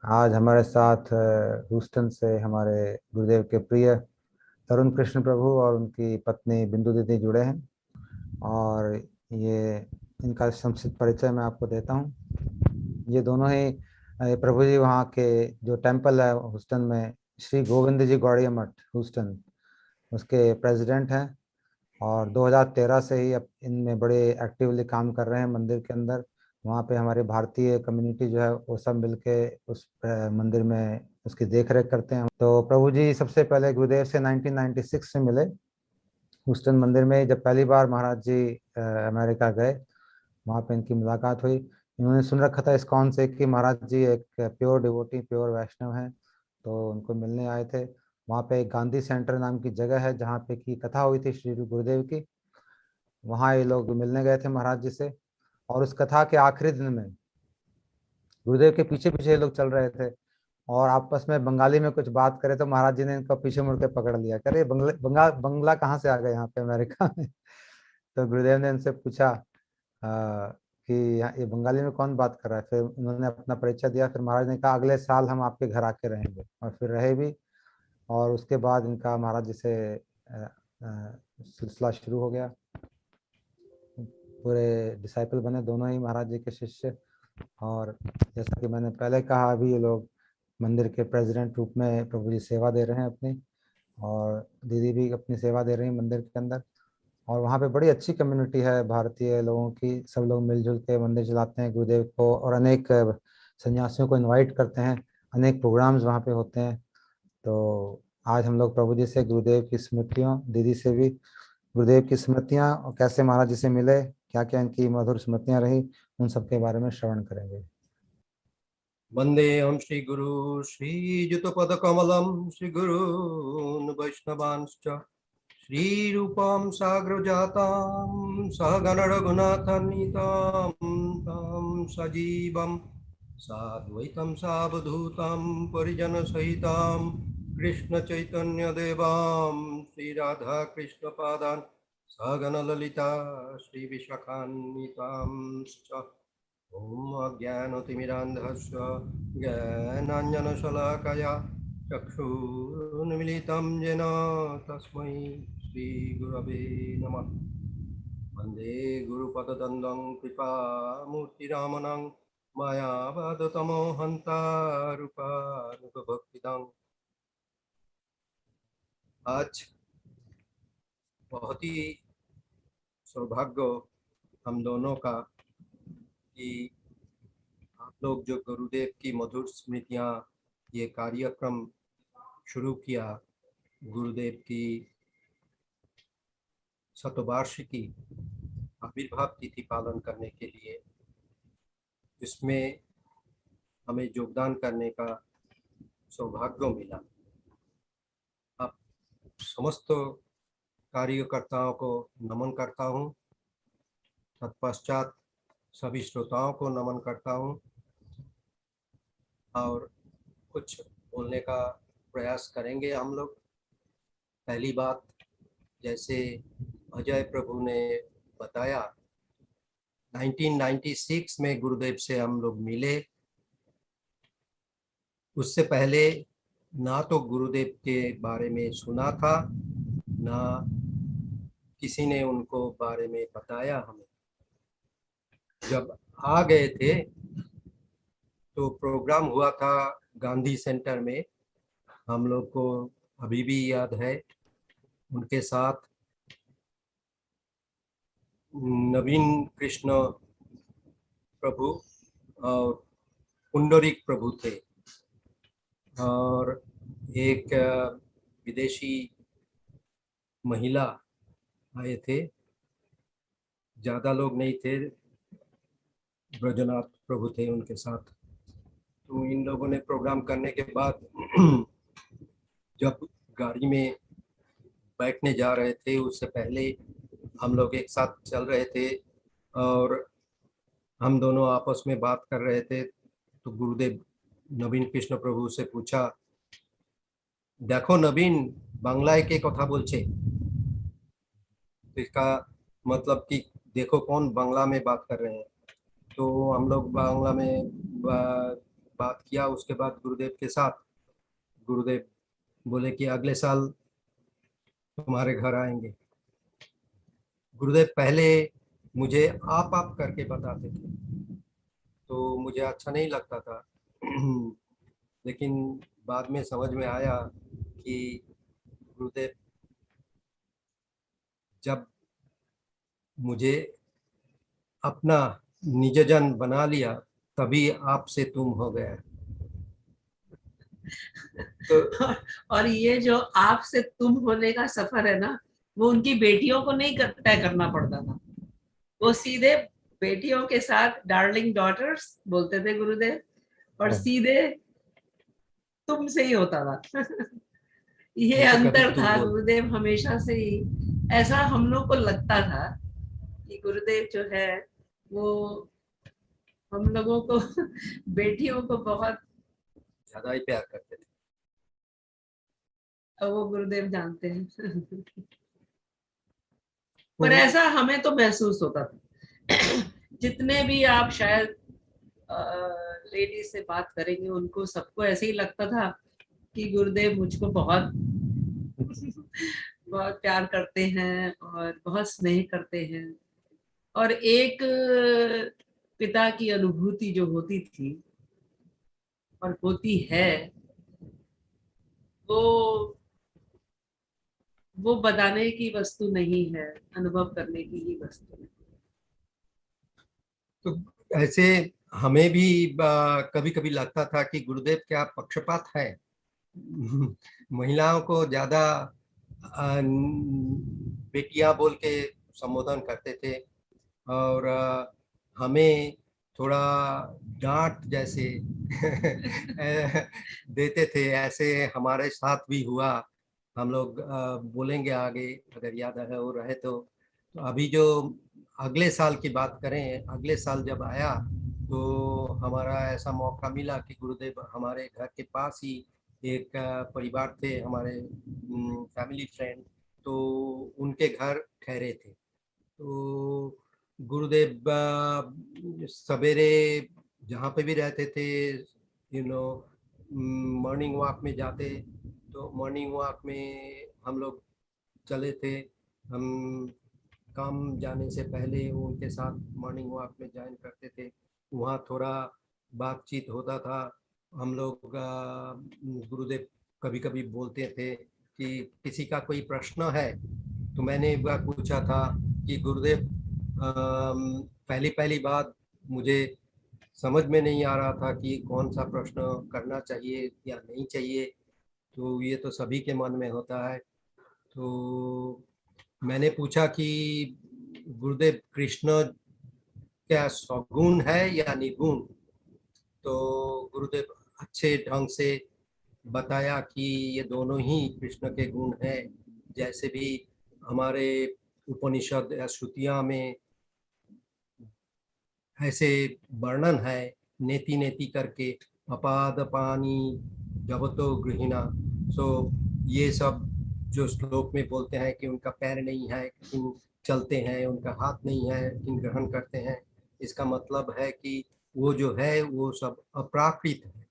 आज हमारे साथ ह्यूस्टन से हमारे गुरुदेव के प्रिय तरुण कृष्ण प्रभु और उनकी पत्नी बिंदु दीदी जुड़े हैं। और ये इनका संक्षिप्त परिचय मैं आपको देता हूँ। ये दोनों ही प्रभु जी वहाँ के जो टेम्पल है ह्यूस्टन में, श्री गोविंद जी गौड़िया मठ ह्यूस्टन, उसके प्रेसिडेंट हैं। और 2013 से ही अब इनमें बड़े एक्टिवली काम कर रहे हैं मंदिर के अंदर। वहाँ पे हमारे भारतीय कम्युनिटी जो है वो सब मिलके उस मंदिर में उसकी देख रेख करते हैं। तो प्रभु जी सबसे पहले गुरुदेव से 1996 से मिले ह्यूस्टन मंदिर में। जब पहली बार महाराज जी अमेरिका गए, वहाँ पे इनकी मुलाकात हुई। इन्होंने सुन रखा था इस्कॉन से कि महाराज जी एक प्योर डिवोटी, प्योर वैष्णव हैं, तो उनको मिलने आए थे। वहाँ पे एक गांधी सेंटर नाम की जगह है जहाँ पे की कथा हुई थी श्री गुरुदेव की। वहाँ ये लोग मिलने गए थे महाराज जी से। और उस कथा के आखिरी दिन में गुरुदेव के पीछे पीछे ये लोग चल रहे थे और आपस में बंगाली में कुछ बात करे, तो महाराज जी ने इनको पीछे मुड़ के पकड़ लिया, करे बंगला कहाँ से आ गए यहाँ पे अमेरिका में। तो गुरुदेव ने इनसे पूछा कि ये बंगाली में कौन बात कर रहा है। फिर उन्होंने अपना परिचय दिया। फिर महाराज ने कहा अगले साल हम आपके घर आके रहेंगे, और फिर रहे भी। और उसके बाद इनका महाराज जी से सिलसिला शुरू हो गया। पूरे डिसाइपल बने दोनों ही महाराज जी के शिष्य। और जैसा कि मैंने पहले कहा, अभी ये लोग मंदिर के प्रेसिडेंट रूप में प्रभु जी सेवा दे रहे हैं अपनी, और दीदी भी अपनी सेवा दे रही हैं मंदिर के अंदर। और वहाँ पे बड़ी अच्छी कम्युनिटी है भारतीय लोगों की। सब लोग मिलजुल के मंदिर चलाते हैं गुरुदेव को, और अनेक सन्यासियों को इनवाइट करते हैं। अनेक प्रोग्राम्स वहाँ पे होते हैं। तो आज हम लोग प्रभु जी से गुरुदेव की स्मृतियों, दीदी से भी गुरुदेव की स्मृतियाँ और कैसे महाराज जी से मिले, क्या क्या इनकी मधुर स्मृतियाँ रही, उन सब के बारे में श्रवण करेंगे। वन्देऽहं श्रीगुरु श्रीयुतपदकमलं श्रीगुरून् वैष्णवांश्च श्रीरूपं साग्रजातां सहगण रघुनाथान्वितां तं सजीवं साद्वैतं सावधूतं परिजनसहितां कृष्णचैतन्यदेवां श्रीराधाकृष्णपादान् सहगण ललिता श्रीविशाखान्वितांश्च ॐ अज्ञानतिमिरान्धस्य ज्ञानाञ्जनशलाकया चक्षुरुन्मिलितं येन तस्मै श्रीगुरवे नमः। वन्दे गुरुपदद्वन्द्वं कृपामूर्तिरामनं मायावादतमो हन्तारूपानुगभक्तिदम्। आज बहुत ही सौभाग्य हम दोनों का कि आप लोग जो गुरुदेव की मधुर स्मृतियाँ ये कार्यक्रम शुरू किया, गुरुदेव की शतवार्षिकी आविर्भाव तिथि पालन करने के लिए, जिसमें हमें योगदान करने का सौभाग्य मिला। आप समस्त कार्यकर्ताओं को नमन करता हूँ। तत्पश्चात सभी श्रोताओं को नमन करता हूँ और कुछ बोलने का प्रयास करेंगे हम लोग। पहली बात, जैसे अजय प्रभु ने बताया, 1996 में गुरुदेव से हम लोग मिले। उससे पहले ना तो गुरुदेव के बारे में सुना था, ना किसी ने उनको बारे में बताया हमें। जब आ गए थे तो प्रोग्राम हुआ था गांधी सेंटर में। हम लोग को अभी भी याद है, उनके साथ नवीन कृष्ण प्रभु और पुंडरीक प्रभु थे, और एक विदेशी महिला आए थे। ज़्यादा लोग नहीं थे, ब्रजनाथ प्रभु थे उनके साथ। तो इन लोगों ने प्रोग्राम करने के बाद जब गाड़ी में बैठने जा रहे थे, उससे पहले हम लोग एक साथ चल रहे थे और हम दोनों आपस में बात कर रहे थे। तो गुरुदेव नवीन कृष्ण प्रभु से पूछा, देखो नवीन, बांग्लाয় के कथा बोलছে। तो इसका मतलब कि देखो कौन बांग्ला में बात कर रहे हैं। तो हम लोग बांग्ला में बात किया। उसके बाद गुरुदेव के साथ गुरुदेव बोले कि अगले साल तुम्हारे घर आएंगे। गुरुदेव पहले मुझे आप करके बताते थे तो मुझे अच्छा नहीं लगता था लेकिन बाद में समझ में आया कि गुरुदेव जब मुझे अपना निजजन बना लिया तभी आपसे तुम हो गया। तो और ये जो आपसे तुम होने का सफर है ना, वो उनकी बेटियों को नहीं तय करना पड़ता था, वो सीधे बेटियों के साथ डार्लिंग डॉटर्स बोलते थे गुरुदेव, और सीधे तुमसे ही होता था ये तो कभी अंतर तू था। बोल। गुरुदेव हमेशा से ही ऐसा हम लोग को लगता था कि गुरुदेव जो है वो हम लोगों को बेटियों को बहुत ज्यादा ही प्यार करते थे। वो गुरुदेव जानते हैं पर तो ऐसा हमें तो महसूस होता था जितने भी आप शायद लेडीज से बात करेंगे उनको सबको ऐसे ही लगता था कि गुरुदेव मुझको बहुत बहुत प्यार करते हैं और बहुत स्नेह करते हैं। और एक पिता की अनुभूति जो होती थी और होती है, वो वो बताने की वस्तु नहीं है, अनुभव करने की ही वस्तु है। तो ऐसे हमें भी कभी कभी लगता था कि गुरुदेव क्या पक्षपात है महिलाओं को ज्यादा बेटियां बोल के संबोधन करते थे और हमें थोड़ा डांट जैसे देते थे। ऐसे हमारे साथ भी हुआ। हम लोग बोलेंगे आगे अगर याद है वो रहे तो अभी जो अगले साल की बात करें, अगले साल जब आया तो हमारा ऐसा मौका मिला कि गुरुदेव हमारे घर के पास ही एक परिवार थे हमारे, फैमिली फ्रेंड, तो उनके घर ठहरे थे। तो गुरुदेव सवेरे जहाँ पे भी रहते थे मॉर्निंग वॉक में जाते। तो मॉर्निंग वॉक में हम लोग चले थे। हम काम जाने से पहले वो उनके साथ मॉर्निंग वॉक में ज्वाइन करते थे। वहाँ थोड़ा बातचीत होता था। हम लोग गुरुदेव कभी कभी बोलते थे कि किसी का कोई प्रश्न है। तो मैंने एक बार पूछा था कि गुरुदेव पहली पहली बात मुझे समझ में नहीं आ रहा था कि कौन सा प्रश्न करना चाहिए या नहीं चाहिए। तो ये तो सभी के मन में होता है। तो मैंने पूछा कि गुरुदेव कृष्ण क्या सगुण है या निर्गुण। तो गुरुदेव अच्छे ढंग से बताया कि ये दोनों ही कृष्ण के गुण हैं। जैसे भी हमारे उपनिषद या श्रुतियां में ऐसे वर्णन है नेति नेति करके, अपाद पानी जबतो गृहिणा। सो ये सब जो श्लोक में बोलते हैं कि उनका पैर नहीं है लेकिन चलते हैं, उनका हाथ नहीं है लेकिन ग्रहण करते हैं, इसका मतलब है कि वो जो है वो सब अप्राकृत है।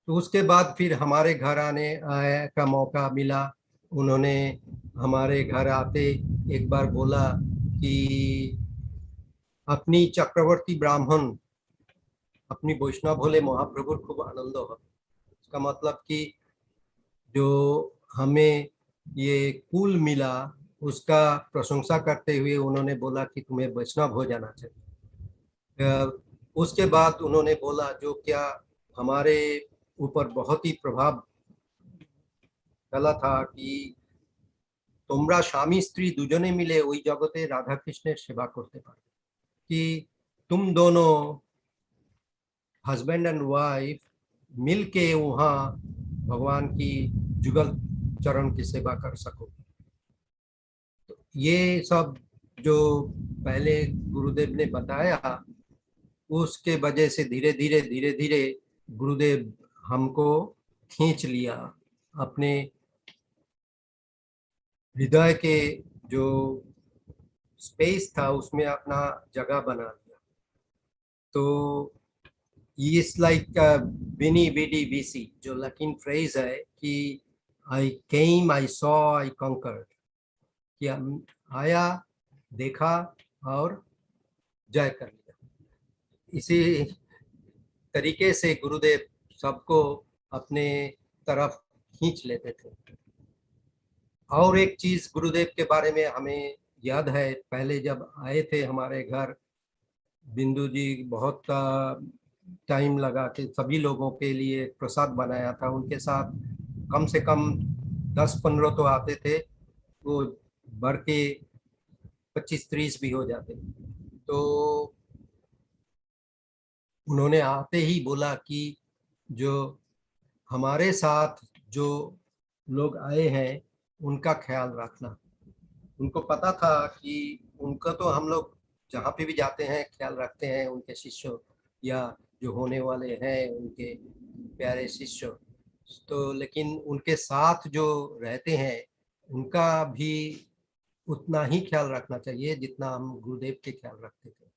तो उसके बाद फिर हमारे घर आने का मौका मिला। उन्होंने हमारे घर आते एक बार बोला कि अपनी चक्रवर्ती ब्राह्मण अपनी वैष्णव भोले महाप्रभु खूब आनंद हो। इसका मतलब कि जो हमें ये कुल मिला उसका प्रशंसा करते हुए उन्होंने बोला कि तुम्हें वैष्णव हो जाना चाहिए। उसके बाद उन्होंने बोला जो क्या हमारे ऊपर बहुत ही प्रभाव डाला था कि তোমরা স্বামী স্ত্রী দুজনে মিলে ওই জগতে রাধা কৃষ্ণের सेवा করতে পারো। कि तुम दोनों हस्बैंड एंड वाइफ मिल के वहाँ भगवान की जुगल चरण की सेवा कर सको। तो ये सब जो पहले गुरुदेव ने बताया उसके वजह से धीरे धीरे गुरुदेव हमको खींच लिया अपने हृदय के जो स्पेस था उसमें अपना जगह बना लिया। तो is like Binny BD BC, जो लैटिन फ्रेज है कि आई केम, आई सॉ, आई कॉन्कर्ड, कि आया, देखा और जय कर लिया। इसी तरीके से गुरुदेव सबको अपने तरफ खींच लेते थे। और एक चीज गुरुदेव के बारे में हमें याद है, पहले जब आए थे हमारे घर, बिंदु जी बहुत टाइम लगा के सभी लोगों के लिए प्रसाद बनाया था। उनके साथ कम से कम 10-15 तो आते थे, वो बढ़ के 25-30 भी हो जाते। तो उन्होंने आते ही बोला कि जो हमारे साथ जो लोग आए हैं उनका ख्याल रखना। उनको पता था कि उनका तो हम लोग जहाँ पे भी जाते हैं ख्याल रखते हैं, उनके शिष्यों या जो होने वाले हैं उनके प्यारे शिष्य, तो लेकिन उनके साथ जो रहते हैं उनका भी उतना ही ख्याल रखना चाहिए जितना हम गुरुदेव के ख्याल रखते थे।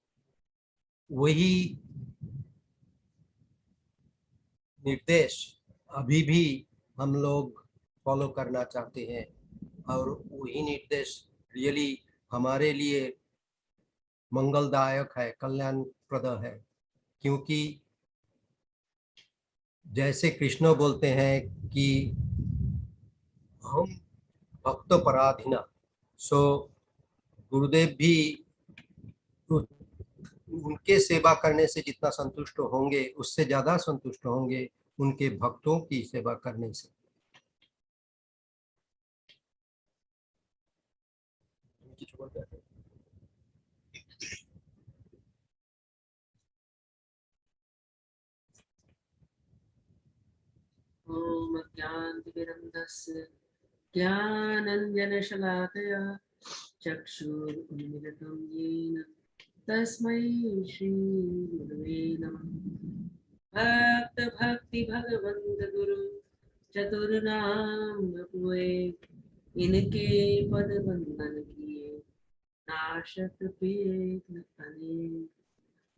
वही निर्देश अभी भी हम लोग फॉलो करना चाहते हैं, और वही निर्देश रियली हमारे लिए मंगलदायक है, कल्याणप्रद है। क्योंकि जैसे कृष्ण बोलते हैं कि हम भक्त पराधीना, सो गुरुदेव भी उनके सेवा करने से जितना संतुष्ट होंगे उससे ज्यादा संतुष्ट होंगे उनके भक्तों की सेवा करने से। ओम ज्ञानतिमिरन्धस्य ज्ञानाञ्जनशलाकया चक्षुरुन्मिलितं येन तस्मै श्रीगुरवे नमः। भक्त भक्ति भगवंत गुरु चतुर्नाम हुए, इनके पद वंदन किए नाशक पेट अनेक।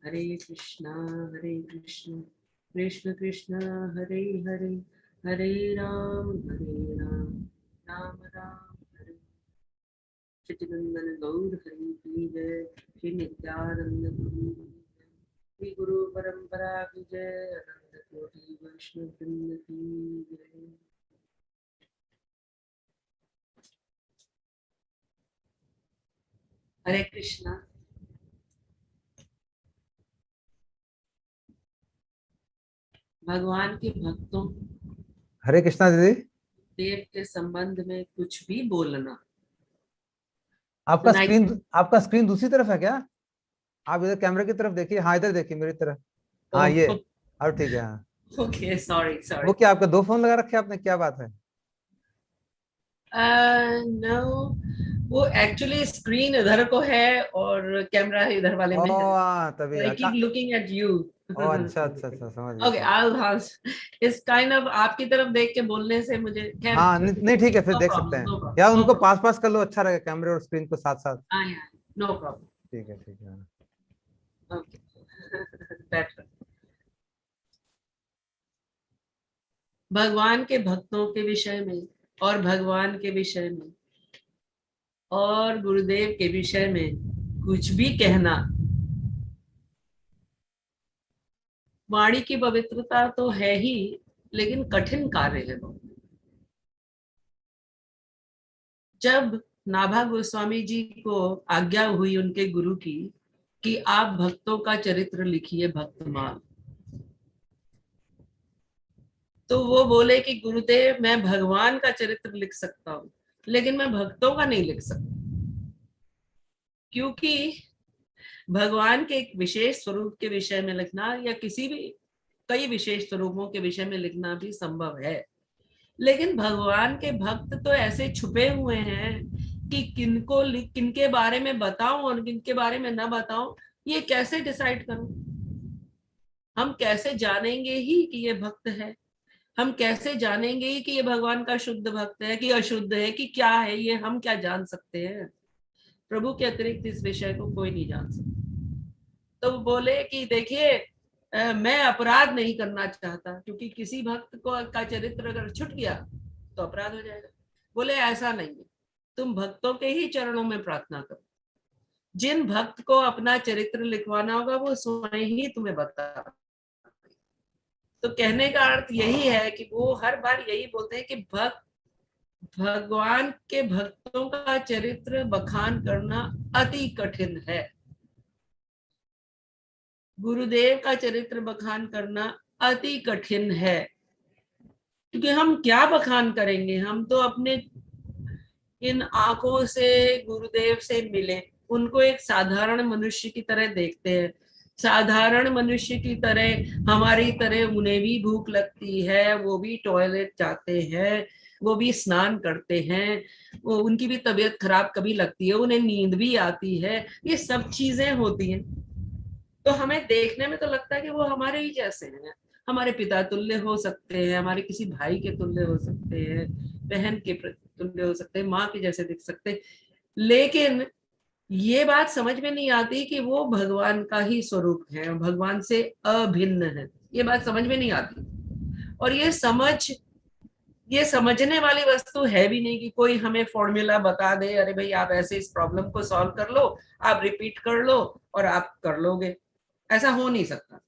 हरे कृष्णा कृष्ण कृष्ण हरे हरे, हरे राम राम राम हरे। चितनंदन गौर हरि की जय, श्री नित्यानंद प्रभु की जय, श्री गुरु परंपरा की जय, अनंत कोटि वैष्णव वृंद की जय। हरे कृष्णा। भगवान के भक्तों, हरे कृष्णा दीदी। देव के संबंध में कुछ भी बोलना। आपका स्क्रीन दूसरी तरफ है क्या? आप इधर कैमरे की तरफ देखिए। हाँ, इधर देखिए मेरी तरफ। हाँ, ये अब ठीक है। हाँ, ओके, सॉरी। वो क्या आपका 2 फोन लगा रखे आपने, क्या बात है? नो, वो एक्चुअली स्क्रीन इधर को है और कैमरा इधर वाले में है। तभी I keep looking at you. अच्छा, समझ गया। Okay, इस काइंड ऑफ आपकी तरफ देख के बोलने से मुझे खैर हाँ, नहीं ठीक है, फिर नो देख सकते प्रॉब्लम, हैं या उनको पास कर लो, अच्छा रहेगा कैमरे और स्क्रीन को साथ साथ। No problem. ठीक है। Okay, better. भगवान के भक्तों के विषय में और भगवान के विषय में और गुरुदेव के विषय में कुछ भी कहना, वाणी की पवित्रता तो है ही, लेकिन कठिन कार्य है बहुत। जब नाभा गोस्वामी जी को आज्ञा हुई उनके गुरु की कि आप भक्तों का चरित्र लिखिए, भक्तमाल, तो वो बोले कि गुरुदेव मैं भगवान का चरित्र लिख सकता हूँ, लेकिन मैं भक्तों का नहीं लिख सकता, क्योंकि भगवान के एक विशेष स्वरूप के विषय में लिखना या किसी भी कई विशेष स्वरूपों के विषय में लिखना भी संभव है, लेकिन भगवान के भक्त तो ऐसे छुपे हुए हैं कि किनके बारे में बताऊं और किनके बारे में ना बताऊं, ये कैसे डिसाइड करूं? हम कैसे जानेंगे ही कि ये भक्त है? हम कैसे जानेंगे ही कि ये भगवान का शुद्ध भक्त है कि अशुद्ध है कि क्या है? ये हम क्या जान सकते हैं? प्रभु के अतिरिक्त इस विषय को कोई नहीं जान सकता। तो बोले कि देखिए, मैं अपराध नहीं करना चाहता, क्योंकि किसी भक्त को का चरित्र अगर छूट गया तो अपराध हो जाएगा। बोले ऐसा नहीं है, तुम भक्तों के ही चरणों में प्रार्थना करो। जिन भक्त को अपना चरित्र लिखवाना होगा वो स्वयं ही तुम्हें बता। तो कहने का अर्थ यही है कि वो हर बार यही बोलते हैं कि भगवान के भक्तों का चरित्र बखान करना अति कठिन है। गुरुदेव का चरित्र बखान करना अति कठिन है, क्योंकि हम क्या बखान करेंगे। हम तो अपने इन आंखों से गुरुदेव से मिले, उनको एक साधारण मनुष्य की तरह देखते हैं। साधारण मनुष्य की तरह हमारी तरह उन्हें भी भूख लगती है, वो भी टॉयलेट जाते हैं, वो भी स्नान करते हैं, वो उनकी भी तबीयत खराब कभी लगती है, उन्हें नींद भी आती है, ये सब चीजें होती हैं। तो हमें देखने में तो लगता है कि वो हमारे ही जैसे हैं, हमारे पिता तुल्य हो सकते हैं, हमारे किसी भाई के तुल्य हो सकते हैं, बहन के तुल्य हो सकते हैं, माँ के जैसे दिख सकते हैं। लेकिन ये बात समझ में नहीं आती कि वो भगवान का ही स्वरूप है, भगवान से अभिन्न है। ये बात समझ में नहीं आती। और ये समझने वाली वस्तु है भी नहीं कि कोई हमें फॉर्मूला बता दे, अरे भाई आप ऐसे इस प्रॉब्लम को सॉल्व कर लो, आप रिपीट कर लो और आप कर लोगे। ऐसा हो नहीं सकता।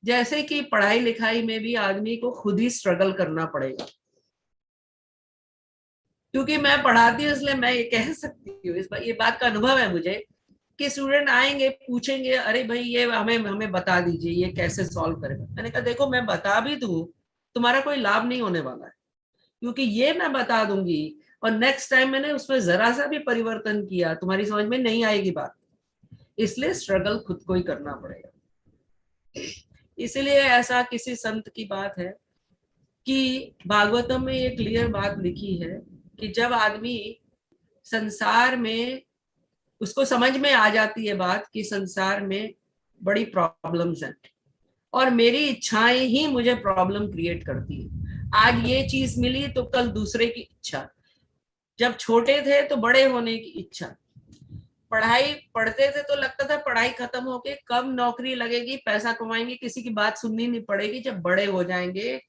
जैसे कि पढ़ाई लिखाई में भी आदमी को खुद ही स्ट्रगल करना पड़ेगा। क्योंकि मैं पढ़ाती हूँ इसलिए मैं ये कह सकती हूँ, ये बात का अनुभव है मुझे कि स्टूडेंट आएंगे पूछेंगे, अरे भाई ये हमें बता दीजिए ये कैसे सॉल्व करेगा। मैंने कहा देखो मैं बता भी दूं तुम्हारा कोई लाभ नहीं होने वाला है, क्योंकि ये मैं बता दूंगी और नेक्स्ट टाइम मैंने उसमें जरा सा भी परिवर्तन किया तुम्हारी समझ में नहीं आएगी बात। इसलिए स्ट्रगल खुद को ही करना पड़ेगा। इसलिए ऐसा किसी संत की बात है कि भागवतम में ये क्लियर बात लिखी है कि जब आदमी संसार में, उसको समझ में आ जाती है बात कि संसार में बड़ी प्रॉब्लम्स हैं और मेरी इच्छाएं ही मुझे प्रॉब्लम क्रिएट करती है। आज ये चीज मिली तो कल दूसरे की इच्छा। जब छोटे थे तो बड़े होने की इच्छा। पढ़ाई पढ़ते थे तो लगता था पढ़ाई खत्म होके कब नौकरी लगेगी, पैसा कमाएंगे, किसी की बात सुननी नहीं पड़ेगी। जब बड़े हो जाएंगे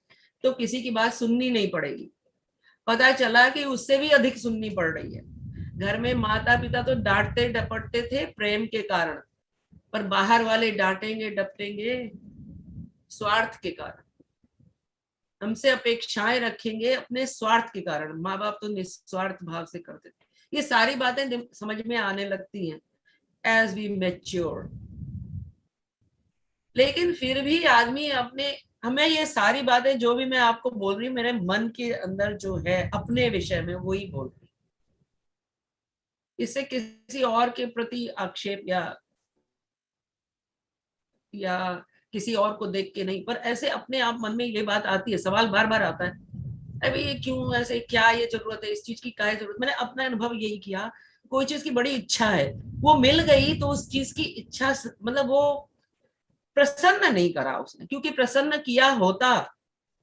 तो किसी की बात सुननी नहीं पड़ेगी। पता चला कि उससे भी अधिक सुननी पड़ रही है। घर में माता पिता तो डांटते डपटते थे प्रेम के कारण, पर बाहर वाले डांटेंगे डपटेंगे स्वार्थ के कारण, हमसे अपेक्षाएं रखेंगे अपने स्वार्थ के कारण। माँ बाप तो निस्वार्थ भाव से करते थे। ये सारी बातें समझ में आने लगती हैं एज वी मैच्योर। लेकिन फिर भी आदमी हमें ये सारी बातें जो भी मैं आपको बोल रही हूँ मेरे मन के अंदर जो है अपने विषय में वही बोल रही। इससे किसी और के प्रति आक्षेप या किसी और को देख के नहीं, पर ऐसे अपने आप मन में ये बात आती है, सवाल बार बार आता है, अरे ये क्यों ऐसे, क्या ये जरूरत है, इस चीज की क्या जरूरत। मैंने अपना अनुभव यही किया, कोई चीज की बड़ी इच्छा है, वो मिल गई तो उस चीज की इच्छा मतलब वो प्रसन्न नहीं करा उसने, क्योंकि प्रसन्न किया होता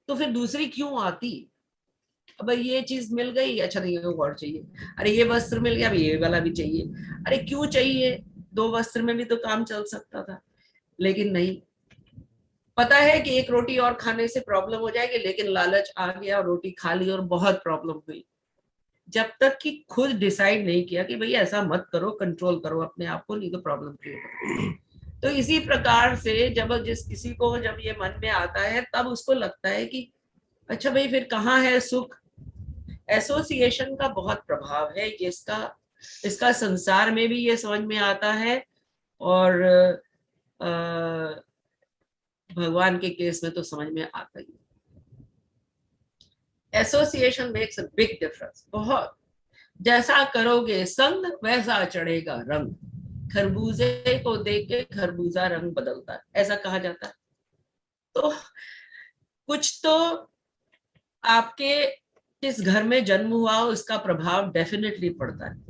तो फिर दूसरी क्यों आती। अब ये चीज मिल गई, अच्छा नहीं और चाहिए, अरे ये वस्त्र मिल गया, अब ये वाला भी चाहिए, अरे क्यों चाहिए, 2 वस्त्र में भी तो काम चल सकता था। लेकिन नहीं, पता है कि एक रोटी और खाने से प्रॉब्लम हो जाएगी, लेकिन लालच आ गया और रोटी खा ली और बहुत प्रॉब्लम हुई। जब तक कि खुद डिसाइड नहीं किया कि भाई ऐसा मत करो, कंट्रोल करो अपने आप को, नहीं तो प्रॉब्लम क्रिएट होगी। तो इसी प्रकार से जब किसी को जब ये मन में आता है तब उसको लगता है कि अच्छा भाई फिर कहाँ है सुख। एसोसिएशन का बहुत प्रभाव है इसका संसार में भी ये समझ में आता है और भगवान के केस में तो समझ में आता ही। Association makes a big difference, बहुत। जैसा करोगे संग वैसा चढ़ेगा रंग, खरबूजे को देख के खरबूजा रंग बदलता है, ऐसा कहा जाता है। तो कुछ तो आपके किस घर में जन्म हुआ हो इसका प्रभाव डेफिनेटली पड़ता है।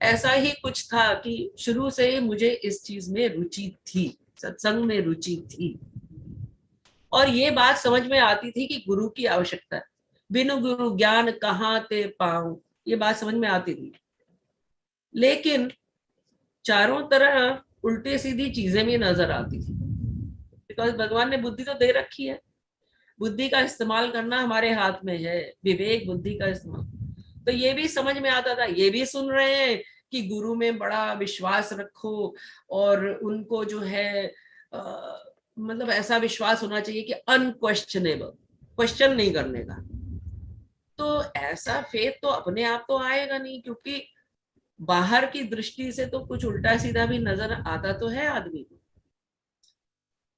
ऐसा ही कुछ था कि शुरू से ही मुझे इस चीज में रुचि थी, सत्संग में रुचि थी, और ये बात समझ में आती थी कि गुरु की आवश्यकता है। बिनु गुरु ज्ञान कहाँ ते पाऊं, ये बात समझ में आती थी। लेकिन चारों तरह उल्टी सीधी चीजें भी नजर आती थी। बिकॉज भगवान ने बुद्धि तो दे रखी है, बुद्धि का इस्तेमाल करना हमारे हाथ में है, विवेक बुद्धि का इस्तेमाल। तो ये भी समझ में आता था, ये भी सुन रहे हैं कि गुरु में बड़ा विश्वास रखो और उनको जो है मतलब ऐसा विश्वास होना चाहिए कि अनक्वेश्चनेबल, क्वेश्चन नहीं करने का। तो ऐसा फेथ तो अपने आप तो आएगा नहीं, क्योंकि बाहर की दृष्टि से तो कुछ उल्टा सीधा भी नजर आता तो है आदमी को।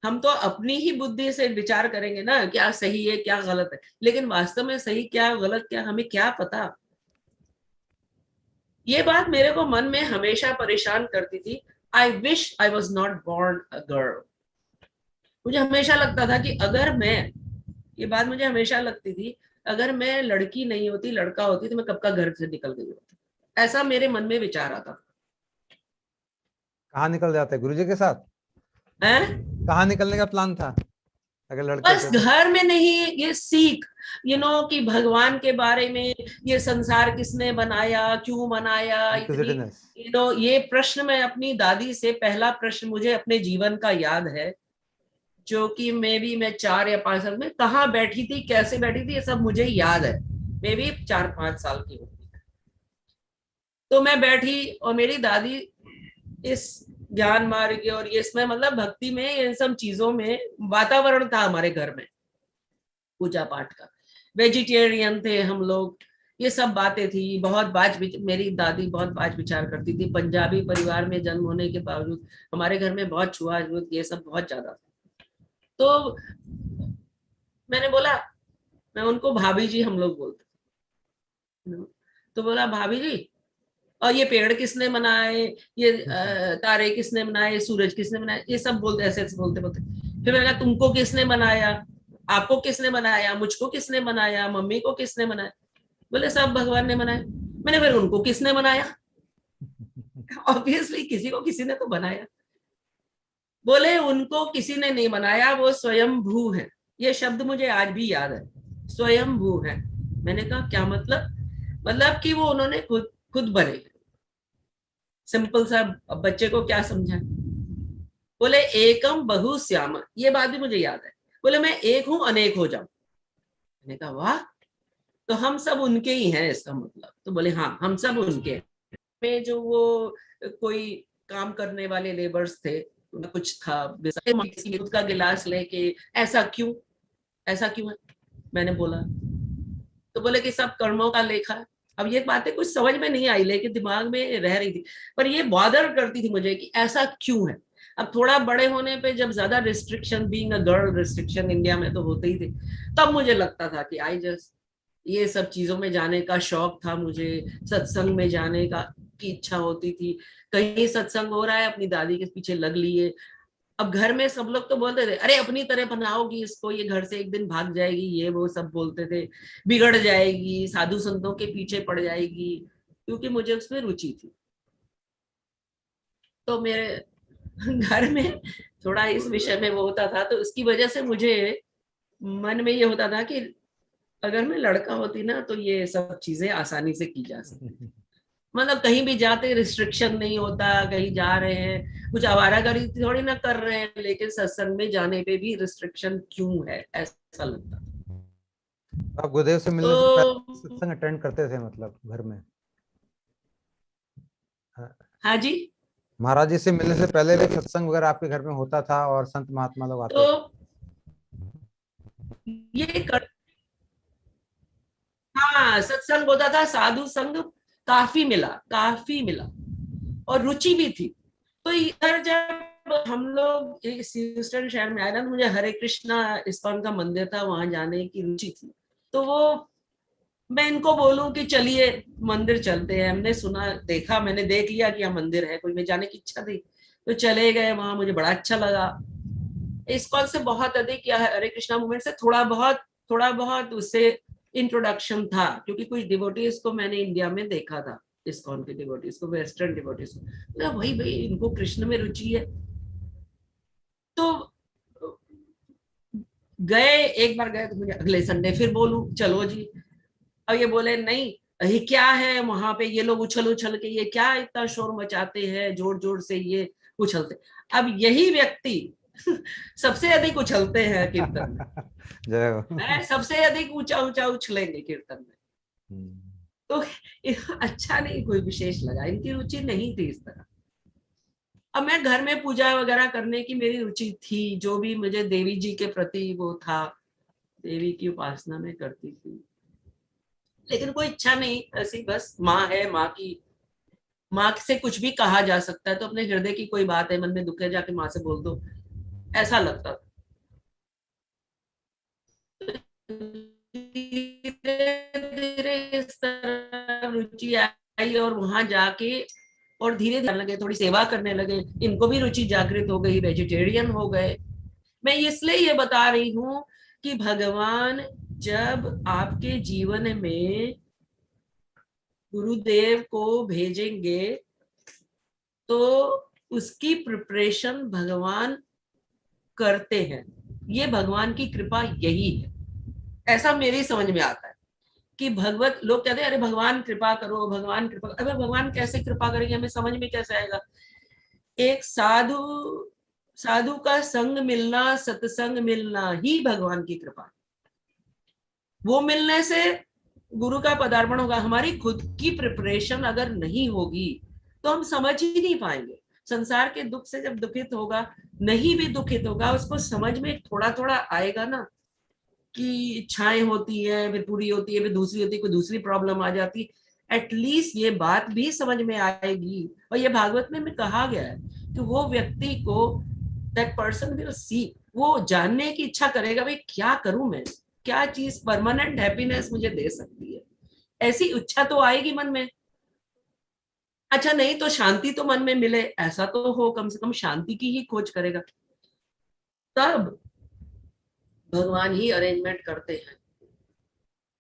हम तो अपनी ही बुद्धि से विचार करेंगे ना, क्या सही है क्या गलत है, लेकिन वास्तव में सही क्या गलत क्या हमें क्या पता। ये बात मेरे को मन में हमेशा परेशान करती थी। I wish I was not born a girl. मुझे हमेशा लगता था कि अगर मैं, ये बात मुझे हमेशा लगती थी, अगर मैं लड़की नहीं होती लड़का होती तो मैं कब का घर से निकल गई होती। ऐसा मेरे मन में विचार आता। कहाँ निकल जाते गुरुजी के साथ? है कहाँ निकलने का प्लान था अगर लड़के बस थे? घर में नहीं, ये सीख कि भगवान के बारे में, ये संसार किसने बनाया, क्यों बनाया, इतनी ये प्रश्न मैं अपनी दादी से, पहला प्रश्न मुझे अपने जीवन का याद है, जो कि मैं 4 या 5 साल में कहाँ बैठी थी, कैसे बैठी थी, ये सब मुझे याद है। मैं भी 4-5 साल की होती। तो मैं बैठी और मेरी दादी इस ज्ञान मार्ग और ये इसमें मतलब भक्ति में, इन सब चीजों में वातावरण था हमारे घर में पूजा पाठ का। वेजिटेरियन थे हम लोग, ये सब बातें थी। बहुत मेरी दादी बहुत बाज विचार करती थी। पंजाबी परिवार में जन्म होने के बावजूद हमारे घर में बहुत छुआछूत ये सब बहुत ज्यादा था। तो मैंने बोला, मैं उनको भाभी जी हम लोग बोलते, तो बोला भाभी जी, और ये पेड़ किसने बनाए, ये तारे किसने बनाए, सूरज किसने बनाए, ये सब बोलते, ऐसे ऐसे बोलते बोलते। फिर मैंने कहा तुमको किसने बनाया, आपको किसने बनाया, मुझको किसने बनाया, मम्मी को किसने बनाया? बोले सब भगवान ने बनाया। मैंने फिर उनको किसने बनाया? ऑब्वियसली किसी को किसी ने तो बनाया। बोले उनको किसी ने नहीं बनाया, वो स्वयंभू है। ये शब्द मुझे आज भी याद है, स्वयंभू है। मैंने कहा क्या मतलब? मतलब कि वो उन्होंने खुद बने। सिंपल सा बच्चे को क्या समझाए? बोले एकम बहु श्याम, ये बात भी मुझे याद है। बोले मैं एक हूं अनेक हो जाऊं। मैंने कहा वाह, तो हम सब उनके ही हैं इसका मतलब? तो बोले हाँ हम सब उनके हैं। में जो वो कोई काम करने वाले लेबर्स थे, कुछ था, दूध का गिलास लेके ऐसा क्यों है? मैंने बोला तो बोले कि सब कर्मों का लेखा है। अब ये बातें कुछ समझ में नहीं आई, लेकिन दिमाग में रह रही थी, पर ये बॉदर करती थी मुझे कि ऐसा क्यों है। अब थोड़ा बड़े होने पे जब ज्यादा restriction, being a girl restriction India में तो होते ही थे, तब मुझे लगता था कि आई जस्ट, ये सब चीजों में जाने का शौक था मुझे, सत्संग में जाने की इच्छा होती थी। कहीं सत्संग हो रहा है, अपनी दादी के पीछे लग लिए। अब घर में सब लोग तो बोलते थे अरे अपनी तरह बनाओगी इसको, ये घर से एक दिन भाग जाएगी, ये वो सब बोलते थे, बिगड़ जाएगी, साधु संतों के पीछे पड़ जाएगी, क्योंकि मुझे उसमें रुचि थी। तो मेरे घर में थोड़ा इस विषय में वो होता था, तो उसकी वजह से मुझे मन में ये होता था कि अगर मैं लड़का होती ना तो ये सब चीजें आसानी से की जा सकती। मतलब कहीं भी जाते रिस्ट्रिक्शन नहीं होता, कहीं जा रहे हैं कुछ आवारागर्दी थोड़ी ना कर रहे हैं, लेकिन सत्संग में जाने पे भी रिस्ट्रिक्शन क्यों है, ऐसा लगता। आप गुरुदेव से मिलने से पहले सत्संग अटेंड करते थे मतलब घर में? हाँ जी, महाराज जी से मिलने से पहले भी सत्संग वगैरह आपके घर में होता था और संत महात्मा लोग आते थे? तो ये हाँ सत्संग होता था, साधु संग काफी मिला और रुचि भी थी। तो इधर जब हम लोग इस ह्यूस्टन शहर में आए ना, तो मुझे हरे कृष्णा इस्कॉन का मंदिर था, वहां जाने की रुचि थी। तो वो मैं इनको बोलूं कि चलिए मंदिर चलते हैं, हमने सुना देखा, मैंने देख लिया कि यहाँ मंदिर है कोई, मैं जाने की इच्छा थी, तो चले गए वहां, मुझे बड़ा अच्छा लगा। इस्कॉन से बहुत अधिक या हरे कृष्णा मूवमेंट से थोड़ा बहुत उससे इंट्रोडक्शन था, क्योंकि कुछ डिवोटीज को मैंने इंडिया में देखा था, इस्कॉन के डिवोटीज को, वेस्टर्न डिवोटीज को, वही भाई इनको कृष्ण में रुचि है। तो गए, एक बार गए तो मुझे अगले संडे फिर बोलूं चलो जी, अब ये बोले नहीं ये क्या है वहां पे, ये लोग उछल के ये क्या इतना शोर मचाते हैं, जोर जोर से ये उछलते। अब यही व्यक्ति सबसे अधिक उछलते हैं कीर्तन में। जय हो। मैं सबसे अधिक ऊंचा ऊंचा उछलेंगे कीर्तन में। तो अच्छा नहीं कोई विशेष लगा, इनकी रुचि नहीं थी इस तरह। अब मैं घर में पूजा वगैरह करने की मेरी रुचि थी, जो भी मुझे देवी जी के प्रति वो था, देवी की उपासना में करती थी, लेकिन कोई इच्छा नहीं ऐसी, बस माँ है, माँ से कुछ भी कहा जा सकता है, तो अपने हृदय की कोई बात है, मन में दुख है, जाके माँ से बोल दो, ऐसा लगता था। धीरे धीरे इस तरह रुचि आई और वहां जाके और धीरे धीरे लगे, थोड़ी सेवा करने लगे, इनको भी रुचि जागृत हो गई, वेजिटेरियन हो गए। मैं इसलिए ये बता रही हूँ कि भगवान जब आपके जीवन में गुरुदेव को भेजेंगे तो उसकी प्रिपरेशन भगवान करते हैं। ये भगवान की कृपा यही है, ऐसा मेरी समझ में आता है कि भगवत लोग कहते हैं अरे भगवान कृपा करो, भगवान कृपा, अरे भगवान कैसे कृपा करेंगे, हमें समझ में कैसे आएगा। एक साधु का संग मिलना, सत्संग मिलना ही भगवान की कृपा है। वो मिलने से गुरु का पदार्पण होगा। हमारी खुद की प्रिपरेशन अगर नहीं होगी तो हम समझ ही नहीं पाएंगे। संसार के दुख से जब दुखित होगा, नहीं भी दुखित होगा, उसको समझ में थोड़ा थोड़ा आएगा ना, कि इच्छाएं होती है, फिर पूरी होती है, फिर दूसरी होती है, कोई दूसरी प्रॉब्लम आ जाती, एटलीस्ट ये बात भी समझ में आएगी। और ये भागवत में कहा गया है कि वो व्यक्ति को, दैट पर्सन विल सी, वो जानने की इच्छा करेगा, भाई क्या करूं मैं, क्या चीज परमानेंट हैप्पीनेस मुझे दे सकती है, ऐसी इच्छा तो आएगी मन में। अच्छा नहीं तो शांति तो मन में मिले, ऐसा तो हो, कम से कम शांति की ही खोज करेगा। तब भगवान ही अरेंजमेंट करते हैं।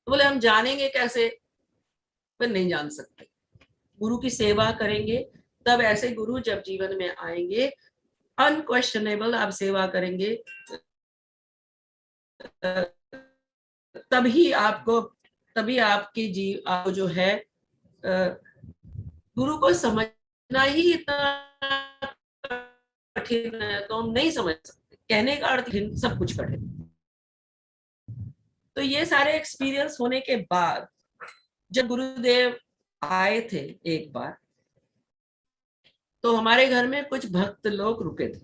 तो बोले हम जानेंगे कैसे, पर नहीं जान सकते, गुरु की सेवा करेंगे तब। ऐसे गुरु जब जीवन में आएंगे, अनक्वेश्चनेबल आप सेवा करेंगे, तभी आपको, तभी आपकी आपको जो है गुरु को समझना ही इतना कठिन है, तो हम नहीं समझ सकते। कहने का अर्थ सब कुछ कठिन। तो ये सारे एक्सपीरियंस होने के बाद जब गुरुदेव आए थे एक बार, तो हमारे घर में कुछ भक्त लोग रुके थे,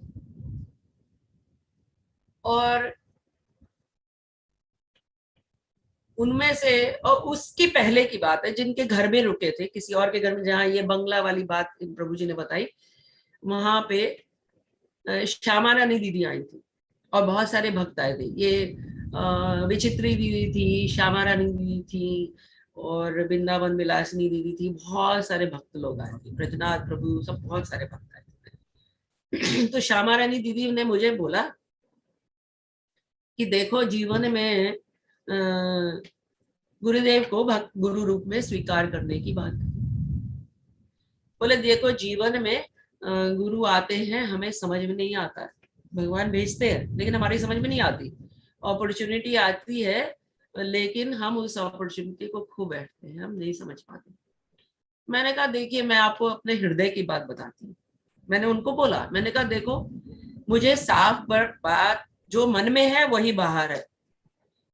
और उनमें से, और उसकी पहले की बात है, जिनके घर में रुके थे, किसी और के घर में, जहाँ ये बंगला वाली बात प्रभु जी ने बताई, वहां पे श्यामा रानी दीदी आई थी और बहुत सारे भक्त आए थे। ये विचित्री दीदी थी, श्यामा रानी दीदी थी, और वृंदावन विलासिनी दीदी थी, बहुत सारे भक्त लोग आए थे, ब्रजनाथ प्रभु, सब बहुत सारे भक्त आए थे। तो श्यामा रानी दीदी ने मुझे बोला कि देखो जीवन में गुरुदेव को भक्त गुरु रूप में स्वीकार करने की बात। बोले देखो जीवन में गुरु आते हैं, हमें समझ में नहीं आता है, भगवान भेजते हैं लेकिन हमारी समझ में नहीं आती, अपॉर्चुनिटी आती है लेकिन हम उस अपॉर्चुनिटी को खो बैठते हैं, हम नहीं समझ पाते। मैंने कहा देखिए मैं आपको अपने हृदय की बात बताती हूँ। मैंने उनको बोला, मैंने कहा देखो मुझे साफ बात जो मन में है वही बाहर है,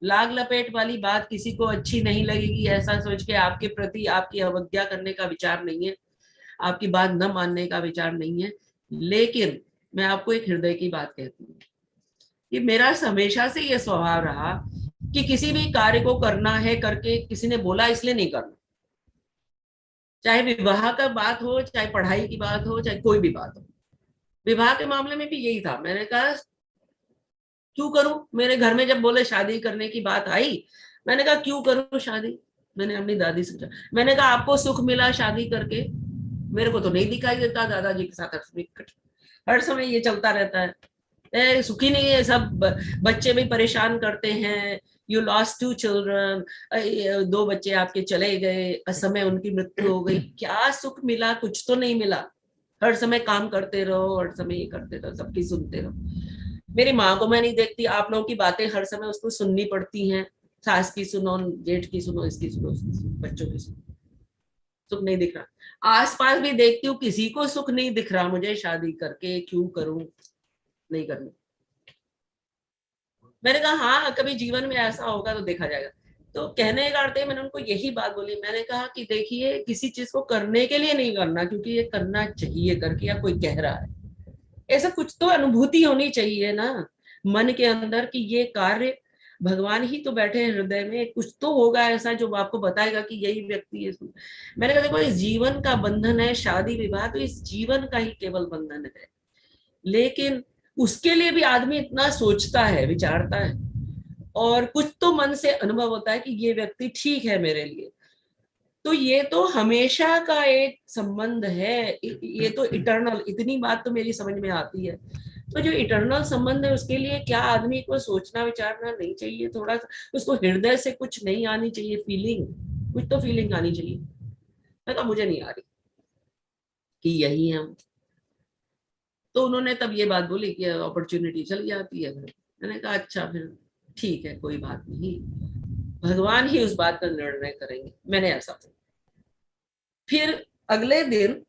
लाग लपेट वाली बात किसी को अच्छी नहीं लगेगी, ऐसा सोच के आपके प्रति आपकी अवज्ञा करने का विचार नहीं है, आपकी बात न मानने का विचार नहीं है। लेकिन मैं आपको एक हृदय की बात कहती हूँ कि मेरा हमेशा से यह स्वभाव रहा कि किसी भी कार्य को करना है करके, किसी ने बोला इसलिए नहीं करना, चाहे विवाह का बात हो, चाहे पढ़ाई की बात हो, चाहे कोई भी बात हो। विवाह के मामले में भी यही था, मैंने कहा क्यों करूं, मेरे घर में जब बोले शादी करने की बात आई, मैंने कहा क्यों करूं शादी। मैंने अपनी दादी से पूछा, मैंने कहा आपको सुख मिला शादी करके, मेरे को तो नहीं दिखाई देता, दादाजी के साथ हर समय ये चलता रहता है, सुखी नहीं है सब, बच्चे भी परेशान करते हैं, यू लॉस्ट 2 चिल्ड्रन, 2 बच्चे आपके चले गए, असमय उनकी मृत्यु हो गई, क्या सुख मिला, कुछ तो नहीं मिला, हर समय काम करते रहो, हर समय ये करते रहो, सबकी सुनते रहो। मेरी माँ को मैं नहीं देखती, आप लोगों की बातें हर समय उसको सुननी पड़ती हैं, सास की सुनो, जेठ की सुनो, इसकी सुनो, उसकी सुनो, बच्चों की सुनो, सुख नहीं दिख रहा। आसपास भी देखती हूँ, किसी को सुख नहीं दिख रहा मुझे शादी करके, क्यों करूं, नहीं करनी। मैंने कहा हाँ, कभी जीवन में ऐसा होगा तो देखा जाएगा। तो कहने का अर्थ है, मैंने उनको यही बात बोली। मैंने कहा कि देखिए, किसी चीज को करने के लिए नहीं करना, क्योंकि ये करना चाहिए करके या कोई कह रहा है, ऐसा कुछ तो अनुभूति होनी चाहिए ना मन के अंदर कि ये कार्य भगवान ही तो बैठे हैं हृदय में, कुछ तो होगा ऐसा जो आपको बताएगा कि यही व्यक्ति है। मैंने कहा देखो, इस जीवन का बंधन है, शादी विवाह तो इस जीवन का ही केवल बंधन है, लेकिन उसके लिए भी आदमी इतना सोचता है, विचारता है, और कुछ तो मन से अनुभव होता है कि ये व्यक्ति ठीक है मेरे लिए। तो ये तो हमेशा का एक संबंध है, ये तो इटर्नल, इतनी बात तो मेरी समझ में आती है। तो जो इटर्नल संबंध है उसके लिए क्या आदमी को सोचना विचारना नहीं चाहिए? थोड़ा सा उसको हृदय से कुछ नहीं आनी चाहिए फीलिंग, कुछ तो फीलिंग आनी चाहिए। मैं तो मुझे नहीं आ रही कि यही है हम। तो उन्होंने तब ये बात बोली कि अपॉर्चुनिटी चली जाती है। मैंने कहा अच्छा, फिर ठीक है, कोई बात नहीं, भगवान ही उस बात का निर्णय करेंगे। मैंने ऐसा बोला। फिर अगले दिन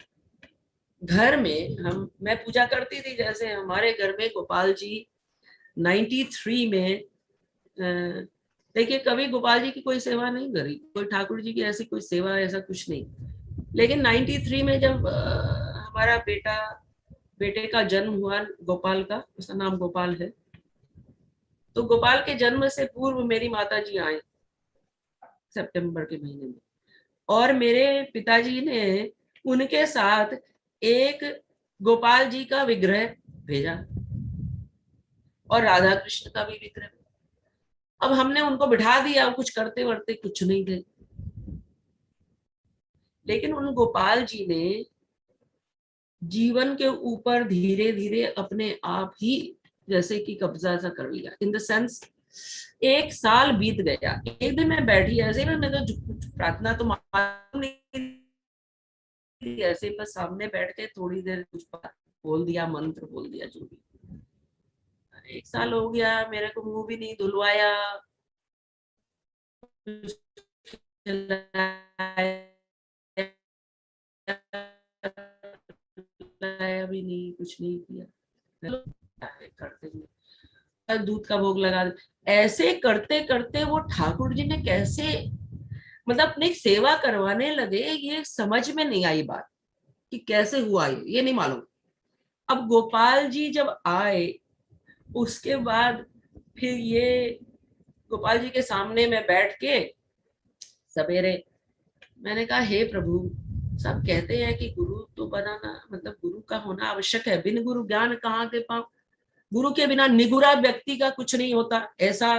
घर में मैं पूजा करती थी, जैसे हमारे घर में गोपाल जी 93 में, देखिए कभी गोपाल जी की कोई सेवा नहीं करी, कोई ठाकुर जी की ऐसी कोई सेवा, ऐसा कुछ नहीं। लेकिन 93 में जब हमारा बेटे का जन्म हुआ, गोपाल का, उसका नाम गोपाल है, तो गोपाल के जन्म से पूर्व मेरी माता जी आए सितंबर के महीने में, और मेरे पिताजी ने उनके साथ एक गोपाल जी का विग्रह भेजा और राधा कृष्ण का भी विग्रह। अब हमने उनको बिठा दिया, कुछ करते वरते कुछ नहीं थे, लेकिन उन गोपाल जी ने जीवन के ऊपर धीरे धीरे अपने आप ही जैसे कि कब्जा सा कर लिया, इन द सेंस 1 साल बीत गया। एक दिन मैं बैठी ऐसे में, मैं तो प्रार्थना तो मालूम नहीं, ऐसे बस सामने बैठ के थोड़ी देर कुछ बोल दिया, मंत्र बोल दिया, जो भी। 1 साल हो गया, मेरे को मुंह भी नहीं धुलवाया, भी नहीं, कुछ नहीं किया, करते दूध का भोग लगा। ऐसे करते करते वो ठाकुर जी ने कैसे, मतलब अपनी सेवा करवाने लगे, ये समझ में नहीं आई बात कि कैसे हुआ, ये नहीं मालूम। अब गोपाल जी जब आए उसके बाद फिर ये गोपाल जी के सामने में बैठ के सवेरे मैंने कहा हे प्रभु, सब कहते हैं कि गुरु तो बनाना, मतलब गुरु का होना आवश्यक है, बिन गुरु ज्ञान कहाँ के पाऊं, गुरु के बिना निगुरा व्यक्ति का कुछ नहीं होता। ऐसा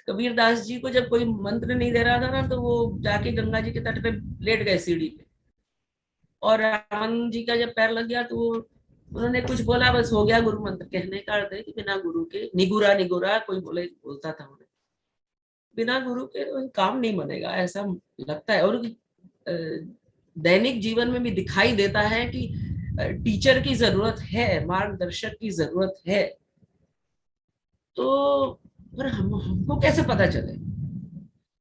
कबीरदास जी को जब कोई मंत्र नहीं दे रहा था ना, तो वो जाके गंगा जी के तट पे लेट गए सीढ़ी पे, और रामन जी का जब पैर लग गया तो वो उन्होंने कुछ बोला, बस हो गया गुरु मंत्र। कहने का अर्थ है कि बिना गुरु के निगुरा निगुरा कोई बोलता था उन्हें, बिना गुरु के तो काम नहीं बनेगा, ऐसा लगता है। और दैनिक जीवन में भी दिखाई देता है कि टीचर की जरूरत है, मार्गदर्शक की जरूरत है। तो पर हमको कैसे पता चले?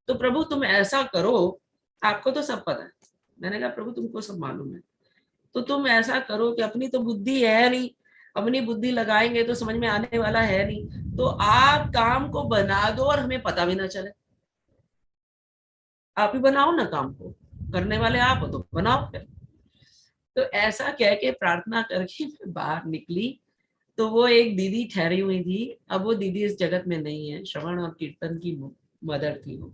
तो प्रभु तुम ऐसा करो, आपको तो सब पता है। मैंने कहा प्रभु तुमको सब मालूम है, तो तुम ऐसा करो कि अपनी तो बुद्धि है नहीं, अपनी बुद्धि लगाएंगे तो समझ में आने वाला है नहीं, तो आप काम को बना दो और हमें पता भी ना चले। आप ही बनाओ ना काम को, करने वाले आप हो तो बनाओ फिर। तो ऐसा कह के प्रार्थना करके मैं बाहर निकली, तो वो एक दीदी ठहरी हुई थी। अब वो दीदी इस जगत में नहीं है, श्रवण और कीर्तन की मदर थी वो,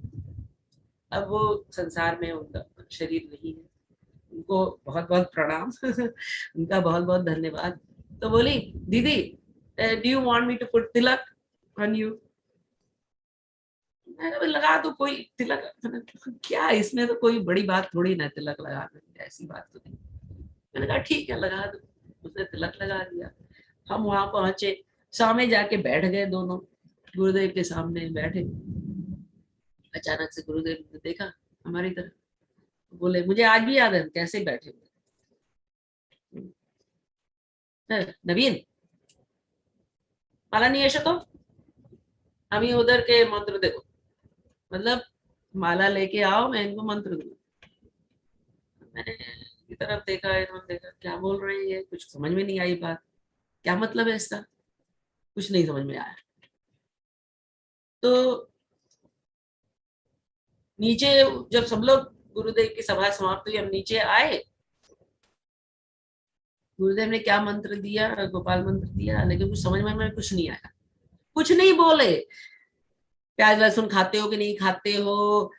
अब वो संसार में, उनका शरीर नहीं है। उनको बहुत बहुत प्रणाम उनका बहुत बहुत धन्यवाद। तो बोली दीदी, do you want me to put tilak on you? मैंने लगा तो कोई तिलक, क्या इसमें तो कोई बड़ी बात थोड़ी ना तिलक लगा, ऐसी बात तो नहीं। मैंने कहा ठीक है लगा दो। उसने तिलक लगा दिया। हम वहां पहुंचे, सामने जाके बैठ गए दोनों, गुरुदेव के सामने बैठे। अचानक से गुरुदेव ने देखा हमारी तरफ, बोले मुझे आज भी याद है कैसे बैठे हुए। नवीन, माला नहीं है तो अभी उधर के मंत्र देखो, मतलब माला लेके आओ, मैं इनको मंत्र दूँ। मैंने की तरफ देखा, इन्होंने देखा, क्या बोल रही है, कुछ समझ में नहीं आई बात, क्या मतलब है इसका, कुछ नहीं समझ में आया। तो नीचे जब सब लोग गुरुदेव की सभा समाप्त हुई, हम नीचे आए, गुरुदेव ने क्या मंत्र दिया, गोपाल मंत्र दिया, लेकिन कुछ समझ में कुछ नहीं आया, कुछ नहीं बोले। प्याज लहसुन खाते हो कि नहीं खाते हो,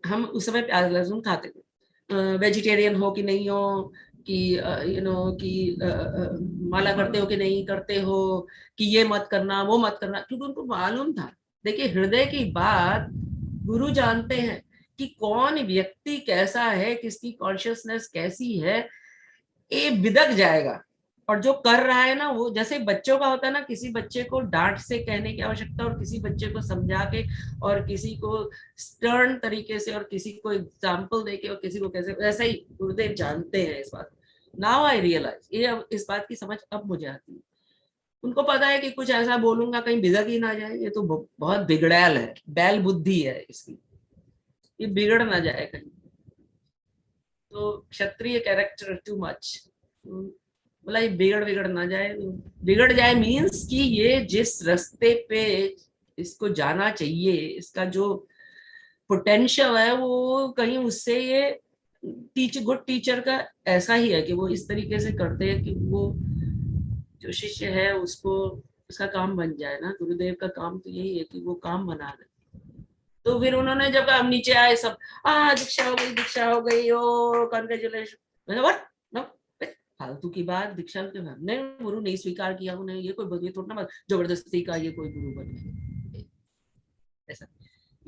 हम उस समय प्याज लहसुन खाते थे, वेजिटेरियन हो कि नहीं हो, कि कि माला करते हो कि नहीं करते हो, कि ये मत करना वो मत करना, क्योंकि उनको मालूम था। देखिए, हृदय की बात गुरु जानते हैं कि कौन व्यक्ति कैसा है, किसकी कॉन्शियसनेस कैसी है, ये बिदक जाएगा। और जो कर रहा है ना, वो जैसे बच्चों का होता है ना, किसी बच्चे को डांट से कहने की आवश्यकता, और किसी बच्चे को समझा के, और किसी को स्टर्न तरीके से, और किसी को एग्जाम्पल देके, और किसी को कैसे, वैसा ही गुरुदेव जानते हैं इस बात। नाउ आई रियलाइज, ये अब इस बात की समझ अब मुझे आती है। उनको पता है कि कुछ ऐसा बोलूंगा कहीं बिदक ही ना जाए, ये तो बहुत बिगड़ैल है, बैल बुद्धि है इसकी, ये बिगड़ ना जाए कहीं। तो क्षत्रिय कैरेक्टर टू मच, बोला ये बिगड़ ना जाए। बिगड़ जाए मीन्स कि ये जिस रास्ते पे इसको जाना चाहिए, इसका जो पोटेंशियल है, वो कहीं उससे ये गुड टीचर का ऐसा ही है कि वो इस तरीके से करते हैं कि वो जो शिष्य है उसको उसका काम बन जाए ना। गुरुदेव का काम तो यही है कि वो काम बना दे। तो फिर उन्होंने जब हम नीचे आए, सब दीक्षा हो गई, दीक्षा हो गई, ओ कॉन्ग्रेचुलेशन। मैंने व्हाट, फालतू की बात, दीक्षा के हमने गुरु नहीं स्वीकार किया, उन्हें ये कोई थोड़ा ना जबरदस्ती का ये कोई गुरु बन गया ऐसा।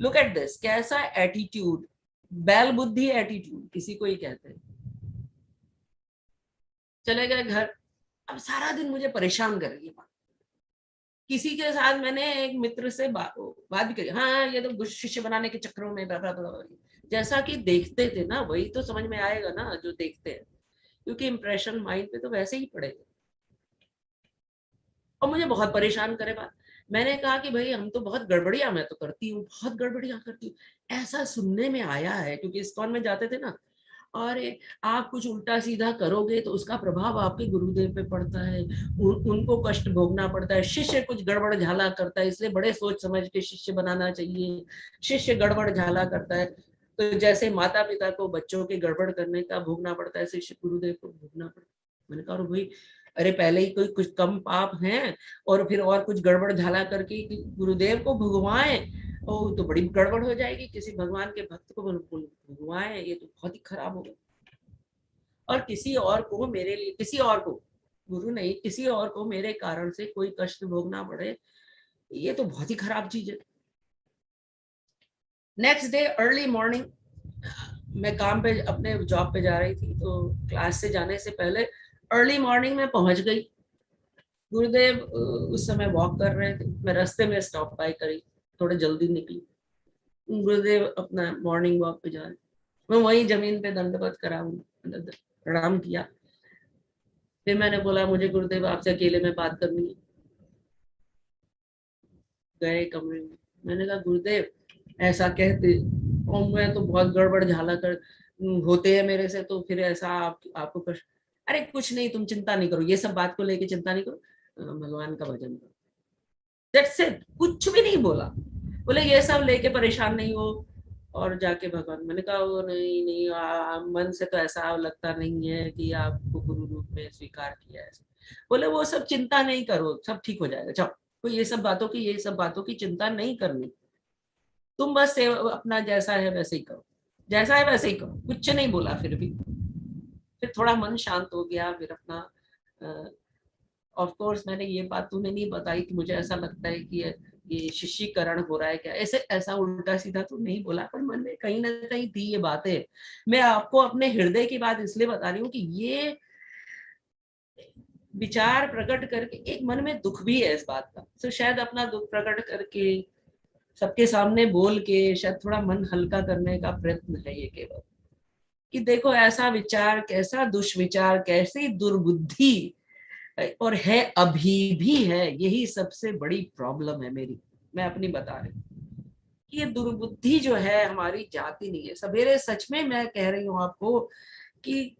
लुक एट दिस, कैसा एटीट्यूड, बैल बुद्धि एटीट्यूड किसी को ही कहते हैं। चले गए घर, अब सारा दिन मुझे परेशान कर रही है बात। किसी के साथ मैंने एक मित्र से बात भी करी, हाँ ये तो शिष्य बनाने के चक्करों में जैसा कि देखते थे ना वही तो समझ में आएगा ना जो देखते हैं, क्योंकि इंप्रेशन माइंड पे तो वैसे ही पड़ेगा। और मुझे बहुत परेशान करे बात। मैंने कहा कि भाई हम तो बहुत गड़बड़िया मैं तो करती हूँ, बहुत गड़बड़िया करती हूँ, ऐसा सुनने में आया है, क्योंकि इस्कॉन में जाते थे ना, और आप कुछ उल्टा सीधा करोगे तो उसका प्रभाव आपके गुरुदेव पे पड़ता है, उनको कष्ट भोगना पड़ता है। शिष्य कुछ गड़बड़ झाला करता है, इसलिए बड़े सोच समझ के शिष्य बनाना चाहिए। शिष्य गड़बड़ झाला करता है तो जैसे माता पिता को बच्चों के गड़बड़ करने का भोगना पड़ता है, शिष्य गुरुदेव को भोगना पड़ता है। मैंने कहा भाई, अरे पहले ही कोई कुछ कम पाप हैं और फिर और कुछ गड़बड़ झाला करके गुरुदेव को भगवाएं, ओ तो बड़ी गड़बड़ हो जाएगी। किसी भगवान के भक्त को भगवाएं, ये तो बहुत ही खराब होगा। और किसी और को, मेरे लिए किसी और को, गुरु नहीं, किसी और को मेरे कारण से कोई कष्ट भोगना पड़े, ये तो बहुत ही खराब चीज है। नेक्स्ट डे अर्ली मॉर्निंग, मैं काम पे अपने जॉब पे जा रही थी, तो क्लास से जाने से पहले अर्ली मॉर्निंग में पहुंच गई। गुरुदेव उस समय वॉक कर रहे थे, मैं रास्ते में स्टॉप बाय करी, थोड़ा जल्दी निकली। गुरुदेव अपना मॉर्निंग वॉक पे जा रहे, मैं वहीं जमीन पे दंडवत करा, प्रणाम किया। फिर मैंने बोला मुझे गुरुदेव आपसे अकेले में बात करनी है। गए कमरे में, मैंने कहा गुरुदेव ऐसा कहते, और मैं तो बहुत गड़बड़ झाला कर होते हैं मेरे से, तो फिर ऐसा आपको कष्ट। अरे कुछ नहीं, तुम चिंता नहीं करो, ये सब बात को लेके चिंता नहीं करो, भगवान का भजन करो। दैट्स इट, कुछ भी नहीं बोला। बोले ये सब लेके परेशान नहीं हो और जाके भगवान। मैंने कहा वो नहीं नहीं, मन से तो ऐसा लगता नहीं है कि आपको गुरु रूप में स्वीकार किया है। बोले वो सब चिंता नहीं करो, सब ठीक हो जाएगा, जाओ, कोई ये सब बातों की चिंता नहीं करनी, तुम बस अपना जैसा है वैसे ही करो, जैसा है वैसे ही करो, कुछ नहीं बोला। फिर थोड़ा मन शांत हो गया। फिर अपना ऑफ कोर्स मैंने ये बात तुम्हें नहीं बताई कि मुझे ऐसा लगता है कि ये शिष्यीकरण हो रहा है क्या, ऐसा उल्टा सीधा तो नहीं बोला, पर मन में कहीं ना कहीं थी ये बातें। मैं आपको अपने हृदय की बात इसलिए बता रही हूँ कि ये विचार प्रकट करके एक मन में दुख भी है इस बात का, तो शायद अपना दुख प्रकट करके सबके सामने बोल के शायद थोड़ा मन हल्का करने का प्रयत्न है ये केवल, कि देखो ऐसा विचार, कैसा दुष्विचार, कैसी दुर्बुद्धि, और है अभी भी है। यही सबसे बड़ी प्रॉब्लम है मेरी, मैं अपनी बता रही हूँ कि ये दुर्बुद्धि जो है हमारी जाती नहीं है। सवेरे सच में मैं कह रही हूँ आपको कि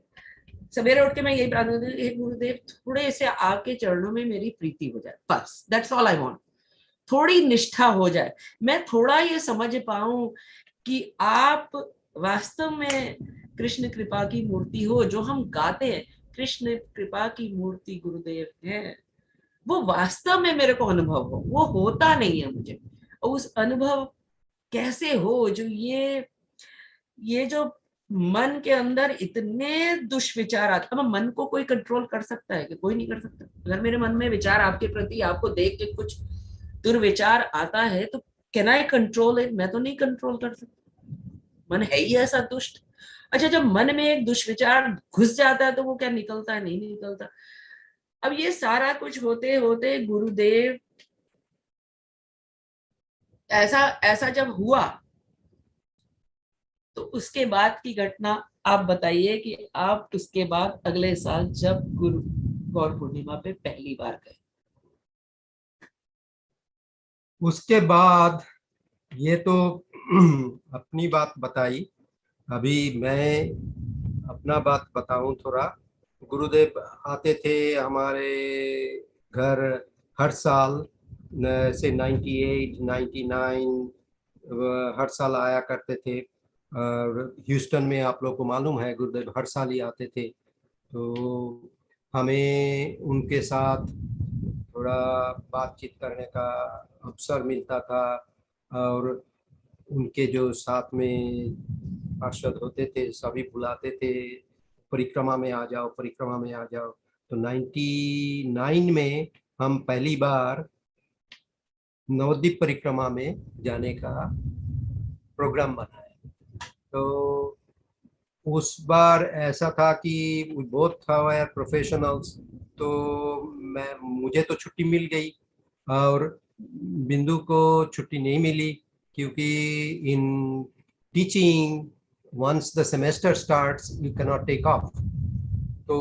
सवेरे उठ के मैं यही प्रार्थना करती हूँ, गुरुदेव थोड़े से आपके चरणों में मेरी प्रीति हो जाए, बस दैट्स ऑल आई वांट। थोड़ी निष्ठा हो जाए, मैं थोड़ा ये समझ पाऊं कि आप वास्तव में कृष्ण कृपा की मूर्ति हो। जो हम गाते हैं कृष्ण कृपा की मूर्ति गुरुदेव है, वो वास्तव में मेरे को अनुभव हो, वो होता नहीं है मुझे। और उस अनुभव कैसे हो, जो ये जो मन के अंदर इतने दुष्विचार आते। अब मन को कोई कंट्रोल कर सकता है कि? कोई नहीं कर सकता। अगर मेरे मन में विचार आपके प्रति, आपको देख के कुछ दुर्विचार आता है, तो कैन आई कंट्रोल इट? मैं तो नहीं कंट्रोल कर सकता, मन है ही ऐसा दुष्ट। अच्छा, जब मन में एक दुष्विचार घुस जाता है तो वो क्या निकलता है? नहीं निकलता। अब ये सारा कुछ होते होते गुरुदेव ऐसा जब हुआ, तो उसके बाद की घटना आप बताइए कि आप उसके बाद अगले साल जब गुरु गौर पूर्णिमा पे पहली बार गए। उसके बाद ये तो अपनी बात बताई, अभी मैं अपना बात बताऊं थोड़ा। गुरुदेव आते थे हमारे घर हर साल से 98, 99 हर साल आया करते थे। ह्यूस्टन में आप लोग को मालूम है गुरुदेव हर साल ही आते थे। तो हमें उनके साथ थोड़ा बातचीत करने का अवसर मिलता था, और उनके जो साथ में पार्षद होते थे सभी बुलाते थे, परिक्रमा में आ जाओ, परिक्रमा में आ जाओ। तो 99 में हम पहली बार नवद्वीप परिक्रमा में जाने का प्रोग्राम बनाया। तो उस बार ऐसा था कि बहुत था प्रोफेशनल्स, तो मुझे तो छुट्टी मिल गई और बिंदु को छुट्टी नहीं मिली, क्योंकि in teaching once the semester starts you can not take off. तो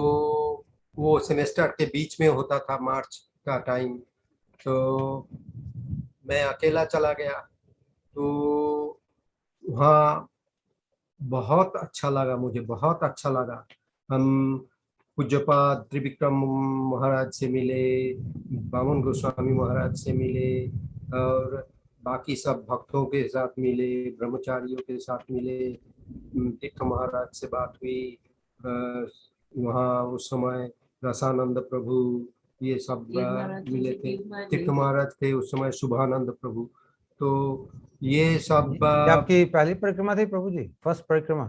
वो सेमेस्टर के बीच में होता था, मार्च का टाइम। तो मैं अकेला चला गया। तो वहाँ बहुत अच्छा लगा, मुझे बहुत अच्छा लगा। हम पूज्यपाद त्रिविक्रम महाराज से मिले, बामन गोस्वामी महाराज से मिले, और बाकी सब भक्तों के साथ मिले, ब्रह्मचारियों के साथ मिले। तीर्थ महाराज से बात हुई। वहाँ उस समय रसानंद प्रभु ये सब मिले थे। तीर्थ महाराज थे उस समय, शुभानंद प्रभु। तो ये सब ये आपकी पहली परिक्रमा थी प्रभु जी? फर्स्ट परिक्रमा?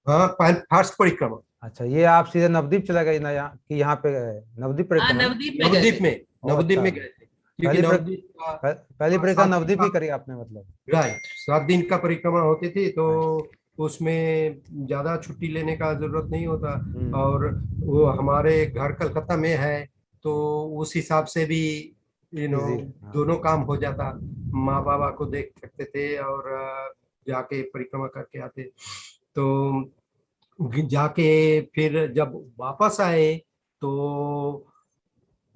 हाँ, फर्स्ट परिक्रमा। अच्छा, ये आप सीधे नवद्वीप चला गए ना, कि यहाँ पे गए नवद्वीप परिक्रमा? नवद्वीप में गए थे, क्योंकि पहली परिक्रमा नवद्वीप ही करी आपने, मतलब? राइट, 7 दिन का परिक्रमा होती थी, तो उसमें ज्यादा छुट्टी लेने का जरूरत नहीं होता। और वो हमारे घर कलकत्ता में है, तो उस हिसाब से भी दोनों काम हो जाता। माँ बाबा को देख सकते थे और जाके परिक्रमा करके आते। तो जाके फिर जब वापस आए तो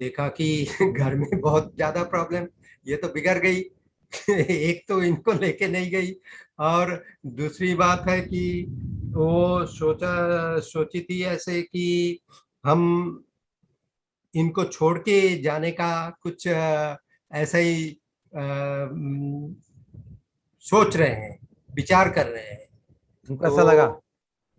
देखा कि घर में बहुत ज्यादा प्रॉब्लम, ये तो बिगड़ गई। एक तो इनको लेके नहीं गई, और दूसरी बात है कि वो सोची थी ऐसे कि हम इनको छोड़ के जाने का कुछ ऐसा ही सोच रहे हैं, विचार कर रहे हैं। तुमको ऐसा लगा?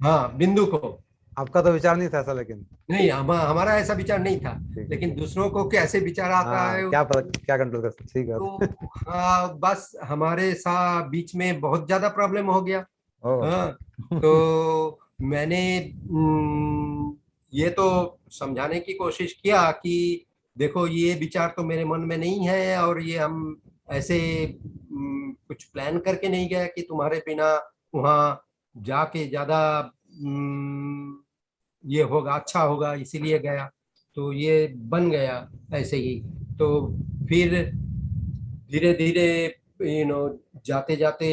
हाँ, बिंदु को। आपका तो विचार नहीं था ऐसा? लेकिन नहीं, हमारा ऐसा विचार नहीं था, लेकिन दूसरों को कैसे विचार आता है क्या कंट्रोल कर सकते। ठीक है। तो बस हमारे साथ बीच में बहुत ज्यादा प्रॉब्लम हो गया। हाँ, तो मैंने ये तो समझाने की कोशिश किया कि देखो ये विचार तो मेरे मन में नहीं है, और ये हम ऐसे कुछ प्लान करके नहीं गए कि तुम्हारे बिना वहाँ जाके ज्यादा ये होगा, अच्छा होगा, इसीलिए गया। तो ये बन गया ऐसे ही। तो फिर धीरे धीरे जाते जाते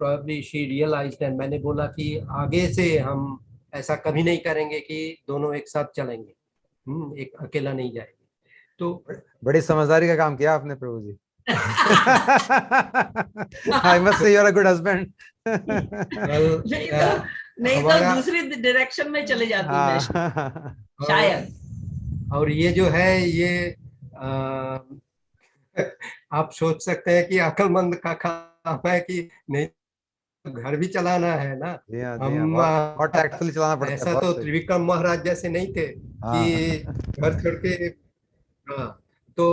probably she realized, and मैंने बोला कि आगे से हम ऐसा कभी नहीं करेंगे कि दोनों एक साथ चलेंगे, एक अकेला नहीं जाएंगे। तो बड़ी समझदारी का काम किया आपने प्रभु जी। I must say you're a good husband. नहीं तो दूसरी डायरेक्शन में चले जाती मैं शायद। और ये जो है ये आप सोच सकते हैं कि अक्लमंद का काम है कि नहीं, घर भी चलाना है ना। जी हाँ, जी हाँ, हम बहुत बहुत टैक्टफुली चलाना पड़ता है, ऐसा बहुत तो सही। त्रिविक्रम महाराज जैसे नहीं थे कि हाँ। घर छोड़ के। हाँ, तो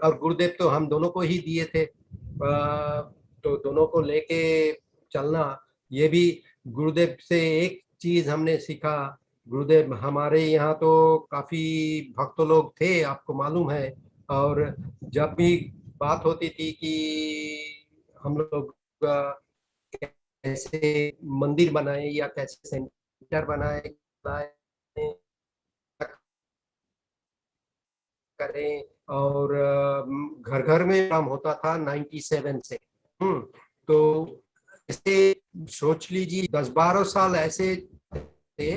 और गुरुदेव तो हम दोनों को ही दिए थे, तो दोनों को लेके चलना, ये भी गुरुदेव से एक चीज हमने सीखा। गुरुदेव हमारे यहाँ तो काफी भक्त लोग थे, आपको मालूम है। और जब भी बात होती थी कि हम लोग कैसे मंदिर बनाए या कैसे सेंटर बनाए करें, और घर घर में काम होता था 97 से। तो ऐसे सोच लीजिए 10-12 साल ऐसे थे,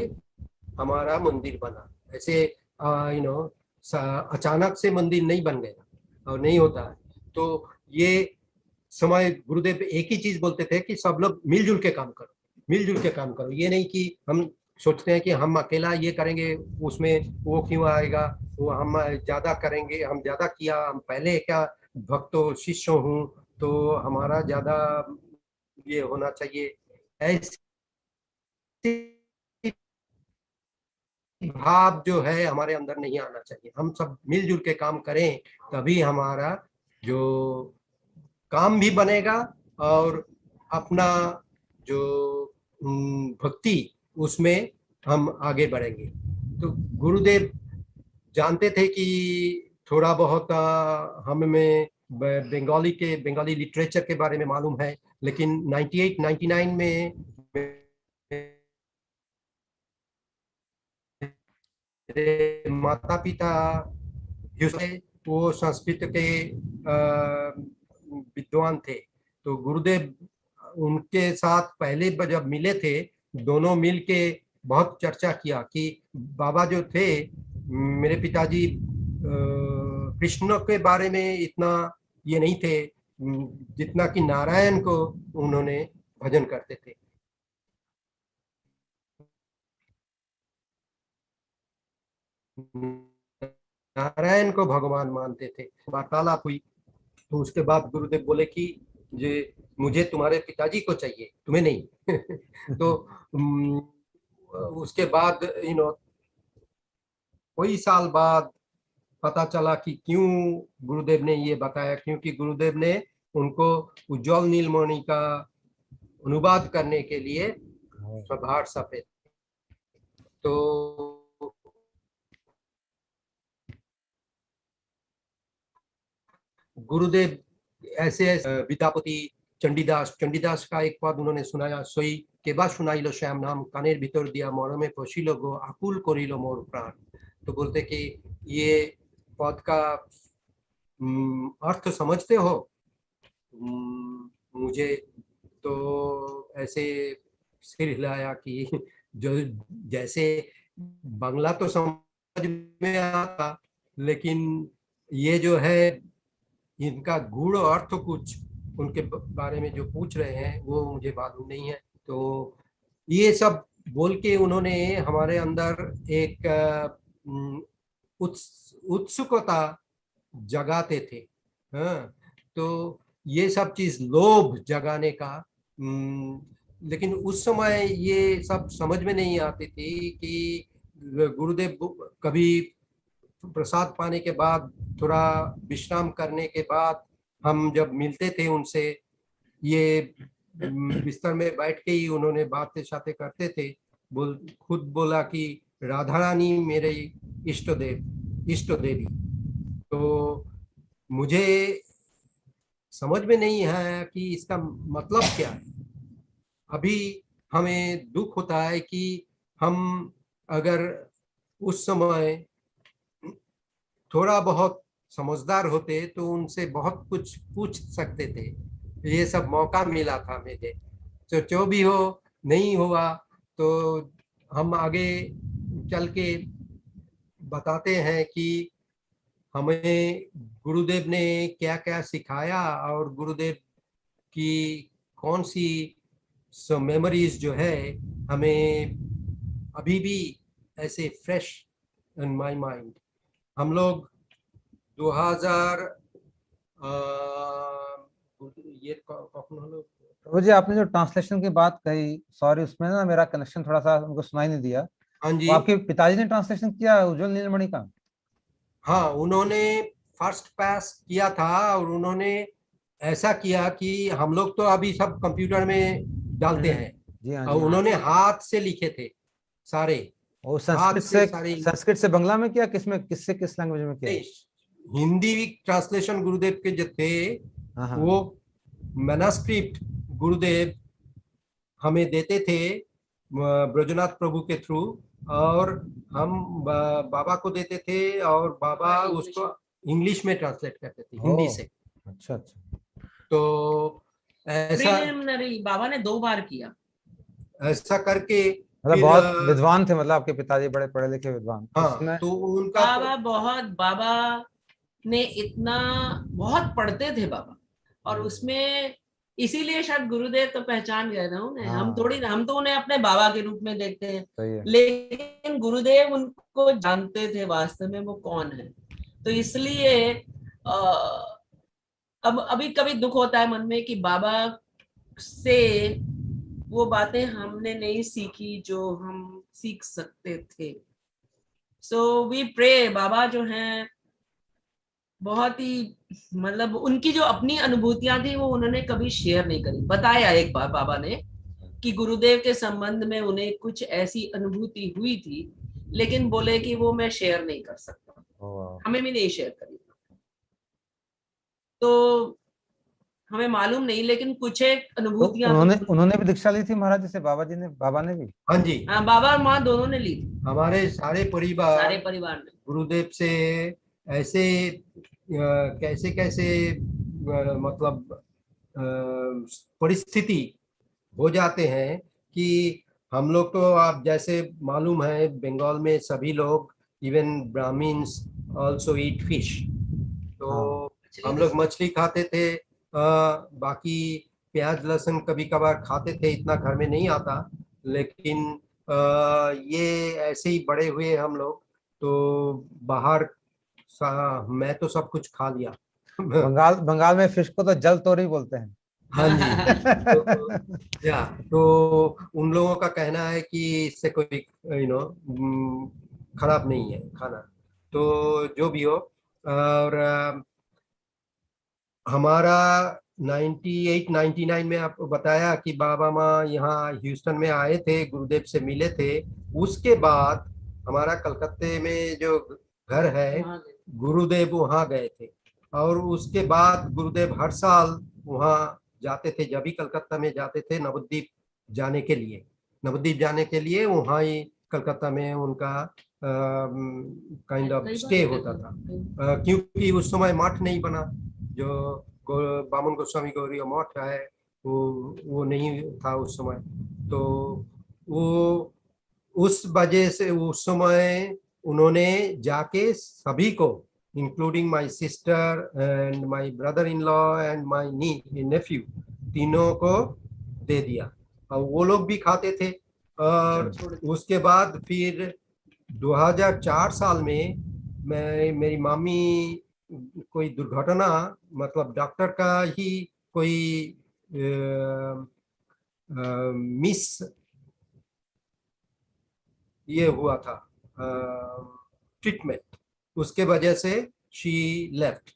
हमारा मंदिर बना ऐसे। यू नो अचानक से मंदिर नहीं बन गया और नहीं होता है। तो ये समय गुरुदेव एक ही चीज बोलते थे कि सब लोग मिलजुल के काम करो, मिलजुल के काम करो। ये नहीं कि हम सोचते हैं कि हम अकेला ये करेंगे उसमें वो क्यों आएगा, वो हम ज्यादा करेंगे, हम ज्यादा किया, हम पहले क्या भक्तों शिष्य हूँ तो हमारा ज्यादा ये होना चाहिए, ऐसे भाव जो है हमारे अंदर नहीं आना चाहिए। हम सब मिलजुल के काम करें, तभी हमारा जो काम भी बनेगा और अपना जो भक्ति उसमें हम आगे बढ़ेंगे। तो गुरुदेव जानते थे कि थोड़ा बहुत हमें बंगाली लिटरेचर के बारे में मालूम है, लेकिन 98-99 में मेरे माता पिता वो संस्कृत के विद्वान थे। तो गुरुदेव उनके साथ पहले जब मिले थे, दोनों मिल के बहुत चर्चा किया कि बाबा जो थे मेरे पिताजी कृष्ण के बारे में इतना ये नहीं थे जितना कि नारायण को उन्होंने भजन करते थे। नारायण को भगवान मानते थे। वार्तालाप हुई तो उसके बाद गुरुदेव बोले कि ये मुझे तुम्हारे पिताजी को चाहिए, तुम्हें नहीं। तो उसके बाद कई साल बाद पता चला कि क्यों गुरुदेव ने ये बताया, क्योंकि गुरुदेव ने उनको उज्जवल नीलमणि का अनुवाद करने के लिए स्वभार सफेद। तो गुरुदेव ऐसे विद्यापति चंडीदास का एक पद उन्होंने सुनाया, सोई केबा सुनाइलो श्याम नाम कानेर भीतर दिया मरमे पशिलो गो आकुल करिलो मोर प्राण। तो बोलते कि ये पद का अर्थ समझते हो? मुझे तो ऐसे सिर हिलाया कि जो जैसे बांग्ला तो समझ में आता, लेकिन ये जो है इनका गूढ़ अर्थ कुछ उनके बारे में जो पूछ रहे हैं वो मुझे मालूम नहीं है। तो ये सब बोल के उन्होंने हमारे अंदर एक उत्सुकता जगाते थे। हाँ, तो ये सब चीज लोभ जगाने का, लेकिन उस समय ये सब समझ में नहीं आती थी कि गुरुदेव कभी प्रसाद पाने के बाद थोड़ा विश्राम करने के बाद हम जब मिलते थे उनसे, ये बिस्तर में बैठ के ही उन्होंने बातें शातें करते थे। खुद बोला कि राधा रानी मेरे इष्ट देवी। तो मुझे समझ में नहीं है कि इसका मतलब क्या है। अभी हमें दुख होता है कि हम अगर उस समय थोड़ा बहुत समझदार होते तो उनसे बहुत कुछ पूछ सकते थे। ये सब मौका मिला था मुझे, तो जो भी हो नहीं हुआ तो हम आगे चल के बताते हैं कि हमें गुरुदेव ने क्या क्या सिखाया और गुरुदेव की कौन सी मेमोरीज जो है हमें अभी भी ऐसे फ्रेश इन माय माइंड। हम लोग 2000 ये कौन हलो प्रभु जी आपने जो ट्रांसलेशन की बात कही, सॉरी उसमें ना मेरा कनेक्शन थोड़ा सा हमको सुनाई नहीं दिया। हाँ वो जी, आपके पिताजी ने ट्रांसलेशन किया उज्जवल नीलमणि का? हाँ उन्होंने फर्स्ट पास किया था और उन्होंने ऐसा किया कि हम लोग तो अभी सब कंप्यूटर में डालते हैं, जी हाँ और जी। उन्होंने हाथ से लिखे थे सारे, वो हाथ से सारे। संस्कृत से बंगला में किया, किससे किस लैंग्वेज में किया? नहीं, हिंदी ट्रांसलेशन गुरुदेव के जो थे हाँ हाँ। वो मैनस्क्रिप्ट गुरुदेव हमें देते थे ब्रजनाथ प्रभु के थ्रू, और हम बाबा को देते थे और बाबा उसको इंग्लिश में ट्रांसलेट करते थे हिंदी से। अच्छा अच्छा। तो ऐसा प्रिलिमिनरी बाबा ने 2 बार किया। ऐसा करके मतलब फिर बहुत विद्वान थे, मतलब आपके पिताजी बड़े पढ़े लिखे विद्वान उस हाँ, समय। तो उनका बाबा ने इतना बहुत पढ़ते थे बाबा, और उसमें इसीलिए शायद गुरुदेव तो पहचान गए ना उन्हें। हाँ। हम तो उन्हें अपने बाबा के रूप में देखते हैं, सही है। लेकिन गुरुदेव उनको जानते थे वास्तव में वो कौन है। तो इसलिए अब अभी कभी दुख होता है मन में कि बाबा से वो बातें हमने नहीं सीखी जो हम सीख सकते थे। सो वी प्रे, बाबा जो हैं बहुत ही, मतलब उनकी जो अपनी अनुभूतियां थी वो उन्होंने कभी शेयर नहीं करी। बताया एक बार बाबा ने कि गुरुदेव के संबंध में उन्हें कुछ ऐसी अनुभूति हुई थी, लेकिन बोले कि वो मैं शेयर नहीं कर सकता, हमें भी नहीं शेयर करी। तो हमें मालूम नहीं, लेकिन कुछ एक तो अनुभूतियां उन्होंने भी दीक्षा ली थी महाराज जी से, बाबा ने भी? हाँ जी, बाबा और माँ दोनों ने ली थी, हमारे सारे परिवार परिवार ने। गुरुदेव से ऐसे कैसे कैसे मतलब परिस्थिति हो जाते हैं कि हम लोग तो आप जैसे मालूम है बंगाल में सभी लोग even Brahmins also eat fish, तो हम लोग मछली खाते थे, बाकी प्याज लहसुन कभी कभार खाते थे, इतना घर में नहीं आता, लेकिन ये ऐसे ही बड़े हुए हम लोग। तो बाहर मैं तो सब कुछ खा लिया। बंगाल में फिश को तो जल तोरी बोलते हैं। हाँ जी, तो या तो उन लोगों का कहना है कि इससे कोई खराब नहीं है खाना, तो जो भी हो। और हमारा 98-99 में आपको बताया कि बाबा माँ यहाँ ह्यूस्टन में आए थे, गुरुदेव से मिले थे। उसके बाद हमारा कलकत्ते में जो घर है गुरुदेव वहाँ गए थे, और उसके बाद गुरुदेव हर साल वहाँ जाते थे, जब भी कलकत्ता में जाते थे नवद्वीप जाने के लिए वहाँ ही कलकत्ता में उनका काइंड ऑफ स्टे होता था, क्योंकि उस समय मठ नहीं बना, जो बामन गोस्वामी गौरी मठ है वो नहीं था उस समय। तो वो उस वजह से उस समय उन्होंने जाके सभी को, including my sister and my brother in law and my Neiphiu, तीनों को दे दिया, और वो लोग भी खाते थे। और उसके बाद फिर 2004 साल में मेरी मामी कोई दुर्घटना, मतलब डॉक्टर का ही कोई मिस ये हुआ था ट्रीटमेंट, उसके वजह से शी लेफ्ट,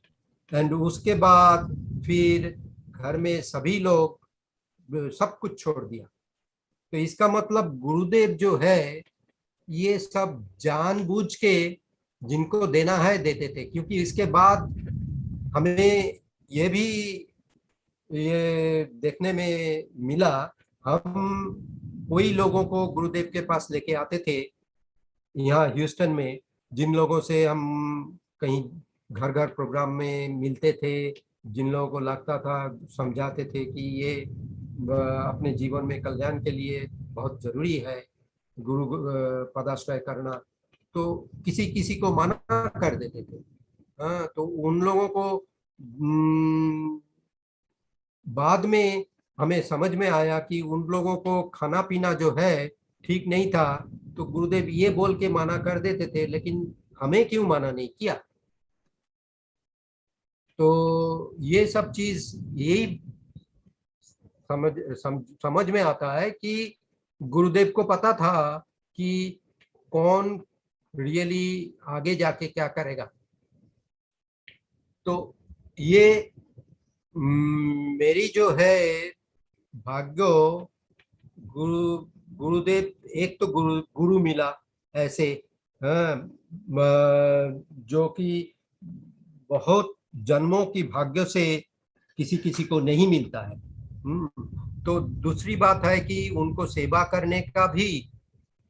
एंड उसके बाद फिर घर में सभी लोग सब कुछ छोड़ दिया। तो इसका मतलब गुरुदेव जो है ये सब जानबूझ के जिनको देना है देते थे, क्योंकि इसके बाद हमें ये भी ये देखने में मिला, हम कोई लोगों को गुरुदेव के पास लेके आते थे यहाँ ह्यूस्टन में, जिन लोगों से हम कहीं घर घर प्रोग्राम में मिलते थे, जिन लोगों को लगता था, समझाते थे कि ये अपने जीवन में कल्याण के लिए बहुत जरूरी है गुरु पदाश्रय करना, तो किसी किसी को मना कर देते थे। हाँ, तो उन लोगों को बाद में हमें समझ में आया कि उन लोगों को खाना पीना जो है ठीक नहीं था, तो गुरुदेव ये बोल के मना कर देते थे, लेकिन हमें क्यों मना नहीं किया। तो ये सब चीज यही समझ में आता है कि गुरुदेव को पता था कि कौन रियली आगे जाके क्या करेगा। तो ये मेरी जो है भाग्यो, गुरुदेव, एक तो गुरु मिला ऐसे, हाँ, जो कि बहुत जन्मों की भाग्य से किसी किसी को नहीं मिलता है। तो दूसरी बात है कि उनको सेवा करने का भी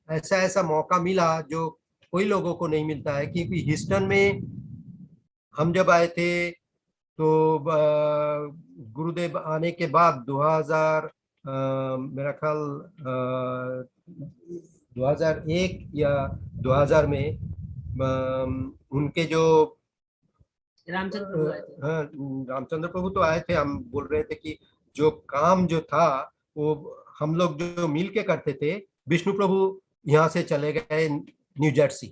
ऐसा मौका मिला जो कोई लोगों को नहीं मिलता है। क्योंकि ह्यूस्टन में हम जब आए थे तो गुरुदेव आने के बाद 2000 मेरा ख्याल 2001 या 2000 में उनके जो रामचंद्र प्रभु आए थे। हाँ, रामचंद्र प्रभु तो आए थे। हम बोल रहे थे कि जो काम जो था वो हम लोग जो मिल के करते थे, विष्णु प्रभु यहाँ से चले गए न्यू जर्सी,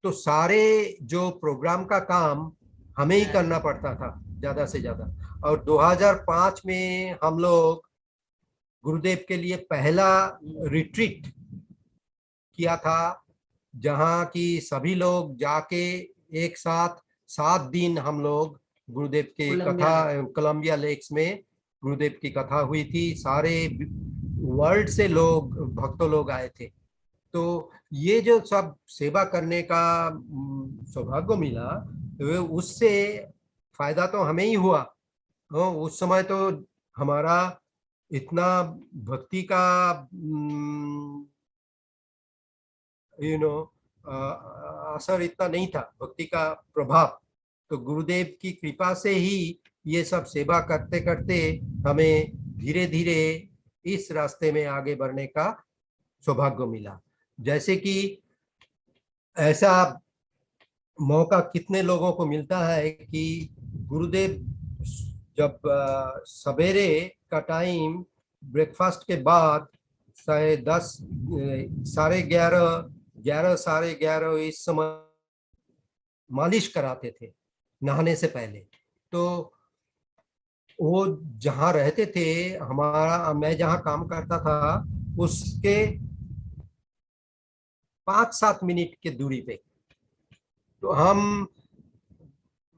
तो सारे जो प्रोग्राम का काम हमें ही करना पड़ता था ज्यादा से ज्यादा। और 2005 में हम लोग गुरुदेव के लिए पहला रिट्रीट किया था, जहाँ की सभी लोग जाके एक साथ 7 दिन हम लोग गुरुदेव के कथा, कोलंबिया लेक्स में गुरुदेव की कथा हुई थी। सारे वर्ल्ड से लोग, भक्तों लोग आए थे। तो ये जो सब सेवा करने का सौभाग्य मिला, तो उससे फायदा तो हमें ही हुआ। उस समय तो हमारा इतना भक्ति का असर इतना नहीं था, भक्ति का प्रभाव। तो गुरुदेव की कृपा से ही ये सब सेवा करते करते हमें धीरे धीरे इस रास्ते में आगे बढ़ने का सौभाग्य मिला। जैसे कि ऐसा मौका कितने लोगों को मिलता है कि गुरुदेव जब सवेरे का टाइम ब्रेकफास्ट के बाद 10:30, 11:30, 11:30 इस समय मालिश कराते थे नहाने से पहले। तो वो जहाँ रहते थे, मैं जहाँ काम करता था उसके 5-7 मिनट के दूरी पे, तो हम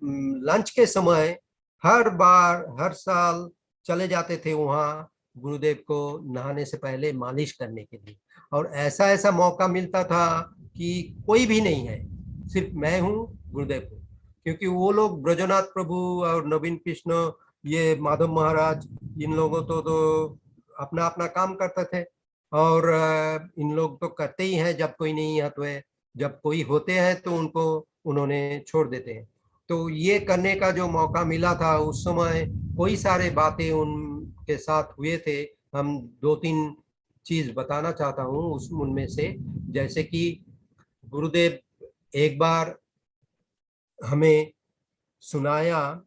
लंच के समय हर साल चले जाते थे वहाँ गुरुदेव को नहाने से पहले मालिश करने के लिए। और ऐसा मौका मिलता था कि कोई भी नहीं है, सिर्फ मैं हूँ, गुरुदेव हूँ। क्योंकि वो लोग ब्रजनाथ प्रभु और नवीन कृष्ण, ये माधव महाराज, इन लोगों तो अपना अपना काम करते थे। और इन लोग तो करते ही हैं जब कोई नहीं है, तो जब कोई होते हैं तो उनको उन्होंने छोड़ देते हैं। तो ये करने का जो मौका मिला था उस समय, कोई सारे बातें उनके साथ हुए थे। हम 2-3 चीज बताना चाहता हूँ उनमें से। जैसे कि गुरुदेव एक बार हमें सुनाया,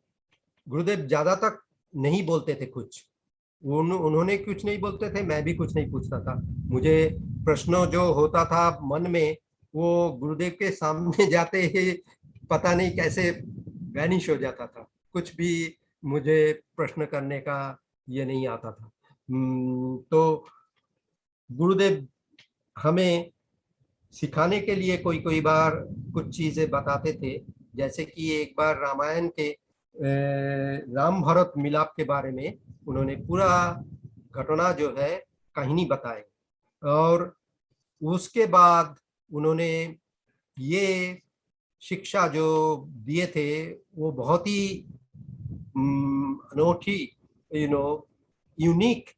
गुरुदेव ज्यादा तक नहीं बोलते थे कुछ, उन्होंने कुछ नहीं बोलते थे, मैं भी कुछ नहीं पूछता था। मुझे प्रश्न जो होता था मन में, वो गुरुदेव के सामने जाते ही पता नहीं कैसे वैनिश हो जाता था। कुछ भी मुझे प्रश्न करने का ये नहीं आता था। तो गुरुदेव हमें सिखाने के लिए कोई बार कुछ चीजें बताते थे। जैसे कि एक बार रामायण के राम भरत मिलाप के बारे में उन्होंने पूरा घटना जो है कहानी बताई। और उसके बाद उन्होंने ये शिक्षा जो दिए थे वो बहुत ही अनोखी, unique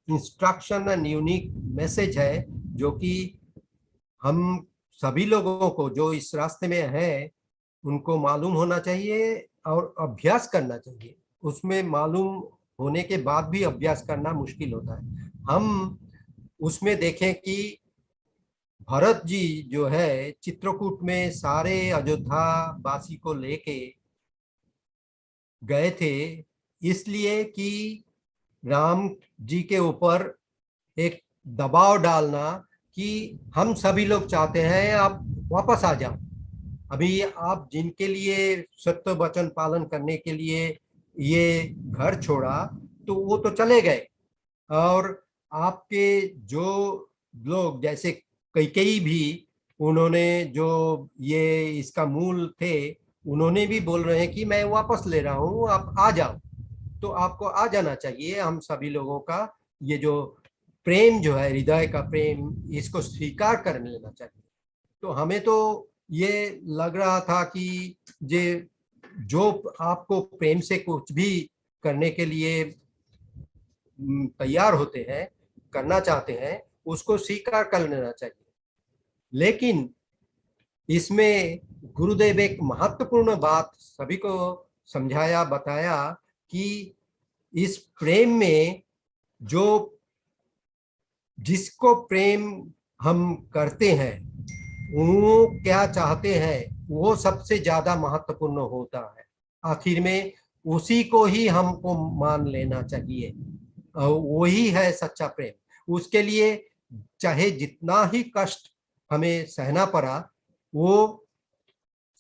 instruction and unique message है, जो कि हम सभी लोगों को जो इस रास्ते में है उनको मालूम होना चाहिए और अभ्यास करना चाहिए। उसमें मालूम होने के बाद भी अभ्यास करना मुश्किल होता है। हम उसमें देखें कि भरत जी जो है चित्रकूट में सारे अयोध्या वासी को लेके गए थे, इसलिए कि राम जी के ऊपर एक दबाव डालना कि हम सभी लोग चाहते हैं आप वापस आ जाओ। अभी आप जिनके लिए सत्य वचन पालन करने के लिए ये घर छोड़ा तो वो तो चले गए, और आपके जो लोग जैसे कैकेयी भी, उन्होंने जो ये इसका मूल थे, उन्होंने भी बोल रहे हैं कि मैं वापस ले रहा हूँ, आप आ जाओ। तो आपको आ जाना चाहिए। हम सभी लोगों का ये जो प्रेम जो है, हृदय का प्रेम, इसको स्वीकार कर लेना चाहिए। तो हमें तो ये लग रहा था कि जो आपको प्रेम से कुछ भी करने के लिए तैयार होते हैं, करना चाहते हैं, उसको स्वीकार कर लेना चाहिए। लेकिन इसमें गुरुदेव एक महत्वपूर्ण बात सभी को समझाया, बताया कि इस प्रेम में जो जिसको प्रेम हम करते हैं, वो क्या चाहते हैं, वो सबसे ज्यादा महत्वपूर्ण होता है। आखिर में उसी को ही हमको मान लेना चाहिए, वही है सच्चा प्रेम। उसके लिए चाहे जितना ही कष्ट हमें सहना पड़ा, वो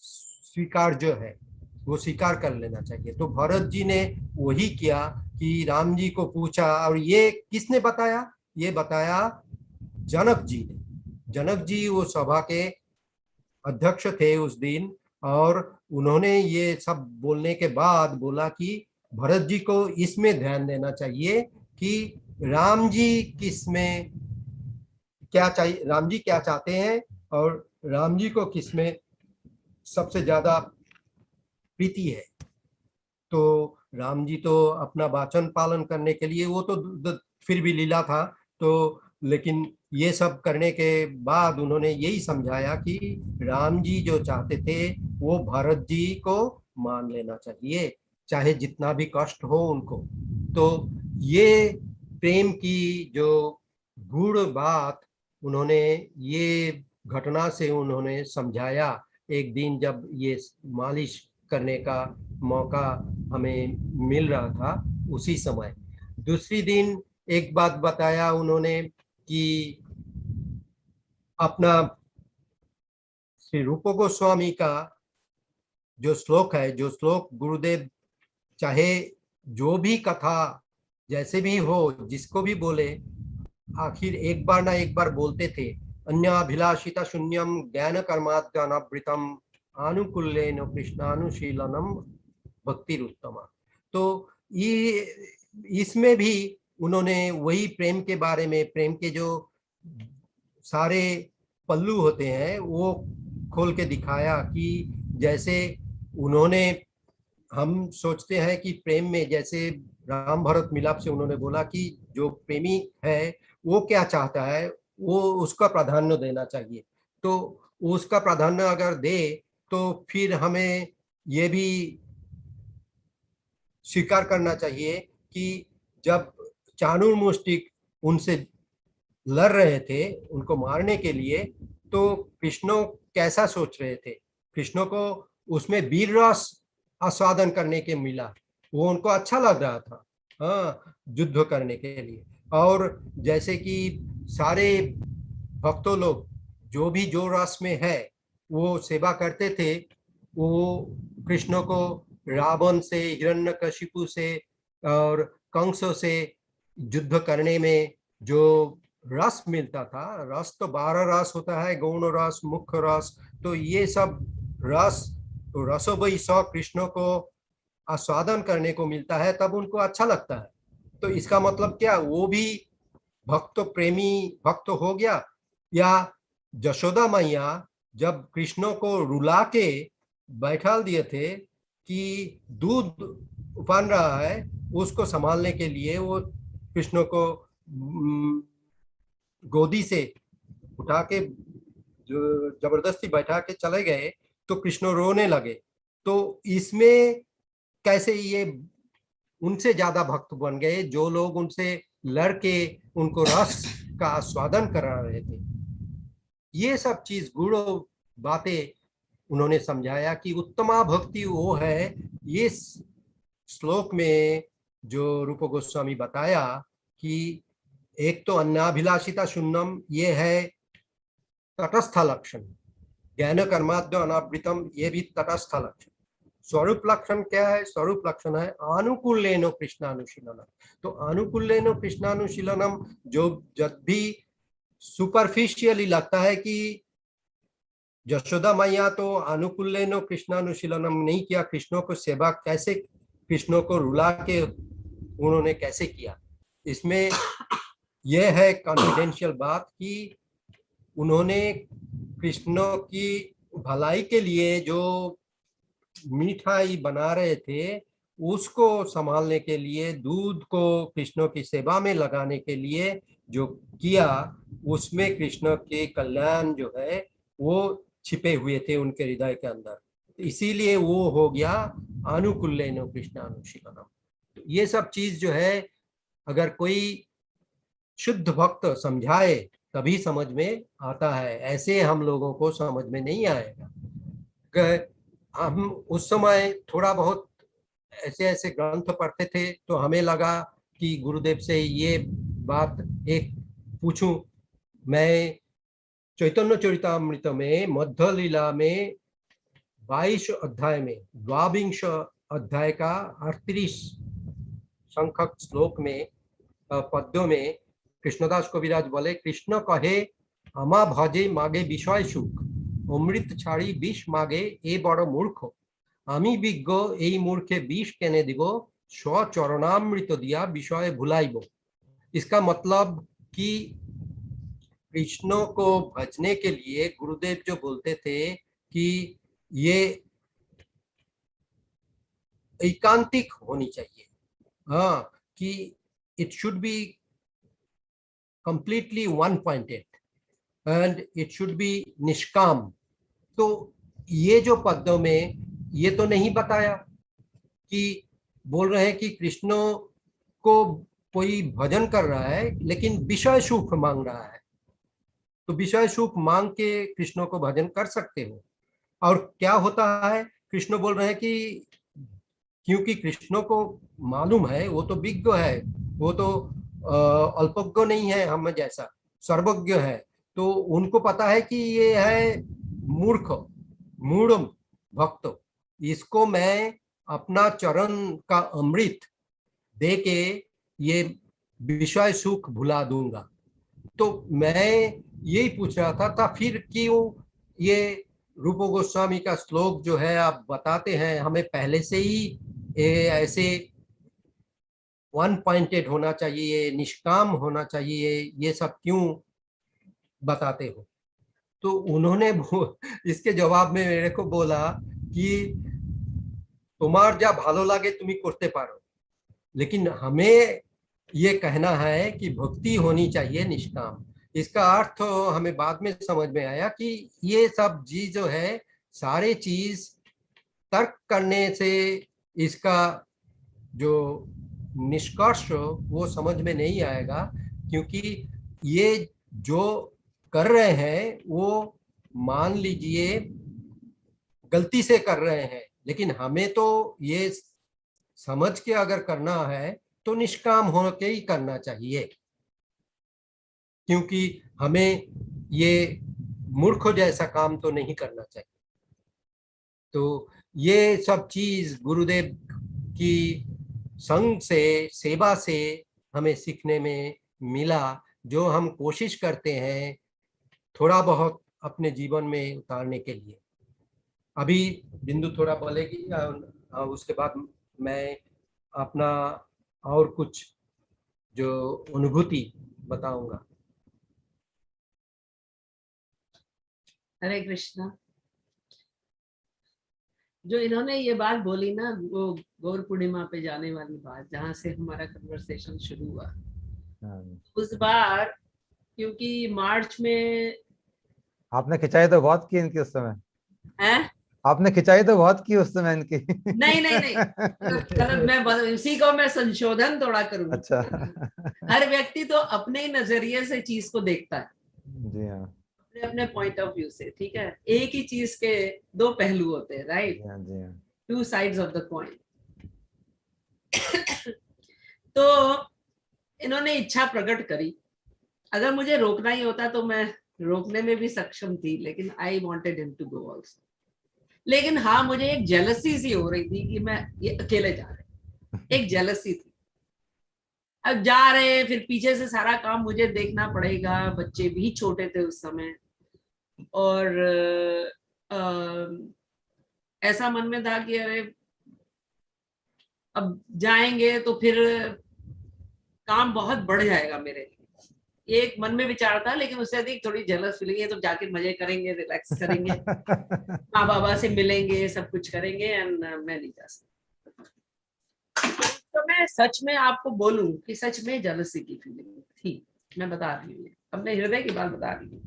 स्वीकार जो है, वो स्वीकार कर लेना चाहिए। तो भरत जी ने वही किया कि राम जी को पूछा, और ये किसने बताया? ये बताया जनक जी ने। जनक जी वो सभा के अध्यक्ष थे उस दिन, और उन्होंने ये सब बोलने के बाद बोला कि भरत जी को इसमें ध्यान देना चाहिए कि राम जी किसमें क्या चाहिए, राम जी क्या चाहते हैं, और राम जी को किसमें सबसे ज्यादा प्रीति है। तो राम जी तो अपना वाचन पालन करने के लिए, वो तो फिर भी लीला था, तो लेकिन ये सब करने के बाद उन्होंने यही समझाया कि राम जी जो चाहते थे वो भरत जी को मान लेना चाहिए, चाहे जितना भी कष्ट हो उनको। तो ये प्रेम की जो गूढ़ बात उन्होंने ये घटना से उन्होंने समझाया। एक दिन जब ये मालिश करने का मौका हमें मिल रहा था, उसी समय दूसरी दिन एक बात बताया उन्होंने कि अपना श्री रूप गोस्वामी का जो श्लोक है, जो श्लोक गुरुदेव चाहे जो भी कथा जैसे भी हो, जिसको भी बोले, आखिर एक बार ना एक बार बोलते थे, अन्याभिलाषिता शून्यम ज्ञान कर्माद्गानावृतम आनुकूल्येन कृष्णानुशीलनम भक्तिरुत्तमा। तो ये इसमें भी उन्होंने वही प्रेम के बारे में, प्रेम के जो सारे पल्लू होते हैं वो खोल के दिखाया कि जैसे उन्होंने, हम सोचते हैं कि प्रेम में जैसे राम भरत मिलाप से उन्होंने बोला कि जो प्रेमी है वो क्या चाहता है, वो उसका प्राधान्य देना चाहिए। तो उसका प्राधान्य अगर दे तो फिर हमें ये भी स्वीकार करना चाहिए कि जब चाणूर उनसे लड़ रहे थे उनको मारने के लिए, तो कृष्णो कैसा सोच रहे थे? कृष्णो को उसमें वीर रस आस्वादन करने के मिला, वो उनको अच्छा लग रहा था, हाँ, युद्ध करने के लिए। और जैसे कि सारे भक्तों लोग जो भी जो रस में है वो सेवा करते थे, वो कृष्ण को रावण से, हिरण्यकशिपु से और कंस से युद्ध करने में जो रस मिलता था, रस तो 12 रस होता है, गौण रस, मुख्य रस, तो ये सब रस, तो रसो वही सौ कृष्ण को आस्वादन करने को मिलता है, तब उनको अच्छा लगता है। तो इसका मतलब क्या, वो भी भक्त प्रेमी भक्त हो गया। या यशोदा मैया जब कृष्ण को रुला के बैठा दिए थे कि दूध उफान रहा है, उसको संभालने के लिए वो कृष्ण को गोदी से उठा के जो जबरदस्ती बैठा के चले गए, तो कृष्ण रोने लगे। तो इसमें कैसे ये उनसे ज्यादा भक्त बन गए, जो लोग उनसे लड़के उनको रस का आस्वादन करा रहे थे। ये सब चीज गुण बातें उन्होंने समझाया कि उत्तमा भक्ति वो है। ये श्लोक में जो रूप गोस्वामी बताया कि एक तो अन्नाभिलाषिता शून्यम, ये है तटस्थ लक्षण, ज्ञान कर्माद्य अनावृतम, ये भी तटस्थ लक्षण। स्वरूप लक्षण क्या है? स्वरूप लक्षण है अनुकूलेनो कृष्णानुशीलनम। तो अनुकूलेनो कृष्णानुशीलनम जो जब भी सुपरफिशियली लगता है कि यशोदा मैया तो अनुकूलेनो कृष्णानुशीलनम नहीं किया, कृष्णों को सेवा कैसे, कृष्णों को रुला के उन्होंने कैसे किया, इसमें यह है कॉन्फिडेंशियल बात कि उन्होंने कृष्णों की भलाई के लिए जो मिठाई बना रहे थे उसको संभालने के लिए, दूध को कृष्णों की सेवा में लगाने के लिए जो किया, उसमें कृष्ण के कल्याण जो है वो छिपे हुए थे उनके हृदय के अंदर। इसीलिए वो हो गया अनुकूलेनो कृष्णानुशीलनम। तो ये सब चीज जो है अगर कोई शुद्ध भक्त समझाए तभी समझ में आता है, ऐसे हम लोगों को समझ में नहीं आएगा। हम उस समय थोड़ा बहुत ऐसे ऐसे ग्रंथ पढ़ते थे तो हमें लगा कि गुरुदेव से ये बात एक पूछूं। मैं चैतन्य चरितामृत में मध्य लीला में 22 अध्याय में 22 अध्याय का 38 संख्यक श्लोक में पद्यों में कृष्णदास कविराज बोले, कृष्ण कहे आमा भजे मागे विषय सुख, अमृत छाड़ी विष मागे ए बड़ मूर्ख, आमी विज्ञ এই मूर्खे विष केने दिगो, स्व चरणामृत दिया विषय भुलाइबो। इसका मतलब कि कृष्णों को भजने के लिए गुरुदेव जो बोलते थे कि ये एकांतिक होनी चाहिए, हाँ, कि it should be completely one-pointed and it should be निष्काम। तो ये जो पद्यों में ये तो नहीं बताया कि बोल रहे हैं कि कृष्णों को कोई भजन कर रहा है लेकिन विषय सुख मांग रहा है, तो विषय सुख मांग के कृष्णों को भजन कर सकते हो। और क्या होता है, कृष्ण बोल रहे हैं कि क्योंकि कृष्णों को मालूम है, वो तो विज्ञ है, वो तो अल्पज्ञ नहीं है हम जैसा, सर्वज्ञ है। तो उनको पता है कि ये है मूर्ख मूढ़ भक्त, इसको मैं अपना चरण का अमृत दे के ये विषय सुख भुला दूंगा। तो मैं यही पूछ रहा था फिर क्यों ये रूप गोस्वामी का श्लोक जो है आप बताते हैं हमें पहले से ही ऐसे वन पॉइंटेड होना चाहिए, निष्काम होना चाहिए, ये सब क्यों बताते हो? तो उन्होंने इसके जवाब में मेरे को बोला कि तुम्हार जा भालो लागे तुम्ही करते पारो, लेकिन हमें ये कहना है कि भक्ति होनी चाहिए निष्काम। इसका अर्थ हमें बाद में समझ में आया कि ये सब चीज जो है, सारे चीज तर्क करने से इसका जो निष्कर्ष वो समझ में नहीं आएगा, क्योंकि ये जो कर रहे हैं वो मान लीजिए गलती से कर रहे हैं, लेकिन हमें तो ये समझ के अगर करना है तो निष्काम होकर ही करना चाहिए, क्योंकि हमें ये मूर्ख जैसा काम तो नहीं करना चाहिए। तो ये सब चीज गुरुदेव की संग से, सेवा से हमें सीखने में मिला, जो हम कोशिश करते हैं थोड़ा बहुत अपने जीवन में उतारने के लिए। अभी बिंदु थोड़ा बोलेगी, उसके बाद मैं अपना और कुछ जो अनुभूति बताऊंगा। हरे कृष्णा। जो इन्होंने ये बात बोली ना, वो गौर पूर्णिमा पे जाने वाली बात, जहाँ से हमारा कन्वर्सेशन शुरू हुआ, उस बार क्योंकि मार्च में आपने खिंचाई तो बहुत की इनकी उस समय, है? आपने खिंचाई तो बहुत की उस समय इनकी। नहीं नहीं नहीं, मतलब मैं इसी को मैं संशोधन थोड़ा करूँ। अच्छा। हर व्यक्ति तो अपने ही नजरिए से चीज को देखता है, जी हाँ, अपने अपने पॉइंट ऑफ व्यू से, ठीक है। एक ही चीज के दो पहलू होते हैं, राइट, जी हाँ, जी हाँ। Two sides of the coin. तो इन्होंने इच्छा प्रकट करी, अगर मुझे रोकना ही होता तो मैं रोकने में भी सक्षम थी, लेकिन I wanted him to go also. लेकिन हाँ मुझे एक जेलसी सी हो रही थी कि मैं ये अकेले जा रहे, एक जेलसी थी। अब जा रहे हैं, फिर पीछे से सारा काम मुझे देखना पड़ेगा, बच्चे भी छोटे थे उस समय, और ऐसा मन में था कि अरे अब जाएंगे तो फिर काम बहुत बढ़ जाएगा मेरे लिए। ये एक मन में विचार था, लेकिन उससे अधिक थोड़ी जेलस फीलिंग है, तो जाके मजे करेंगे, रिलैक्स करेंगे, माँ बाबा से मिलेंगे, सब कुछ करेंगे, एंड मैं नहीं जा सकती। तो मैं सच में आपको बोलूं कि सच में जेलसी की फीलिंग थी, मैं बता रही हूँ, अपने हृदय की बात बता रही हूँ।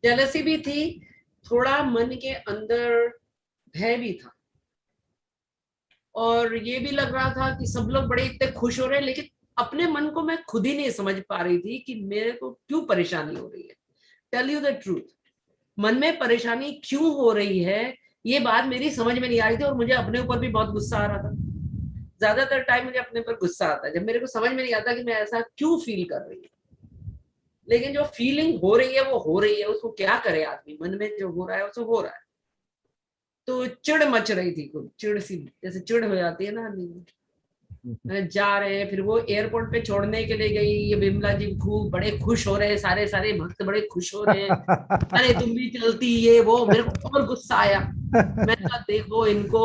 जेलसी भी थी, थोड़ा मन के अंदर भय भी था, और ये भी लग रहा था कि सब लोग बड़े इतने खुश हो रहे हैं, लेकिन अपने मन को मैं खुद ही नहीं समझ पा रही थी कि मेरे को क्यों परेशानी हो रही है। टेल यू द ट्रूथ, मन में परेशानी क्यों हो रही है ये बात मेरी समझ में नहीं आ रही थी, और मुझे अपने ऊपर भी बहुत गुस्सा आ रहा था। ज्यादातर टाइम मुझे अपने ऊपर गुस्सा आता है जब मेरे को समझ में नहीं आता कि मैं ऐसा क्यों फील कर रही हूँ। लेकिन जो फीलिंग हो रही है वो हो रही है, उसको क्या करे आदमी, मन में जो हो रहा है उसको हो रहा है। तो चिड़ मच रही थी, कुछ चिड़ सी, जैसे चिड़ हो जाती है ना आदमी में। जा रहे हैं, फिर वो एयरपोर्ट पे छोड़ने के लिए गई, ये बिमला जी खूब बड़े खुश हो रहे हैं, सारे सारे भक्त बड़े खुश हो रहे हैं, अरे तुम भी चलती, ये वो। मेरे को और गुस्सा आया, मैंने कहा देखो इनको,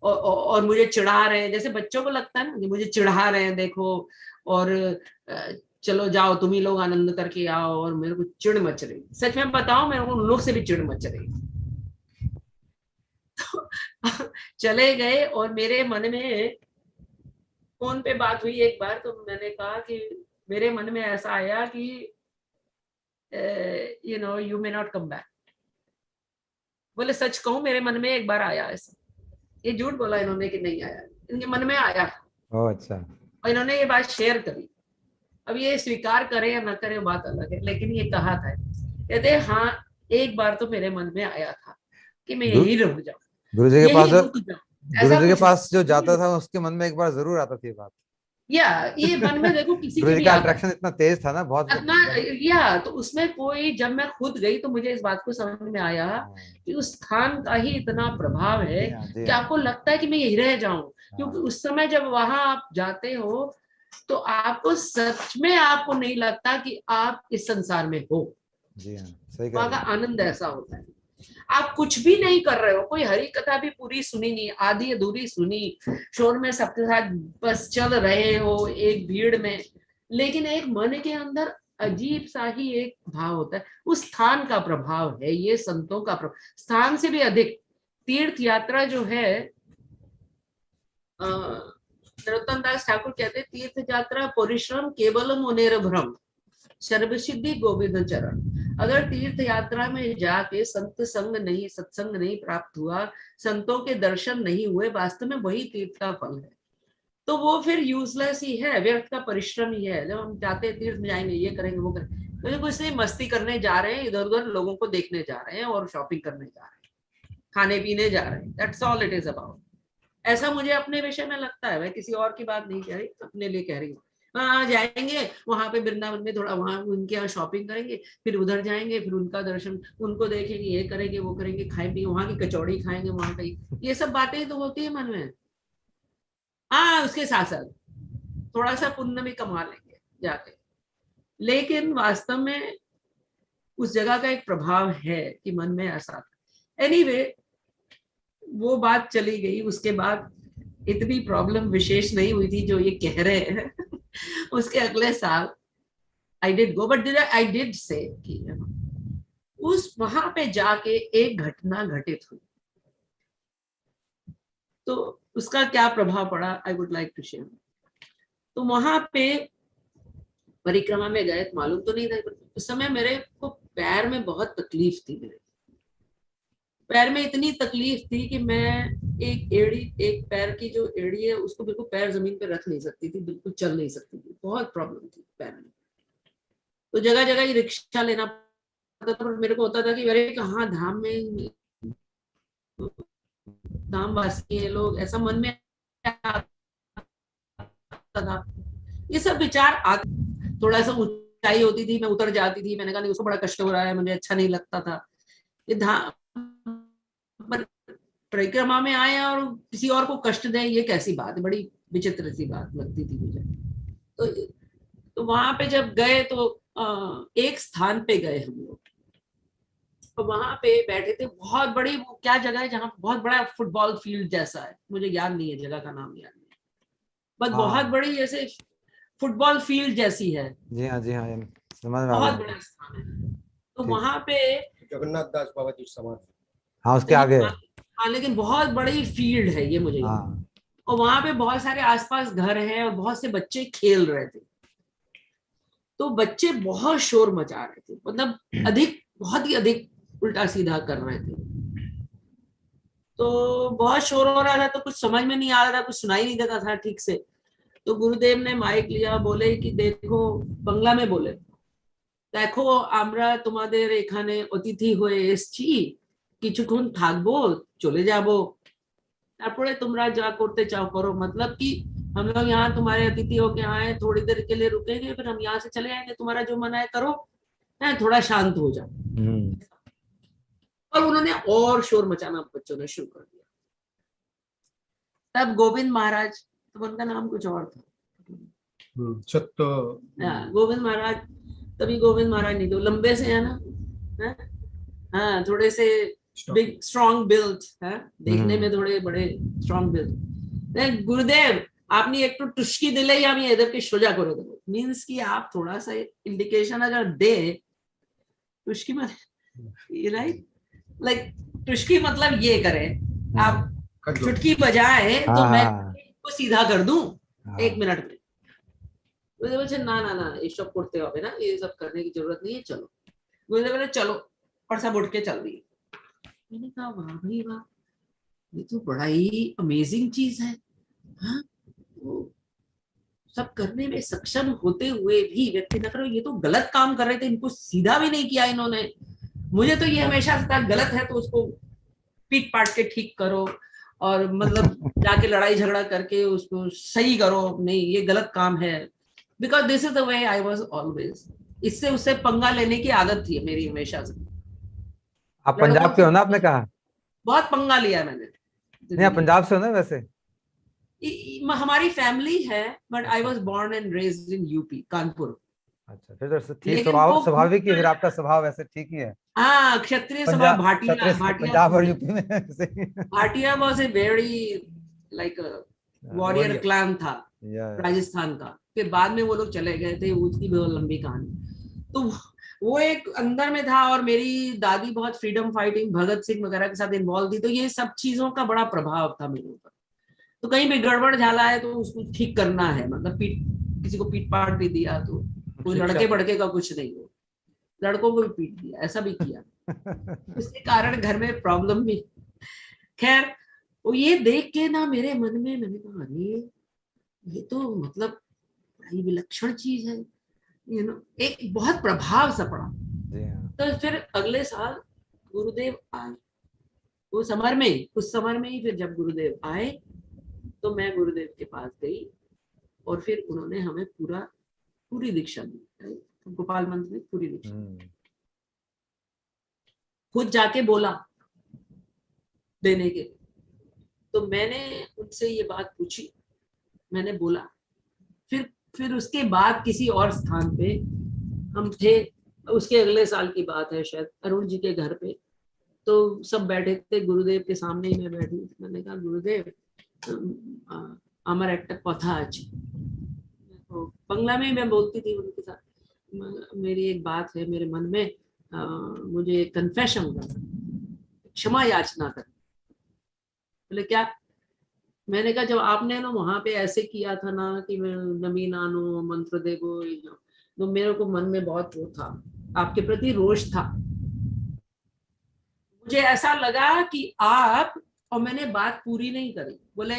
और मुझे चिढ़ा रहे हैं, जैसे बच्चों को लगता है ना कि मुझे चिढ़ा रहे हैं, देखो, और चलो जाओ तुम ही लोग आनंद करके आओ। और मेरे को चिढ़ मच रही, सच में बताओ, मेरे को उन लोग से भी चिढ़ मच रही। तो चले गए, और मेरे मन में फोन पे बात हुई एक बार, तो मैंने कहा कि मेरे मन में ऐसा आया कि you know you may not come back. बोले सच कहूं, मेरे मन में एक बार आया ऐसा, ये झूठ बोला इन्होंने कि नहीं आया, इनके मन में आया। ओह अच्छा। और इन्होंने ये बात शेयर करी। अब ये स्वीकार करे या ना करे बात अलग है, लेकिन ये कहा था, कहते हाँ एक बार तो मेरे मन में आया था कि मैं यही रुक जाऊं, गुरु जी के पास यही रुक जाऊं, गुरु ऐसा जी के कुछ पास जो नहीं। जाता था उसके मन में एक बार जरूर आता थी ये बात। या ये मन में देखो किसी गुरु के जी भी का आता है अट्रैक्शन इतना तेज था ना, बहुत अपना। या तो उसमें कोई, जब मैं खुद गई तो मुझे इस बात को समझ में आया कि उस स्थान का ही इतना प्रभाव है जी हाँ, जी कि हाँ। आपको लगता है कि मैं यही रह जाऊं। क्योंकि हाँ, उस समय जब वहां आप जाते हो तो आपको सच में आपको नहीं लगता कि आप इस संसार में हो। जी हाँ, सही कह वहां रहे का हैं। आनंद ऐसा होता है, आप कुछ भी नहीं कर रहे हो, कोई हरी कथा भी पूरी सुनी नहीं, आधी अधूरी सुनी, शोर में सबके साथ बस चल रहे हो एक भीड़ में, लेकिन एक मन के अंदर अजीब सा ही एक भाव होता है। उस स्थान का प्रभाव है, ये संतों का प्रभाव, स्थान से भी अधिक। तीर्थ यात्रा जो है, नरोत्तम दास ठाकुर कहते हैं, तीर्थ यात्रा परिश्रम केवल मुनेर भ्रम, सर्वसिद्धि गोविंद चरण। अगर तीर्थ यात्रा में जाके संत संग नहीं, सत्संग नहीं प्राप्त हुआ, संतों के दर्शन नहीं हुए, वास्तव में वही तीर्थ का फल है। तो वो फिर यूजलेस ही है, व्यर्थ का परिश्रम ही है। जब हम जाते हैं तीर्थ में, जाएंगे ये करेंगे वो करेंगे, तो कुछ नहीं, मस्ती करने जा रहे हैं, इधर उधर लोगों को देखने जा रहे हैं, और शॉपिंग करने जा रहे हैं, खाने पीने जा रहे हैं, that's all it is about. ऐसा मुझे अपने विषय में लगता है, मैं किसी और की बात नहीं कह रही, अपने लिए कह रही हूँ। हाँ जाएंगे वहां पे वृंदावन में, थोड़ा वहां उनके यहाँ शॉपिंग करेंगे, फिर उधर जाएंगे, फिर उनका दर्शन, उनको देखेंगे, ये करेंगे वो करेंगे, खाएंगे, वहां की कचौड़ी खाएंगे, वहां का ये सब बातें तो होती है मन में। हाँ उसके साथ साथ थोड़ा सा पुण्य भी कमा लेंगे जाके, लेकिन वास्तव में उस जगह का एक प्रभाव है कि मन में ऐसा। एनीवे वो बात चली गई, उसके बाद इतनी प्रॉब्लम विशेष नहीं हुई थी जो ये कह रहे हैं। उसके अगले साल I did go, but I did से कि उस वहां पे जाके एक घटना घटित हुई, तो उसका क्या प्रभाव पड़ा I would like to share. तो वहां पे परिक्रमा में गए, मालूम तो नहीं था उस समय, मेरे को पैर में बहुत तकलीफ थी, मेरे पैर में इतनी तकलीफ थी कि मैं एक पैर की जो एड़ी है उसको बिल्कुल पैर जमीन पे रख नहीं सकती थी, बिल्कुल चल नहीं सकती थी, बहुत प्रॉब्लम थी पैर में। तो जगह जगह ही रिक्शा लेना पड़ता था, पर मेरे को होता था कि अरे कहाँ धाम में धाम वासी है लोग, ऐसा मन में आता था। ये सब विचार आते, थोड़ा सा ऊंचाई होती थी, मैं उतर जाती थी, मैंने कहा नहीं उसको बड़ा कष्ट हो रहा है, मुझे अच्छा नहीं लगता था। ये धाम पर परिक्रमा में आए और किसी और को कष्ट दें, ये कैसी बात है, बड़ी विचित्र सी बात लगती थी मुझे। तो वहां पे जब गए तो एक स्थान पे गए हम लोग, तो वहां पे बैठे थे, बहुत बड़ी, वो क्या जगह है जहाँ बहुत बड़ा फुटबॉल फील्ड जैसा है, मुझे याद नहीं है, जगह का नाम याद नहीं, बस बहुत बड़ी जैसे फुटबॉल फील्ड जैसी है। जी हाँ, जी हाँ, समझ में आ बहुत गया। बड़ा स्थान है। तो ठीक। वहां पे जगन्नाथ दास बाबा जी समाधि। हाँ, उसके आगे। हाँ, लेकिन बहुत बड़ी फील्ड है ये, मुझे याद। हाँ। और वहां पे बहुत सारे आसपास घर हैं और बहुत से बच्चे खेल रहे थे। तो बच्चे बहुत शोर मचा रहे थे, मतलब अधिक, बहुत ही अधिक उल्टा सीधा कर रहे थे। तो बहुत शोर हो रहा था, तो कुछ समझ में नहीं आ रहा था, कुछ सुनाई नहीं देता था ठीक से। तो गुरुदेव ने माइक लिया, बोले कि देखो, बंगला में बोले, দেখো আমরা তোমাদের এখানে অতিথি হয়ে এসেছি, কিছুক্ষণ থাকবো, চলে যাব, তারপরে তোমরা যা করতে চাও करो। मतलब कि हम लोग यहाँ तुम्हारे अतिथि होके आए, थोड़ी देर के लिए रुकेंगे, फिर हम यहाँ से चले आएंगे, तुम्हारा जो मन है करो, है, थोड़ा शांत हो जाओ। और उन्होंने और शोर मचाना बच्चों ने शुरू कर दिया। तब गोविंद महाराज, तो उनका नाम कुछ और था, गोविंद महाराज, तभी गोविंद महाराज नहीं, तो लंबे से है ना, हाँ, थोड़े से बिग स्ट्रॉन्ग बिल्ड है, देखने में थोड़े बड़े स्ट्रॉन्ग बिल्ड। गुरुदेव আপনি একটু টুস্কি দিলেই আমি এদেরকে সোজা করে দেবো। मींस कि आप थोड़ा सा इंडिकेशन अगर दे, टुस्की मतलब राइट, लाइक टुस्की मतलब ये करें, आप चुटकी बजाए तो मैं को सीधा कर दूं 1 मिनट में। गुरुदेव बोले ना ना ना, ये सब करते হবে ना, ये सब करने की जरूरत नहीं है, चलो। गुरुदेव बोले चलो, और सब उठ के चल दिए। मैंने कहा वाह भाई वाह, ये तो बड़ा ही अमेजिंग चीज है। हाँ, तो सब करने में सक्षम होते हुए भी व्यक्ति न करो, ये तो गलत काम कर रहे थे, इनको सीधा भी नहीं किया इन्होंने। मुझे तो ये हमेशा था, गलत है तो उसको पीट पाट के ठीक करो, और मतलब जाके लड़ाई झगड़ा करके उसको सही करो, नहीं ये गलत काम है। Because this is the way I was always, इससे उससे पंगा लेने की आदत थी मेरी हमेशा से। आप पंजाब के हो ना, आपने कहा? बहुत पंगा लिया मैंने। नहीं, आप पंजाब से हो ना वैसे? हमारी फैमिली है, but I was born and raised in UP, Kanpur. अच्छा, फिर तो ठीक, स्वभाव स्वाभाविक ही, फिर आपका स्वभाव वैसे ठीक ही है। हाँ, क्षत्रिय स्वभाव, भाटिया, पंजाब और यूपी में Bhatia was a very like warrior clan था राजस्थान का। फिर बाद में वो लोग चले गए थे, उसकी बहुत लंबी कहानी। तो वो एक अंदर में था, और मेरी दादी बहुत फ्रीडम फाइटिंग, भगत सिंह वगैरह के साथ इन्वॉल्व थी, तो ये सब चीजों का बड़ा प्रभाव था मेरे ऊपर। तो कहीं भी गड़बड़ झाला है तो उसको ठीक करना है, मतलब किसी को पीट पाट भी दिया तो कोई लड़के बड़के का कुछ नहीं हो, लड़कों को भी पीट दिया, ऐसा भी किया। इसके कारण घर में प्रॉब्लम भी। खैर, वो ये देख के ना मेरे मन में, मैंने कहा अरे ये तो मतलब बड़ी विलक्षण चीज है, यू नो, एक बहुत प्रभाव सा पड़ा। तो फिर अगले साल गुरुदेव आए, उस समर में, उस समर में ही फिर जब गुरुदेव आए तो मैं गुरुदेव के पास गई, और फिर उन्होंने हमें पूरी दीक्षा दी, गोपाल मंत्र में पूरी दीक्षा खुद जाके बोला देने के। तो मैंने उनसे ये बात पूछी, मैंने बोला, फिर उसके बाद किसी और स्थान पे हम थे, उसके अगले साल की बात है शायद, अरुण जी के घर पे, तो सब बैठे थे, गुरुदेव के सामने ही मैं बैठी। मैंने कहा गुरुदेव আমার একটা কথা আছে, तो बंगला में मैं बोलती थी उनके साथ, मेरी एक बात है मेरे मन में, मुझे कन्फेशन करना, क्षमा याचना कर। बोले क्या? मैंने कहा जब आपने ना वहां पे ऐसे किया था ना कि मैं नमी नानो मंत्र देगो, तो मेरे को मन में बहुत वो था, आपके प्रति रोष था। मुझे ऐसा लगा कि आप, और मैंने बात पूरी नहीं करी, बोले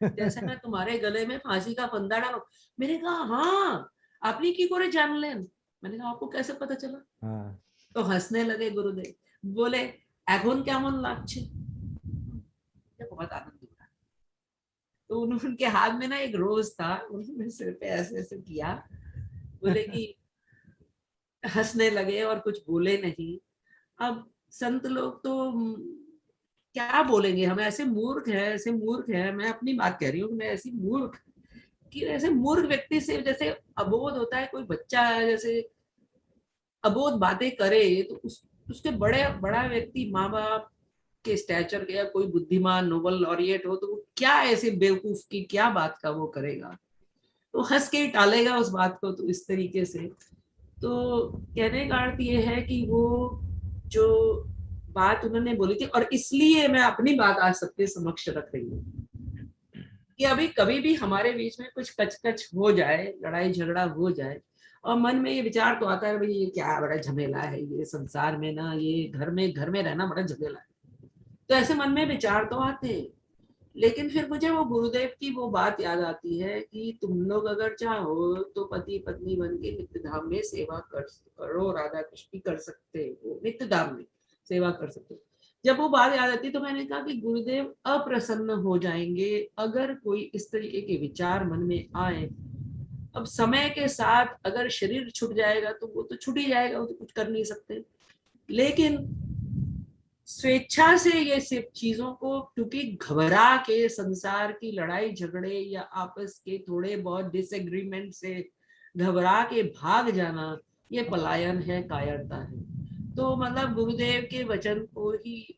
जैसे मैं तुम्हारे गले में फांसी का फंदा डालूं। मैंने कहा हाँ, आपने की करे जान लेन। मैंने कहा आपको कैसे पता चला? तो हंसने लगे गुरुदेव, बोले এখন কেমন লাগছে? बहुत आनंद हुआ। तो उनके हाथ में ना एक रोज था, उन्होंने सिर पे ऐसे ऐसे किया, बोले कि हंसने लगे और कुछ बोले नहीं। अब संत लोग तो क्या बोलेंगे, हम ऐसे मूर्ख है, मैं अपनी बात कह रही हूँ, मैं ऐसी मूर्ख कि ऐसे मूर्ख व्यक्ति से जैसे अबोध होता है, कोई बच्चा है जैसे अबोध बातें करे तो उसके बड़ा व्यक्ति माँ बाप के स्टैचर के या कोई बुद्धिमान नोबल लॉरिएट हो तो वो क्या ऐसे बेवकूफ की क्या बात का वो करेगा, तो हंस के ही टालेगा उस बात को। तो इस तरीके से तो कहने का अर्थ ये है कि वो जो बात उन्होंने बोली थी, और इसलिए मैं अपनी बात आज सबके समक्ष रख रही हूँ कि अभी कभी भी हमारे बीच में कुछ कचकच हो जाए, लड़ाई झगड़ा हो जाए, और मन में ये विचार तो आता है भाई ये क्या बड़ा झमेला है, ये संसार में ना, ये घर में रहना बड़ा झमेला है, तो ऐसे मन में विचार तो आते हैं। लेकिन फिर मुझे वो गुरुदेव की वो बात याद आती है कि तुम लोग अगर चाहो तो पति पत्नी बन के नित्य धाम में सेवा करो, राधा कृष्ण की कर सकते हो, नित्य धाम में सेवा कर सकते हो। जब वो बात याद आती तो मैंने कहा कि गुरुदेव अप्रसन्न हो जाएंगे अगर कोई इस तरीके के विचार मन में आए। अब समय के साथ अगर शरीर छूट जाएगा तो वो तो छूट ही जाएगा, वो तो कुछ कर नहीं सकते, लेकिन स्वेच्छा से ये सब चीजों को, क्योंकि घबरा के संसार की लड़ाई झगड़े या आपस के थोड़े बहुत डिसएग्रीमेंट से घबरा के भाग जाना, ये पलायन है, कायरता है। तो मतलब गुरुदेव के वचन को ही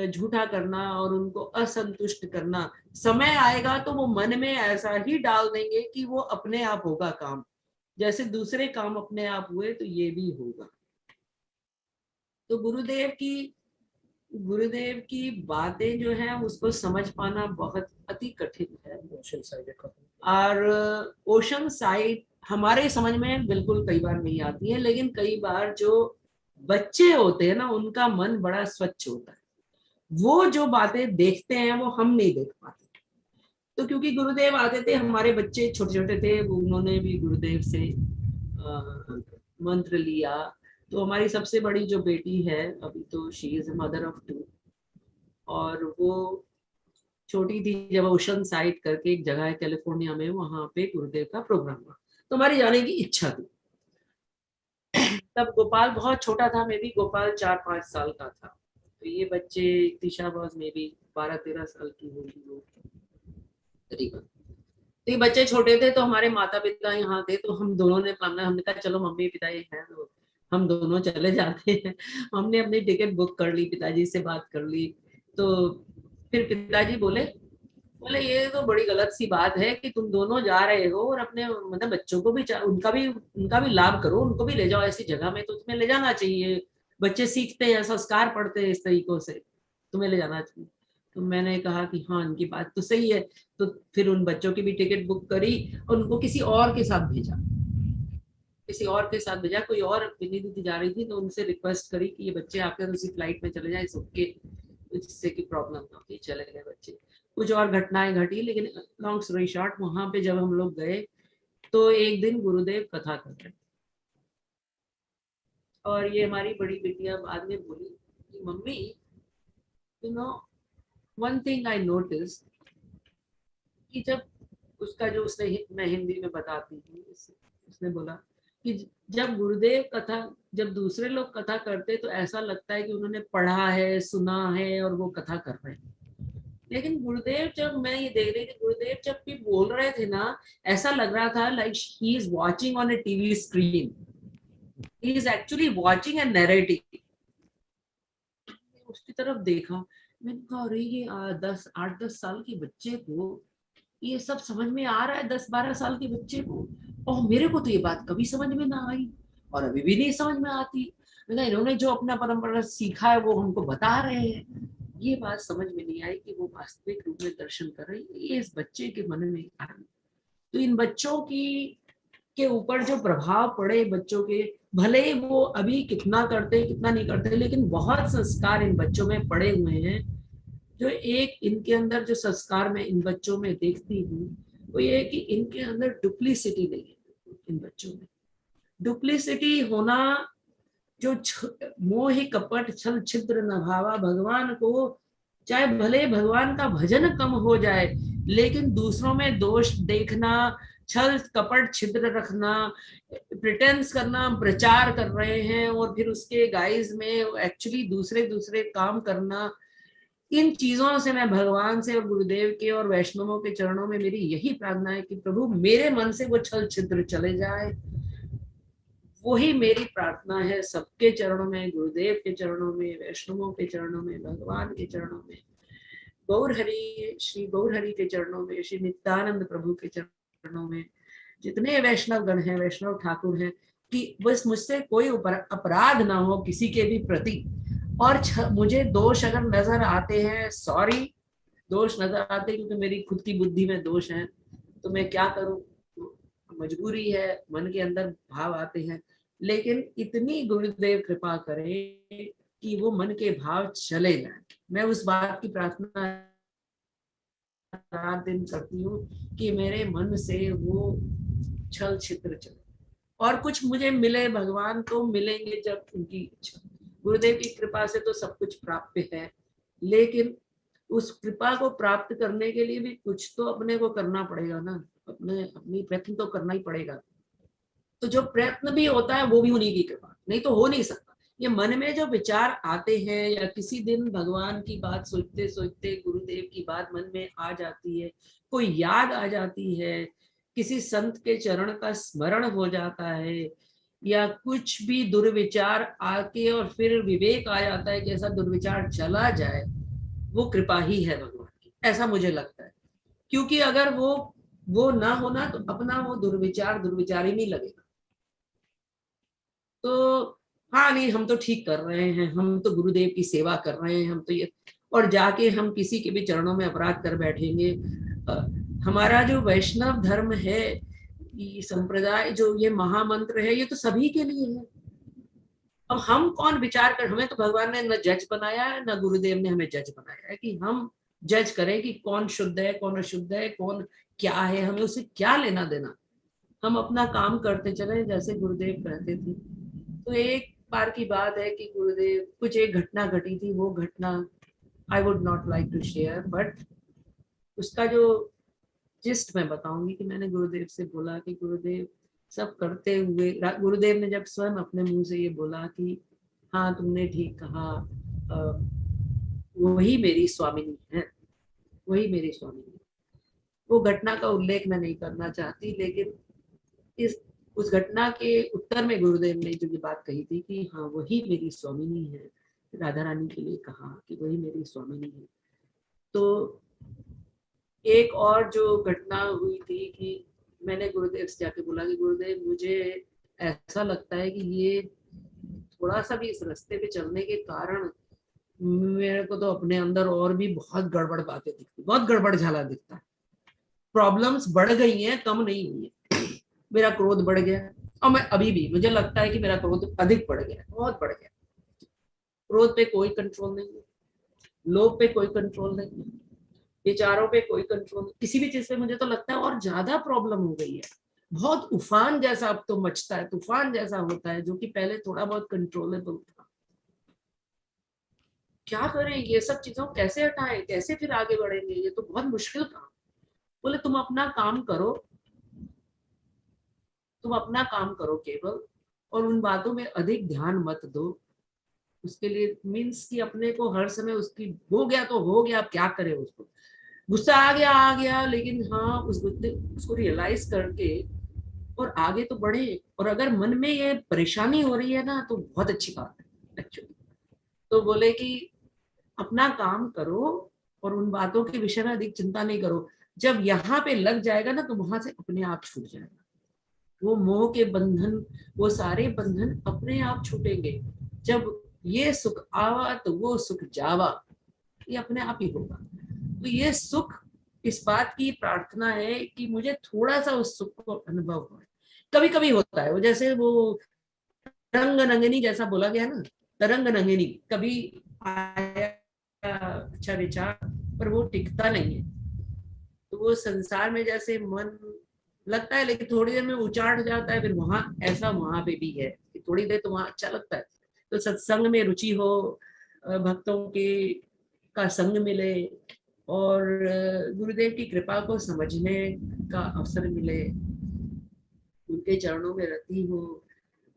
झूठा करना और उनको असंतुष्ट करना, समय आएगा तो वो मन में ऐसा ही डाल देंगे कि वो अपने आप होगा काम, जैसे दूसरे काम अपने आप हुए तो ये भी होगा। तो गुरुदेव की बातें जो है उसको समझ पाना बहुत अति कठिन है। और ओशन साइड हमारे समझ में बिल्कुल कई बार नहीं आती है, लेकिन कई बार जो बच्चे होते हैं ना उनका मन बड़ा स्वच्छ होता है, वो जो बातें देखते हैं वो हम नहीं देख पाते। तो क्योंकि गुरुदेव आते थे, हमारे बच्चे छोटे छोटे थे, उन्होंने भी गुरुदेव से मंत्र लिया। तो हमारी सबसे बड़ी जो बेटी है अभी तो शी इज मदर ऑफ 2, और वो छोटी थी जब ओशन साइड करके एक जगह है कैलिफोर्निया में, वहां पे गुरुदेव का प्रोग्राम हुआ, तो हमारी जाने की इच्छा थी। तब गोपाल बहुत छोटा था, मे भी गोपाल 4-5 साल का था, तो ये बच्चे दिशा बॉस में भी 12-13 साल की होगी वो करीबन। तो ये बच्चे छोटे थे, तो हमारे माता पिता यहाँ थे, तो हम दोनों ने हमने कहा चलो मम्मी पिता ये है तो हम दोनों चले जाते हैं। हमने अपनी टिकट बुक कर ली, पिताजी से बात कर ली। तो फिर पिताजी बोले ये तो बड़ी गलत सी बात है कि तुम दोनों जा रहे हो और अपने मतलब बच्चों को भी उनका भी लाभ करो, उनको भी ले जाओ ऐसी जगह में, तो तुम्हें ले जाना चाहिए, बच्चे सीखते हैं, संस्कार पढ़ते हैं इस तरीकों से, तुम्हें ले जाना चाहिए। तो मैंने कहा कि हाँ इनकी बात तो सही है। तो फिर उन बच्चों की भी टिकट बुक करी और उनको किसी और के साथ भेजा, कोई और विनी दीदी जा रही थी, तो उनसे रिक्वेस्ट करी कि ये बच्चे आपके उसी फ्लाइट में चले जाए, सबके जिससे की प्रॉब्लम ना होती, चले गए बच्चे। कुछ और घटनाएं घटी, लेकिन लॉन्ग स्टोरी शॉर्ट, वहां पे जब हम लोग गए तो एक दिन गुरुदेव कथा कर रहे, और ये हमारी बड़ी बेटियां बाद में बोली कि mummy you know one thing I notice, कि जब उसका जो उसने, मैं हिंदी में बताती हूँ, उसने बोला कि जब गुरुदेव कथा, जब दूसरे लोग कथा करते तो ऐसा लगता है कि उन्होंने पढ़ा है, सुना है और वो कथा कर रहे हैं, लेकिन गुरुदेव जब मैं ये देख रही थी, गुरुदेव जब भी बोल रहे थे ना, ऐसा लग रहा था like he is watching on a TV screen, he is actually watching and narrating. उसकी तरफ देखा, मैंने कहा अरे ये 8-10 साल के बच्चे को ये सब समझ में आ रहा है, 10-12 साल के बच्चे को, और मेरे को तो ये बात कभी समझ में ना आई और अभी भी नहीं समझ में आती। इन्होंने जो अपना परंपरा सीखा है वो हमको बता रहे हैं, ये बात समझ में नहीं आई कि वो वास्तविक रूप में दर्शन कर रहे हैं, ये इस बच्चे के मन में आ रही। तो इन बच्चों की के ऊपर जो प्रभाव पड़े बच्चों के, भले ही वो अभी कितना करते कितना नहीं करते, लेकिन बहुत संस्कार इन बच्चों में पड़े हुए हैं। जो एक इनके अंदर जो संस्कार में इन बच्चों में देखती हूँ वो ये है कि इनके अंदर डुप्लीसिटी नहीं है। इन बच्चों में डुप्लीसिटी होना, जो मोह कपट छल छिद्र न भावा, भगवान को चाहे भले भगवान का भजन कम हो जाए, लेकिन दूसरों में दोष देखना, छल कपट छिद्र रखना, प्रिटेंस करना, प्रचार कर रहे हैं और फिर उसके गाइज में एक्चुअली दूसरे काम करना, इन चीजों से मैं भगवान से और गुरुदेव के और वैष्णवों के चरणों में मेरी यही प्रार्थना है कि प्रभु मेरे मन से वो छल छिद्र चले जाए। वही मेरी प्रार्थना है सबके चरणों में, गुरुदेव के चरणों में, वैष्णवों के चरणों में, भगवान के चरणों में, गौर हरि, श्री गौर हरि के चरणों में, श्री नित्यानंद प्रभु के चरणों में, जितने वैष्णव गण हैं, वैष्णव ठाकुर हैं, कि बस मुझसे कोई अपराध ना हो किसी के भी प्रति। और मुझे दोष अगर नजर आते हैं, सॉरी, दोष नजर आते हैं क्योंकि मेरी खुद की बुद्धि में दोष है, तो मैं क्या करूं, मजबूरी है, मन के अंदर भाव आते हैं। लेकिन इतनी गुरुदेव कृपा करें कि वो मन के भाव चले जाए। मैं उस बात की प्रार्थना रात दिन करती हूँ कि मेरे मन से वो छल छिद्र चले। और कुछ मुझे मिले, भगवान तो मिलेंगे जब उनकी इच्छा। गुरुदेव की कृपा से तो सब कुछ प्राप्त है, लेकिन उस कृपा को प्राप्त करने के लिए भी कुछ तो अपने को करना पड़ेगा ना, अपनी प्रयत्न तो करना ही पड़ेगा। तो जो प्रयत्न भी होता है वो भी उन्हीं की कृपा, नहीं तो हो नहीं सकता। ये मन में जो विचार आते हैं, या किसी दिन भगवान की बात सोचते सोचते गुरुदेव की बात मन में आ जाती है, कोई याद आ जाती है, किसी संत के चरण का स्मरण हो जाता है, या कुछ भी दुर्विचार आके और फिर विवेक आ जाता है कि ऐसा दुर्विचार चला जाए, वो कृपा ही है भगवान की, ऐसा मुझे लगता है। क्योंकि अगर वो ना होना तो अपना वो दुर्विचार ही नहीं लगेगा। तो हाँ, नहीं, हम तो ठीक कर रहे हैं, हम तो गुरुदेव की सेवा कर रहे हैं, हम तो ये, और जाके हम किसी के भी चरणों में अपराध कर बैठेंगे। हमारा जो वैष्णव धर्म है, ये संप्रदाय, जो ये महामंत्र है, ये तो सभी के लिए है। अब हम कौन विचार कर, हमें तो भगवान ने न जज बनाया है, न गुरुदेव ने हमें जज बनाया है कि हम जज करें कि कौन शुद्ध है, कौन अशुद्ध है, कौन क्या है, हमें उससे क्या लेना देना। हम अपना काम करते चले जैसे गुरुदेव कहते थे। तो एक बार की बात है कि गुरुदेव, कुछ एक घटना घटी थी, वो घटना I would not like to share, but उसका जो जिस्ट मैं बताऊंगी कि मैंने गुरुदेव से बोला कि गुरुदेव, सब करते हुए गुरुदेव ने जब स्वयं अपने मुंह से ये बोला कि हाँ तुमने ठीक कहा, वही मेरी स्वामिनी है, वही मेरी स्वामिनी। वो घटना का उल्लेख मैं नहीं करना चाहती, लेकिन उस घटना के उत्तर में गुरुदेव ने जो ये बात कही थी कि हाँ वही मेरी स्वामिनी है, राधा रानी के लिए कहा कि वही मेरी स्वामिनी है। तो एक और जो घटना हुई थी कि मैंने गुरुदेव से जाके बोला कि गुरुदेव, मुझे ऐसा लगता है कि ये थोड़ा सा भी इस रास्ते पे चलने के कारण मेरे को तो अपने अंदर और भी बहुत गड़बड़ बातें दिखती, बहुत गड़बड़ झाला दिखता है। प्रॉब्लम्स बढ़ गई हैं, कम नहीं हुई है। मेरा क्रोध बढ़ गया, और मैं अभी भी, मुझे लगता है कि मेरा क्रोध अधिक बढ़ गया, बहुत बढ़ गया। क्रोध पे कोई कंट्रोल नहीं है, लोभ पे कोई कंट्रोल नहीं है, विचारों पे कोई कंट्रोल, किसी भी चीज पे मुझे तो लगता है और ज्यादा प्रॉब्लम हो गई है। बहुत उफान जैसा अब तो मचता है, तूफान जैसा होता है, जो कि पहले थोड़ा बहुत कंट्रोलेबल था। क्या करें, ये सब चीजों कैसे हटाएं, कैसे फिर आगे बढ़ेंगे, ये तो बहुत मुश्किल काम। बोले तुम अपना काम करो, तुम अपना काम करो केवल, और उन बातों में अधिक ध्यान मत दो। उसके लिए मीन्स कि अपने को हर समय उसकी, हो गया तो हो गया, अब क्या करें, उसको गुस्सा आ गया, लेकिन हाँ उसको रियलाइज करके और आगे तो बढ़े। और अगर मन में ये परेशानी हो रही है ना, तो बहुत अच्छी बात है एक्चुअली। तो बोले कि अपना काम करो और उन बातों के विषय में अधिक चिंता नहीं करो। जब यहाँ पे लग जाएगा ना, तो वहां से अपने आप छूट जाएगा वो मोह के बंधन, वो सारे बंधन अपने आप छूटेंगे। जब ये सुख आवा तो वो सुख जावा, ये अपने आप ही होगा। तो ये सुख, इस बात की प्रार्थना है कि मुझे थोड़ा सा उस सुख को अनुभव हो। कभी कभी होता है वो, जैसे वो रंग रंगनी जैसा बोला गया ना, तरंग रंगनी, कभी आया अच्छा विचार, पर वो टिकता नहीं है। तो वो संसार में जैसे मन लगता है, लेकिन थोड़ी देर में उचाट जाता है, फिर वहां ऐसा वहां पे भी है कि थोड़ी देर तो वहां अच्छा लगता है। तो सत्संग में रुचि हो, भक्तों के का संग मिले, और गुरुदेव की कृपा को समझने का अवसर मिले, उनके चरणों में रती हूँ,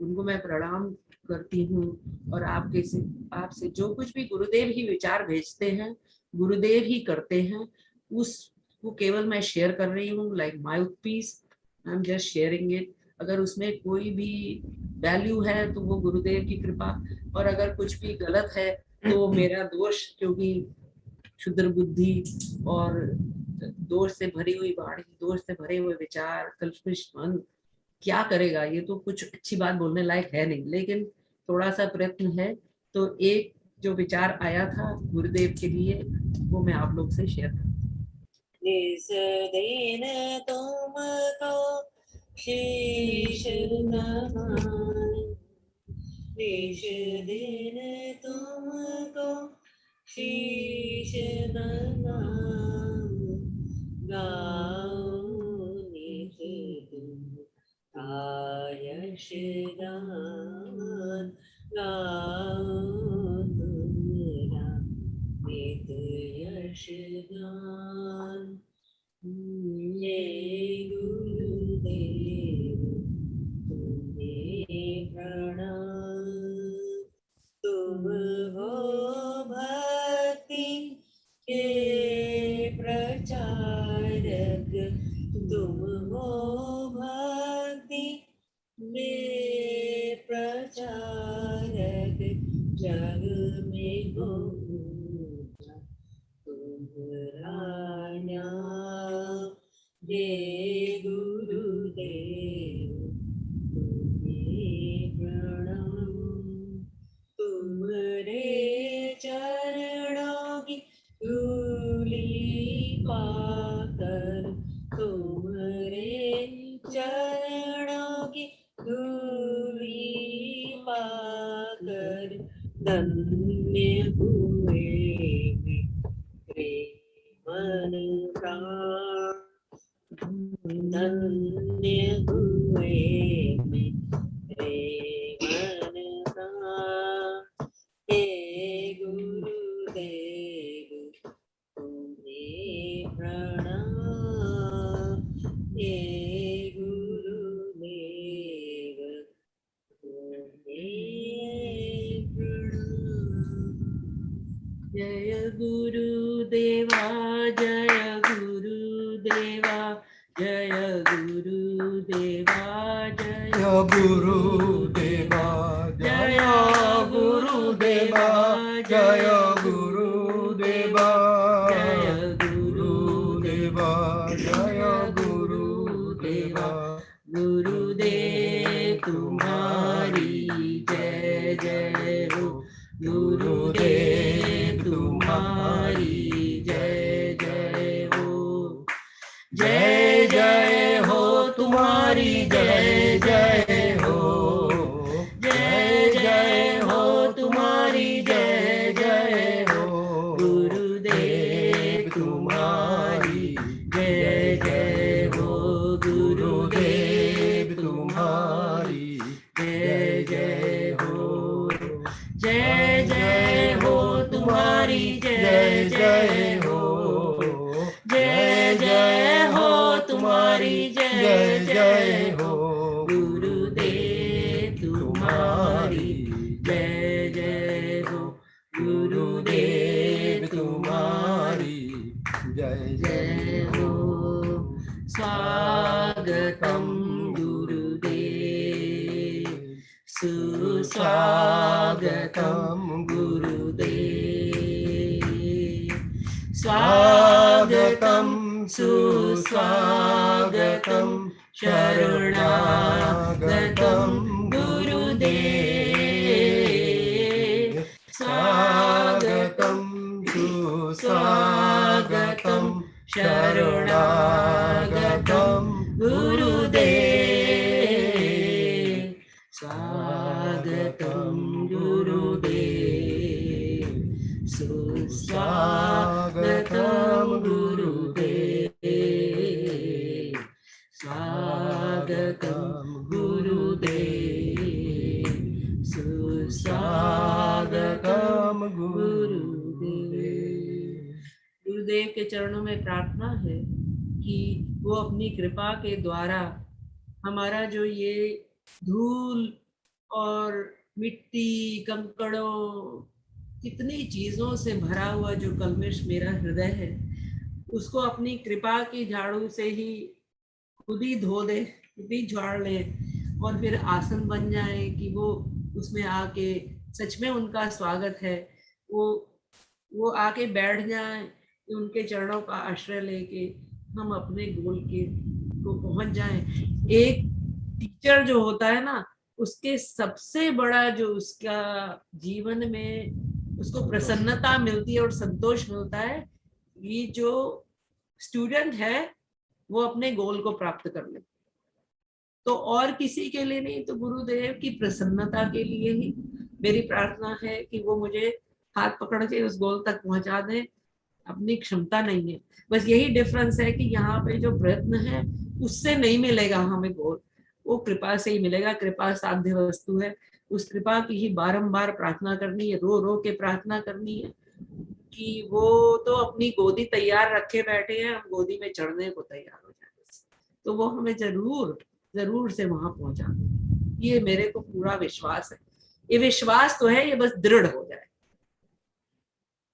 उनको मैं प्रणाम करती हूँ। और आपसे जो कुछ भी गुरुदेव ही विचार भेजते हैं, गुरुदेव ही करते हैं, उसको केवल मैं शेयर कर रही हूँ, like mouth piece, I am just sharing it. अगर उसमें कोई भी वैल्यू है तो वो गुरुदेव की कृपा, और अगर कुछ भी गलत है तो मेरा दोष, क्योंकि क्षुद्र बुद्धि और दोष से भरी हुई वाणी, दोष से भरे हुए विचार, कल्पिश मन क्या करेगा, ये तो कुछ अच्छी बात बोलने लायक है नहीं, लेकिन थोड़ा सा प्रयत्न है। तो एक जो विचार आया था गुरुदेव के लिए, वो मैं आप लोग से शेयर करती हूँ। निज दिन तुमको शीश नवाए, निज दिन तुमको शीश नवाए, गाओ निज तुम आयश गान, गाओ तुमरा नित यश गान। ये गुरुदेव तुम्हें प्रणाम, तुम हो भक्ति के प्रचारक, तुम हो भक्ति में प्रचारक, जग में हो तुम्हारा नाम। ये गुरुदेव तुम्हें प्रणाम, तुम्हारे चरणों की धूलि पाकर, तुम्हारे चरणों की धूलि पाकर, धन्य हुए मन प्राण, धन्य हुए मेरे मन प्राण। हे गुरुदेव तुम्हें प्रणाम, हे गुरुदेव तुम्हें प्रणाम। जय गुरुदेवा, जय गुरुदेवा, जय गुरुदेवा, जय गुरुदेवा, जय गुरुदेवा, जय गुरुदेवा, जय गुरुदेवा, जय गुरुदेवा। गुरुदेव तुम्हारी जय जय हो, गुरुदेव तुम्हारी जय जय हो, जय जय हो तुम्हारी जय जय हो, जय जय हो तुम्हारी जय जय हो, गुरुदेव तुम्हारी जय जय हो, गुरुदेव तुम्हारी जय जय हो, जय जय हो तुम्हारी जय जय हो, जय जय हो तुम्हारी जय जय हो, गुरुदेव तुम्हारी जय जय हो, गुरुदेव तुम्हारी जय जय हो। स्वागतम गुरुदेव, सुस्वागतम गुरुदेव, स्वागतम सुस्वागतम शरणागतम गुरुदेव, स्वागतम सुस्वागतम शरणागतम गुरुदेव, स्वागतम गुरुदेव, सुस्वागतम गुरुदेव, स्वागतम गुरुदेव, सुस्वागतम गुरुदेव। गुरुदेव के चरणों में प्रार्थना है कि वो अपनी कृपा के द्वारा हमारा जो ये धूल और मिट्टी कंकड़ों कितनी चीजों से भरा हुआ जो कल्मिश मेरा हृदय है, उसको अपनी कृपा की झाड़ू से ही खुद ही धो दे, खुद ही झाड़ ले, और फिर आसन बन जाए कि वो उसमें आके सच में उनका स्वागत है, वो आके बैठ जाए, उनके चरणों का आश्रय लेके हम अपने गोल के को पहुंच जाएं। एक टीचर जो होता है ना, उसके सबसे बड़ा जो उसका जीवन में उसको प्रसन्नता मिलती है और संतोष मिलता है, ये जो स्टूडेंट है वो अपने गोल को प्राप्त कर ले। तो और किसी के लिए नहीं, तो गुरुदेव की प्रसन्नता के लिए ही मेरी प्रार्थना है कि वो मुझे हाथ पकड़ के उस गोल तक पहुंचा दें। अपनी क्षमता नहीं है, बस यही डिफरेंस है कि यहाँ पे जो प्रयत्न है उससे नहीं मिलेगा हमें गोल, वो कृपा से ही मिलेगा। कृपा साध्य वस्तु है, उस कृपा की ही बारंबार प्रार्थना करनी है, रो रो के प्रार्थना करनी है कि वो तो अपनी गोदी तैयार रखे बैठे हैं, हम गोदी में चढ़ने को तैयार हो जाए, तो वो हमें जरूर जरूर से वहां पहुंचा दें। ये मेरे को पूरा विश्वास है, ये विश्वास तो है, ये बस दृढ़ हो जाए,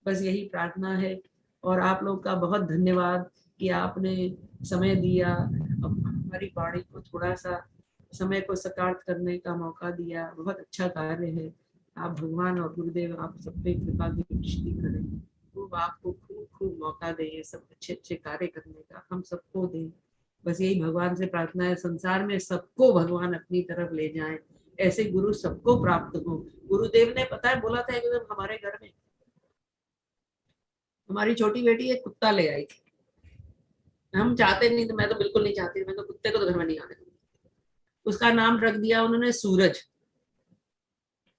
बस यही प्रार्थना है। और आप लोग का बहुत धन्यवाद कि आपने समय दिया, हमारी वाणी को थोड़ा सा समय को सकार्थ करने का मौका दिया। बहुत अच्छा कार्य है। आप भगवान और गुरुदेव आप सब पे कृपा की दृष्टि करें, खूब आपको खूब खूब मौका दे ये सब अच्छे अच्छे कार्य करने का, हम सबको दें। बस यही भगवान से प्रार्थना है, संसार में सबको भगवान अपनी तरफ ले जाएं, ऐसे गुरु सबको प्राप्त हो। गुरुदेव ने पता है बोला था एकदम, हमारे घर में हमारी छोटी बेटी एक कुत्ता ले आई थी, हम चाहते नहीं थे, मैं तो बिल्कुल नहीं चाहती, मैं तो कुत्ते को तो घर में नहीं आने दूंगी। उसका नाम रख दिया उन्होंने सूरज।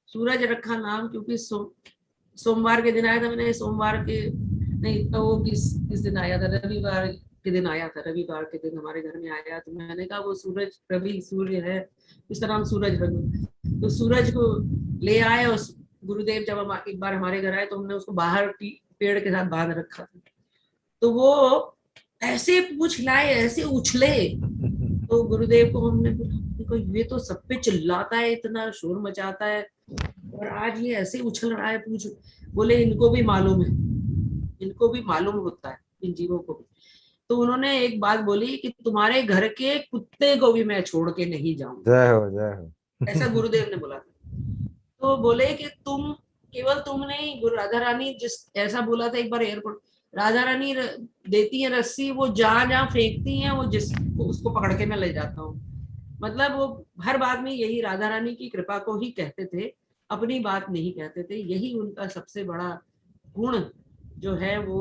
सूरज रखा नाम क्योंकि सोमवार के दिन आया था। मैंने सोमवार के नहीं तो वो किस दिन आया था, रविवार के दिन आया था, रविवार के दिन हमारे घर में आया, तो मैंने कहा वो सूरज, रवि सूर्य है, इसका नाम सूरज रख दो। तो सूरज को ले आए, और गुरुदेव जब हम एक बार हमारे घर आए तो हमने उसको बाहर पेड़ के साथ बांध रखा था, तो वो ऐसे पूछ लाए, ऐसे उछले, तो गुरुदेव को हमने बोला ये तो सब पे चिल्लाता है, इतना शोर मचाता है, और आज ये ऐसे उछल रहा है पूछ। बोले इनको भी मालूम है, इनको भी मालूम होता है, इन जीवों को भी। तो उन्होंने एक बात बोली कि तुम्हारे घर के कुत्ते को भी मैं छोड़ के नहीं जाऊंगा। जय हो, जय हो। ऐसा गुरुदेव ने बोला था। तो बोले कि तुम, केवल तुम नहीं, गुरु राधा रानी जिस ऐसा बोला था एक बार एयरपोर्ट, राधा रानी देती है रस्सी, वो जहां जहां फेंकती हैं वो जिसको उसको पकड़ के मैं ले जाता हूँ। मतलब वो हर बात में यही राधा रानी की कृपा को ही कहते थे, अपनी बात नहीं कहते थे। यही उनका सबसे बड़ा गुण जो है वो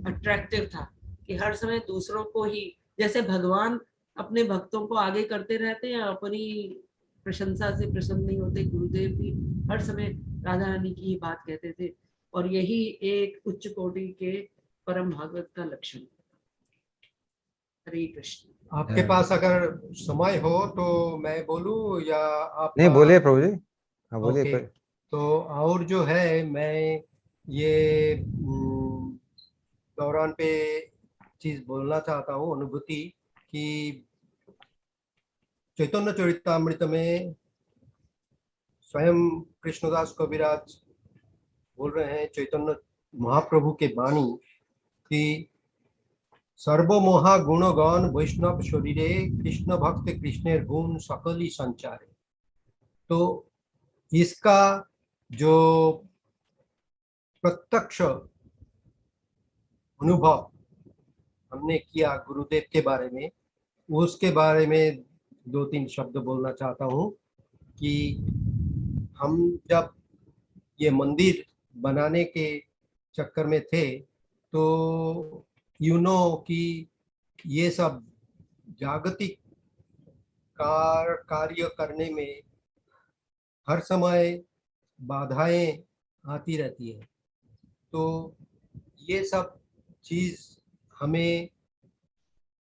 अट्रैक्टिव था, कि हर समय दूसरों को ही, जैसे भगवान अपने भक्तों को आगे करते रहते हैं, अपनी प्रशंसा से प्रसन्न नहीं होते, गुरुदेव भी हर समय राधा रानी की ही बात कहते थे, और यही एक उच्च कोटि के परम भागवत का लक्षण। हरे कृष्ण। आपके पास अगर समय हो तो मैं बोलूं या आप? नहीं, बोलिए प्रभु जी, हाँ बोलिए। ओके, तो और जो है मैं ये दौरान पे चीज बोलना चाहता हूँ, अनुभूति कि चैतन्य चरितामृत में स्वयं कृष्णदास कविराज बोल रहे हैं, चैतन्य महाप्रभु के वाणी कि सर्वमोहा गुणगण वैष्णव शरीरे कृष्ण भक्त कृष्णेर गुण सकली संचारे। तो इसका जो प्रत्यक्ष अनुभव हमने किया गुरुदेव के बारे में, उसके बारे में दो तीन शब्द बोलना चाहता हूँ कि हम जब ये मंदिर बनाने के चक्कर में थे तो कि ये सब जागतिक कार्य करने में हर समय बाधाएं आती रहती है। तो ये सब चीज हमें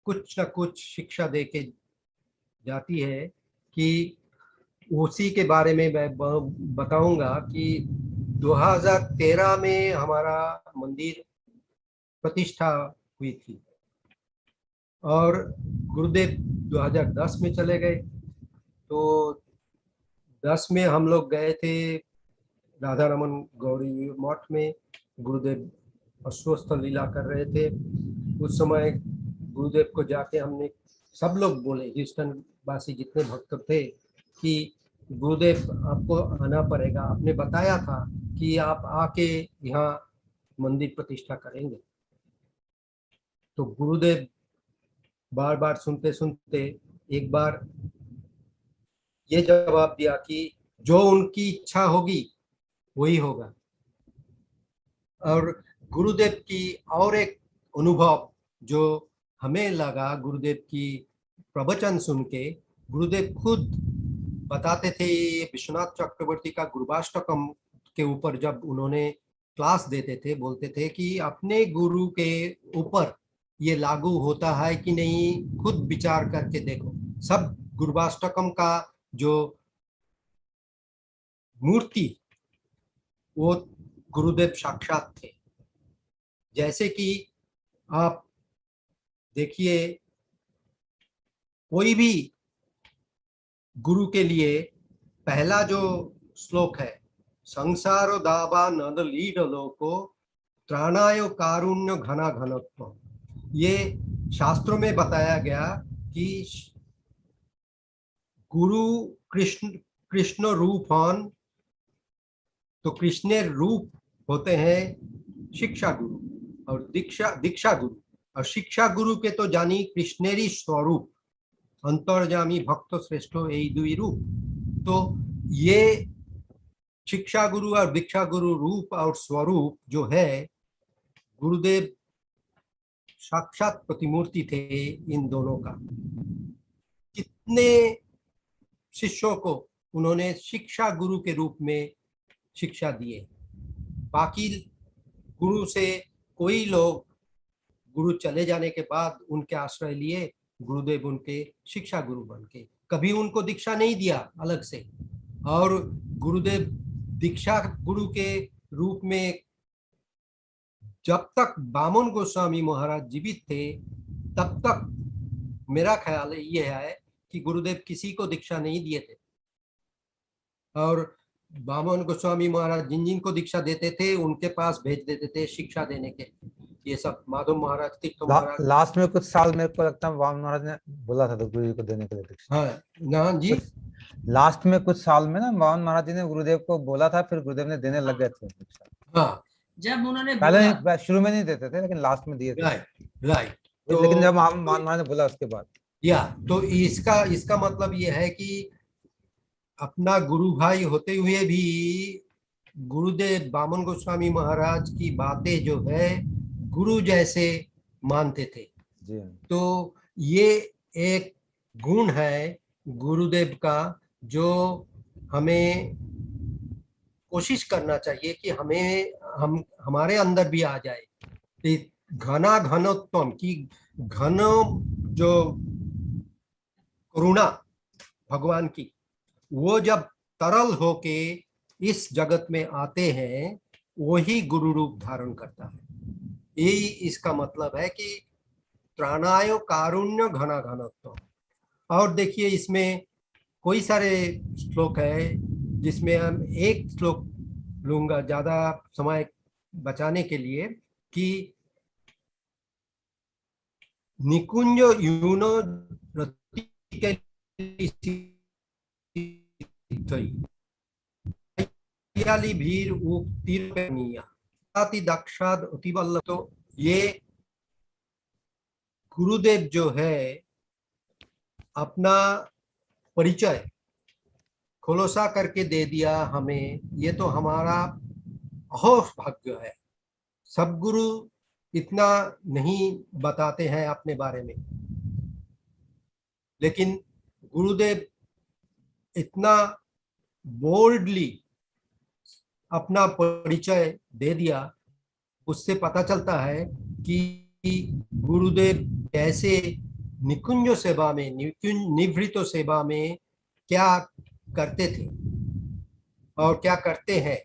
कुछ न कुछ शिक्षा दे के जाती है कि उसी के बारे में मैं बताऊंगा कि 2013 में हमारा मंदिर प्रतिष्ठा हुई थी और गुरुदेव 2010 में चले गए। तो 10 में हम लोग गए थे राधा रमन गौरी मठ में गुरुदेव अस्वस्थ लीला कर रहे थे। उस समय गुरुदेव को जाके हमने सब लोग बोले, ह्यूस्टन वासी जितने भक्त थे, कि गुरुदेव आपको आना पड़ेगा। आपने बताया था कि आप आके यहाँ मंदिर प्रतिष्ठा करेंगे। तो गुरुदेव बार बार सुनते सुनते एक बार ये जवाब दिया कि जो उनकी इच्छा होगी वही होगा। और गुरुदेव की और एक अनुभव जो हमें लगा, गुरुदेव की प्रवचन सुन के, गुरुदेव खुद बताते थे, विश्वनाथ चक्रवर्ती का गुरुवाष्टकम के ऊपर जब उन्होंने क्लास देते थे, बोलते थे कि अपने गुरु के ऊपर ये लागू होता है कि नहीं, खुद विचार करके देखो। सब गुरुवाष्टकम का जो मूर्ति वो गुरुदेव साक्षात थे। जैसे कि आप देखिए, कोई भी गुरु के लिए पहला जो श्लोक है, संसारो दावा नद लीड लोको त्राणायो कारुण्य घना घनत्व, ये शास्त्रों में बताया गया कि गुरु कृष्ण रूप हन, तो कृष्ण रूप होते हैं शिक्षा गुरु और दीक्षा गुरु। और शिक्षा गुरु के तो जानी कृष्णेरी स्वरूप, अंतर्जामी भक्त श्रेष्ठो यही दुई रूप। तो ये शिक्षा गुरु और दीक्षा गुरु रूप और स्वरूप जो है, गुरुदेव साक्षात प्रतिमूर्ति थे इन दोनों का। कितने शिष्यों को उन्होंने शिक्षा गुरु के रूप में शिक्षा दिए। बाकी गुरु से कोई लोग गुरु चले जाने के बाद उनके आश्रय लिए, गुरुदेव उनके शिक्षा गुरु बन के, कभी उनको दीक्षा नहीं दिया अलग से। और गुरुदेव दीक्षा गुरु के रूप में जब तक बामन गोस्वामी महाराज जीवित थे, तब तक मेरा ख्याल ये है कि गुरुदेव किसी को दीक्षा नहीं दिए थे। और बामन गोस्वामी महाराज जिन जिन को दीक्षा देते थे उनके पास भेज देते थे शिक्षा देने के। ये सब माधव महाराज, तीर्थ महाराज, लास्ट में कुछ साल मेरे को लगता है वामन महाराज ने बोला था तो गुरु जी को देने के लिए दीक्षा। हाँ ना जी, लास्ट में कुछ साल में ना वामन महाराज जी ने गुरुदेव को बोला था, फिर गुरुदेव ने देने लग गए थे दीक्षा। हाँ जब उन्होंने पहले शुरू में नहीं देते थे, लेकिन लास्ट में दिए थे। राइट। तो लेकिन जब वामन महाराज ने बोला उसके बाद, या तो इसका मतलब ये है कि अपना गुरु भाई होते हुए भी गुरुदेव बामन गोस्वामी महाराज की बातें जो है गुरु जैसे मानते थे। जी। तो ये एक गुण है गुरुदेव का जो हमें कोशिश करना चाहिए कि हमारे अंदर भी आ जाए। घना घनत्वम की घन जो करुणा भगवान की, वो जब तरल होके इस जगत में आते हैं, वही गुरु रूप धारण करता है। यही इसका मतलब है कि त्राणायो कारुण्य घना घनत्व। और देखिए इसमें कोई सारे श्लोक है, जिसमें हम एक श्लोक लूंगा ज्यादा समय बचाने के लिए, कि निकुंज यूनो भीर दक्षाद अतिवल्लभ। तो ये गुरुदेव जो है अपना परिचय खुलासा करके दे दिया हमें, ये तो हमारा अहोश भाग्य है। सब गुरु इतना नहीं बताते हैं अपने बारे में, लेकिन गुरुदेव इतना बोल्डली अपना परिचय दे दिया। उससे पता चलता है कि गुरुदेव कैसे निकुंज सेवा में, निवृत्त सेवा में क्या करते थे और क्या करते हैं।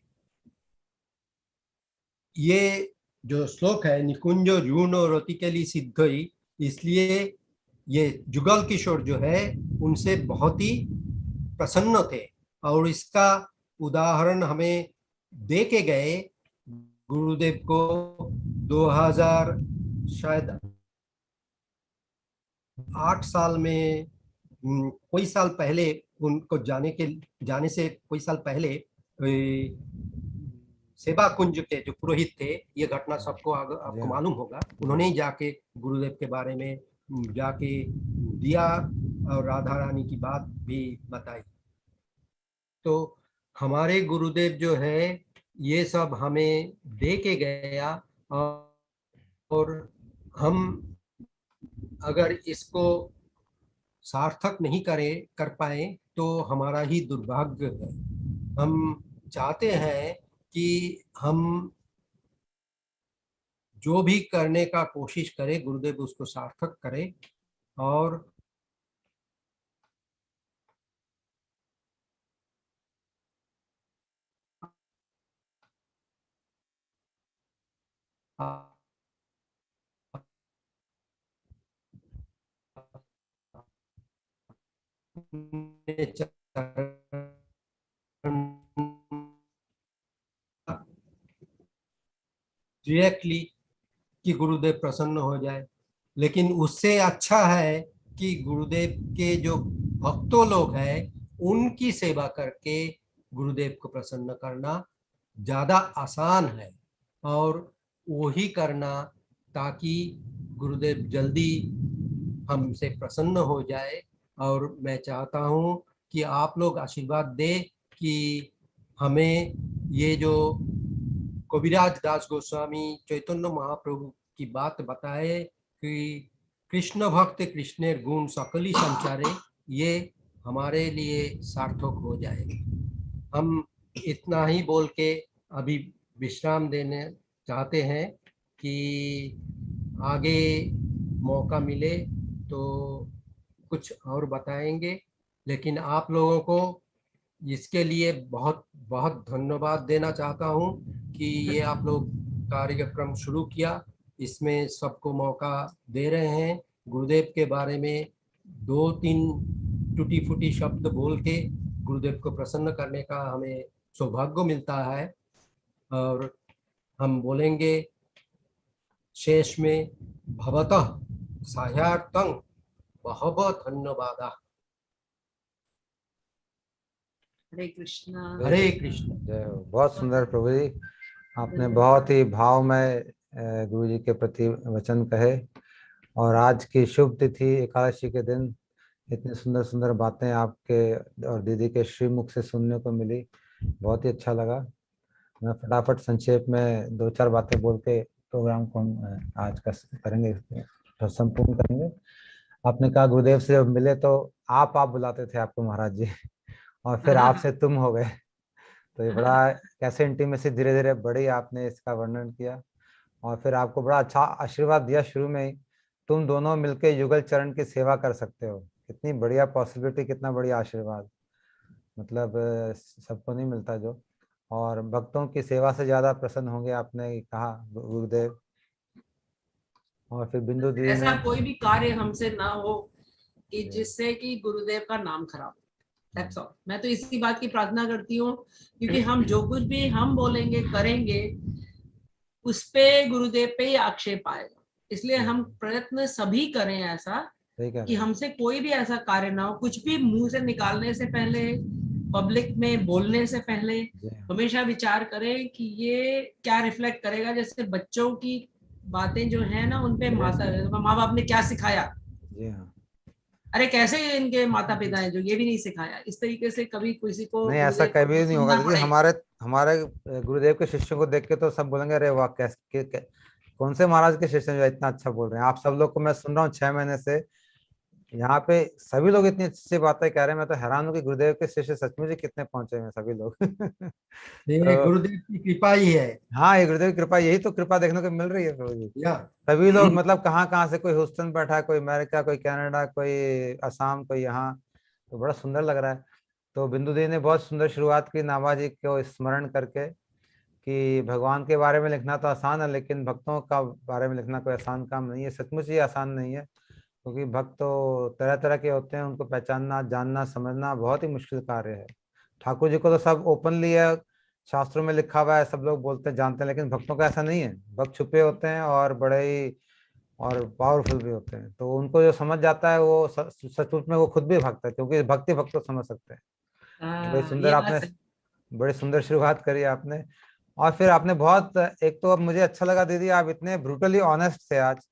ये जो श्लोक है निकुंज यूनो रतिकली सिद्धई, इसलिए ये जुगल किशोर जो है उनसे बहुत ही प्रसन्न थे। और इसका उदाहरण हमें दे के गए गुरुदेव को 2000 शायद 8 साल में, कोई साल पहले उनको जाने से कोई साल पहले सेवा कुंज के जो पुरोहित थे, ये घटना सबको आपको मालूम होगा, उन्होंने ही जाके गुरुदेव के बारे में जाके दिया और राधा रानी की बात भी बताई। तो हमारे गुरुदेव जो है ये सब हमें दे के गया, और हम अगर इसको सार्थक नहीं कर पाए तो हमारा ही दुर्भाग्य है। हम चाहते हैं कि हम जो भी करने का कोशिश करें गुरुदेव उसको सार्थक करें, और डायरेक्टली कि गुरुदेव प्रसन्न हो जाए। लेकिन उससे अच्छा है कि गुरुदेव के जो भक्तों लोग हैं उनकी सेवा करके गुरुदेव को प्रसन्न करना ज़्यादा आसान है, और वही करना ताकि गुरुदेव जल्दी हमसे प्रसन्न हो जाए। और मैं चाहता हूँ कि आप लोग आशीर्वाद दें कि हमें ये जो कविराज दास गोस्वामी चैतन्य महाप्रभु की बात बताए कि कृष्ण भक्त कृष्ण गुण सकली संचारे, ये हमारे लिए सार्थक हो जाए। हम इतना ही बोल के अभी विश्राम देने चाहते हैं कि आगे मौका मिले तो कुछ और बताएंगे। लेकिन आप लोगों को इसके लिए बहुत बहुत धन्यवाद देना चाहता हूँ कि ये आप लोग कार्यक्रम शुरू किया, इसमें सबको मौका दे रहे हैं। गुरुदेव के बारे में 2-3 टूटी फूटी शब्द बोल के गुरुदेव को प्रसन्न करने का हमें सौभाग्य मिलता है, और हम बोलेंगे शेष में भवतः साह्यार्थं बहुत धन्यवाद। हरे कृष्णा। हरे कृष्ण। जय हो। बहुत सुंदर प्रभु जी, आपने बहुत ही भावमय गुरु जी के प्रति वचन कहे, और आज की शुभ तिथि एकादशी के दिन इतनी सुंदर सुंदर बातें आपके और दीदी के श्रीमुख से सुनने को मिली, बहुत ही अच्छा लगा। मैं फटाफट संक्षेप में 2-4 बातें बोल के प्रोग्राम को हम आज का करेंगे, तो संपूर्ण करेंगे। आपने कहा गुरुदेव से जब मिले तो आप बुलाते थे आपको महाराज जी, और फिर आपसे तुम हो गए, तो ये बड़ा कैसे इंटीमेसी धीरे धीरे बढ़ी, आपने इसका वर्णन किया। और फिर आपको बड़ा अच्छा आशीर्वाद दिया शुरू में ही, तुम दोनों मिलके युगल चरण की सेवा कर सकते हो। कितनी बढ़िया पॉसिबिलिटी, कितना बढ़िया आशीर्वाद, मतलब सबको नहीं मिलता जो। और भक्तों की सेवा से ज्यादा प्रसन्न होंगे आपने कहा गुरुदेव। और फिर बिंदु दीदी ऐसा ने कोई भी कार्य हमसे ना हो कि जी। जिससे कि गुरुदेव का नाम खराब। That's all. मैं तो इसी बात की प्रार्थना करती हूँ, क्योंकि हम जो कुछ भी हम बोलेंगे करेंगे उस पे गुरुदेव पे ही आक्षेप आएगा। इसलिए हम प्रयत्न सभी करें ऐसा सही कह कि रहे हैं। हमसे कोई भी ऐसा कार्य ना हो, कुछ भी मुंह से निकालने से पहले, पब्लिक में बोलने से पहले जी हाँ। हमेशा विचार करें कि ये क्या रिफ्लेक्ट करेगा। जैसे बच्चों की बातें जो है ना, उनपे माँ बाप ने क्या सिखाया, जी हाँ। अरे कैसे इनके माता पिता हैं जो ये भी नहीं सिखाया, इस तरीके से कभी किसी को नहीं, ऐसा गुरुदेव कभी को नहीं होगा सुनना दीदी। पड़े। हमारे हमारे गुरुदेव के शिष्यों को देख के तो सब बोलेंगे अरे वाह, कौन से महाराज के शिष्य जो इतना अच्छा बोल रहे हैं। आप सब लोग को मैं सुन रहा हूँ 6 महीने से, यहाँ पे सभी लोग इतनी अच्छी बातें कह रहे हैं। मैं तो हैरान हूँ कि गुरुदेव के शिष्य सचमुच ही कितने पहुंचे हैं सभी लोग। ये तो गुरुदेव की कृपा ही है। हाँ, ये गुरुदेव की कृपा, यही तो कृपा देखने को मिल रही है प्रभु जी। या सभी लोग मतलब कहाँ कहाँ से, कोई ह्यूस्टन बैठा है, कोई अमेरिका, कोई कनाडा, कोई असम, कोई यहाँ, तो बड़ा सुंदर लग रहा है। तो बिंदु दी ने बहुत सुंदर शुरुआत की नाभा जी को स्मरण करके, कि भगवान के बारे में लिखना तो आसान है, लेकिन भक्तों का बारे में लिखना कोई आसान काम नहीं है। सचमुच ही आसान नहीं है, क्योंकि भक्त तो तरह तरह के होते हैं, उनको पहचानना, जानना, समझना बहुत ही मुश्किल कार्य है। ठाकुर जी को तो सब ओपनली है, शास्त्रों में लिखा हुआ है, सब लोग बोलते हैं, जानते हैं, लेकिन भक्तों का ऐसा नहीं है। भक्त छुपे होते हैं और बड़े ही और पावरफुल भी होते हैं। तो उनको जो समझ जाता है वो सचमुच में वो खुद भी भक्त है, क्योंकि भक्ति भक्त को समझ सकते हैं। बड़ी सुंदर ये बात आपने, सही। बड़ी सुंदर शुरुआत करी आपने। और फिर आपने बहुत, एक तो अब मुझे अच्छा लगा दीदी, आप इतने ब्रूटली ऑनेस्ट थे आज।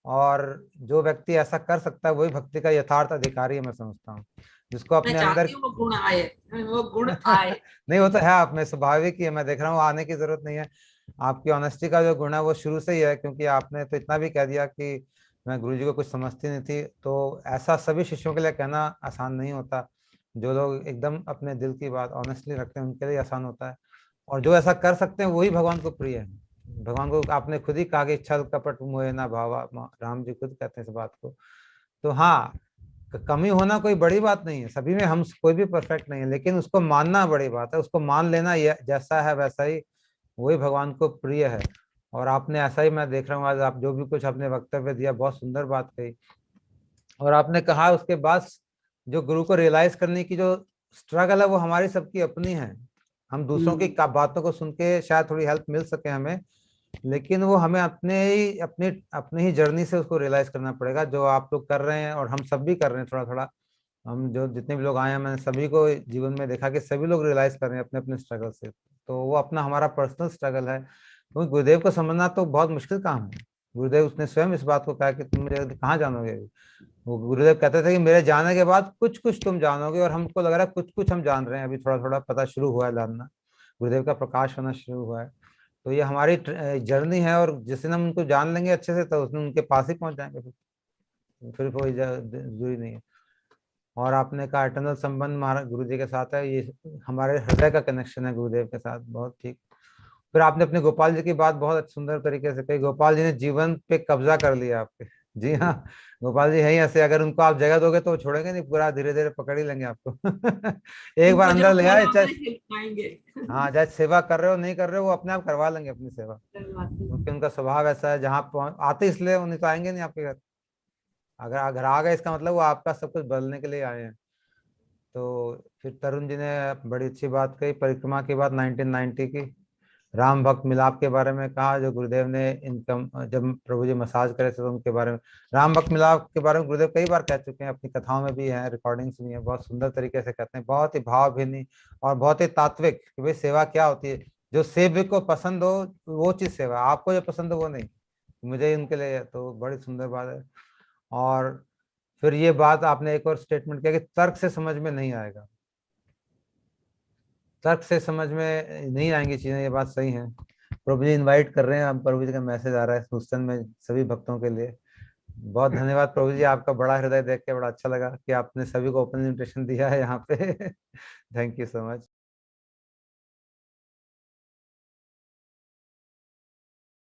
और जो व्यक्ति ऐसा कर सकता है वही भक्ति का यथार्थ अधिकारी है, मैं समझता हूँ। जिसको मैं अपने अंदर चाहती हूँ वो गुण आए, वो गुण आए। नहीं, वो तो है आप में, स्वाभाविक ही है। मैं देख रहा हूँ, आने की जरूरत नहीं है। आपकी ऑनेस्टी का जो गुण है वो शुरू से ही है, क्योंकि आपने तो इतना भी कह दिया कि मैं गुरुजी को कुछ समझती नहीं थी। तो ऐसा सभी शिष्यों के लिए कहना आसान नहीं होता। जो लोग एकदम अपने दिल की बात ऑनेस्टली रखते हैं उनके लिए आसान होता है। और जो ऐसा कर सकते हैं वही भगवान को प्रिय है। भगवान को आपने खुद ही कहा कि छल कपट मोह ना भावा, राम जी खुद कहते हैं इस बात को। तो हाँ, कमी होना कोई बड़ी बात नहीं है, सभी में हम कोई भी परफेक्ट नहीं है, लेकिन उसको मानना बड़ी बात है। उसको मान लेना, ये जैसा है वैसा ही, वही भगवान को प्रिय है। और आपने ऐसा ही, मैं देख रहा हूँ आज आप जो भी कुछ अपने वक्तव्य दिया, बहुत सुंदर बात कही। और आपने कहा उसके बाद जो गुरु को रियलाइज करने की जो स्ट्रगल है वो हमारी सबकी अपनी है। हम दूसरों की बातों को सुन के शायद थोड़ी हेल्प मिल सके हमें, लेकिन वो हमें अपने ही जर्नी से उसको रियलाइज करना पड़ेगा, जो आप लोग कर रहे हैं और हम सब भी कर रहे हैं थोड़ा थोड़ा। हम जो जितने भी लोग आए हैं, मैंने सभी को जीवन में देखा कि सभी लोग रियलाइज कर रहे हैं अपने अपने स्ट्रगल से। तो वो अपना हमारा पर्सनल स्ट्रगल है, क्योंकि गुरुदेव को समझना तो बहुत मुश्किल काम है। गुरुदेव उसने स्वयं इस बात को कहा कि तुम मुझे कहाँ जानोगे। वो गुरुदेव कहते थे कि मेरे जाने के बाद कुछ कुछ तुम जानोगे, और हमको लग रहा है कुछ कुछ हम जान रहे हैं, अभी थोड़ा थोड़ा पता शुरू हुआ है जानना, गुरुदेव का प्रकाश होना शुरू हुआ है। तो ये हमारी जर्नी है, और जिस दिन हम उनको जान लेंगे अच्छे से तो उस दिन उनके पास ही पहुंच जाएंगे। फिर कोई जरूरी नहीं है। और आपने कहा इटर्नल संबंध महाराज गुरु जी के साथ है, ये हमारे हृदय का कनेक्शन है गुरुदेव के साथ, बहुत ठीक। फिर आपने अपने गोपाल जी की बात बहुत सुंदर तरीके से कही। गोपाल जी ने जीवन पे कब्जा कर लिया आपके। जी हाँ, गोपाल जी है ही ऐसे, अगर उनको आप जगह दोगे तो वो छोड़ेंगे नहीं, पूरा धीरे धीरे पकड़ ही लेंगे आपको। एक बार उनको अंदर जब ले खोला आए, होगा चाहे हिलवाएंगे। हाँ, चाहे सेवा कर रहे हो नहीं कर रहे हो, वो अपने आप करवा लेंगे अपनी सेवा, करवाते हैं। क्योंकि उनका स्वभाव ऐसा है। जहाँ आते इसलिए, वो नहीं तो आएंगे नहीं आपके घर। अगर घर आ गए इसका मतलब वो आपका सब कुछ बदलने के लिए आए हैं। तो फिर तरुण जी ने बड़ी अच्छी बात कही परिक्रमा की बात 1990 की, राम भक्त मिलाप के बारे में कहा, जो गुरुदेव ने इनकम जब प्रभु जी मसाज करे थे तो उनके बारे में, राम भक्त मिलाप के बारे में गुरुदेव कई बार कह चुके हैं, अपनी कथाओं में भी है, रिकॉर्डिंग्स भी है, बहुत सुंदर तरीके से कहते हैं, बहुत ही भावभीनी और बहुत ही तात्विक कि भाई सेवा क्या होती है। जो सेव्य को पसंद हो वो चीज सेवा, आपको जो पसंद हो वो नहीं, मुझे उनके लिए तो बड़ी सुंदर बात है। और फिर ये बात आपने एक और स्टेटमेंट किया कि तर्क से समझ में नहीं आएगा, तर्क से समझ में नहीं आएंगी चीजें, ये बात सही है। प्रभु जी इनवाइट कर रहे हैं, अब प्रभु जी का मैसेज आ रहा है ह्यूस्टन में सभी भक्तों के लिए। बहुत धन्यवाद प्रभु जी, आपका बड़ा हृदय देख के बड़ा अच्छा लगा कि आपने सभी को ओपन इनविटेशन दिया है यहाँ पे। Thank you so much.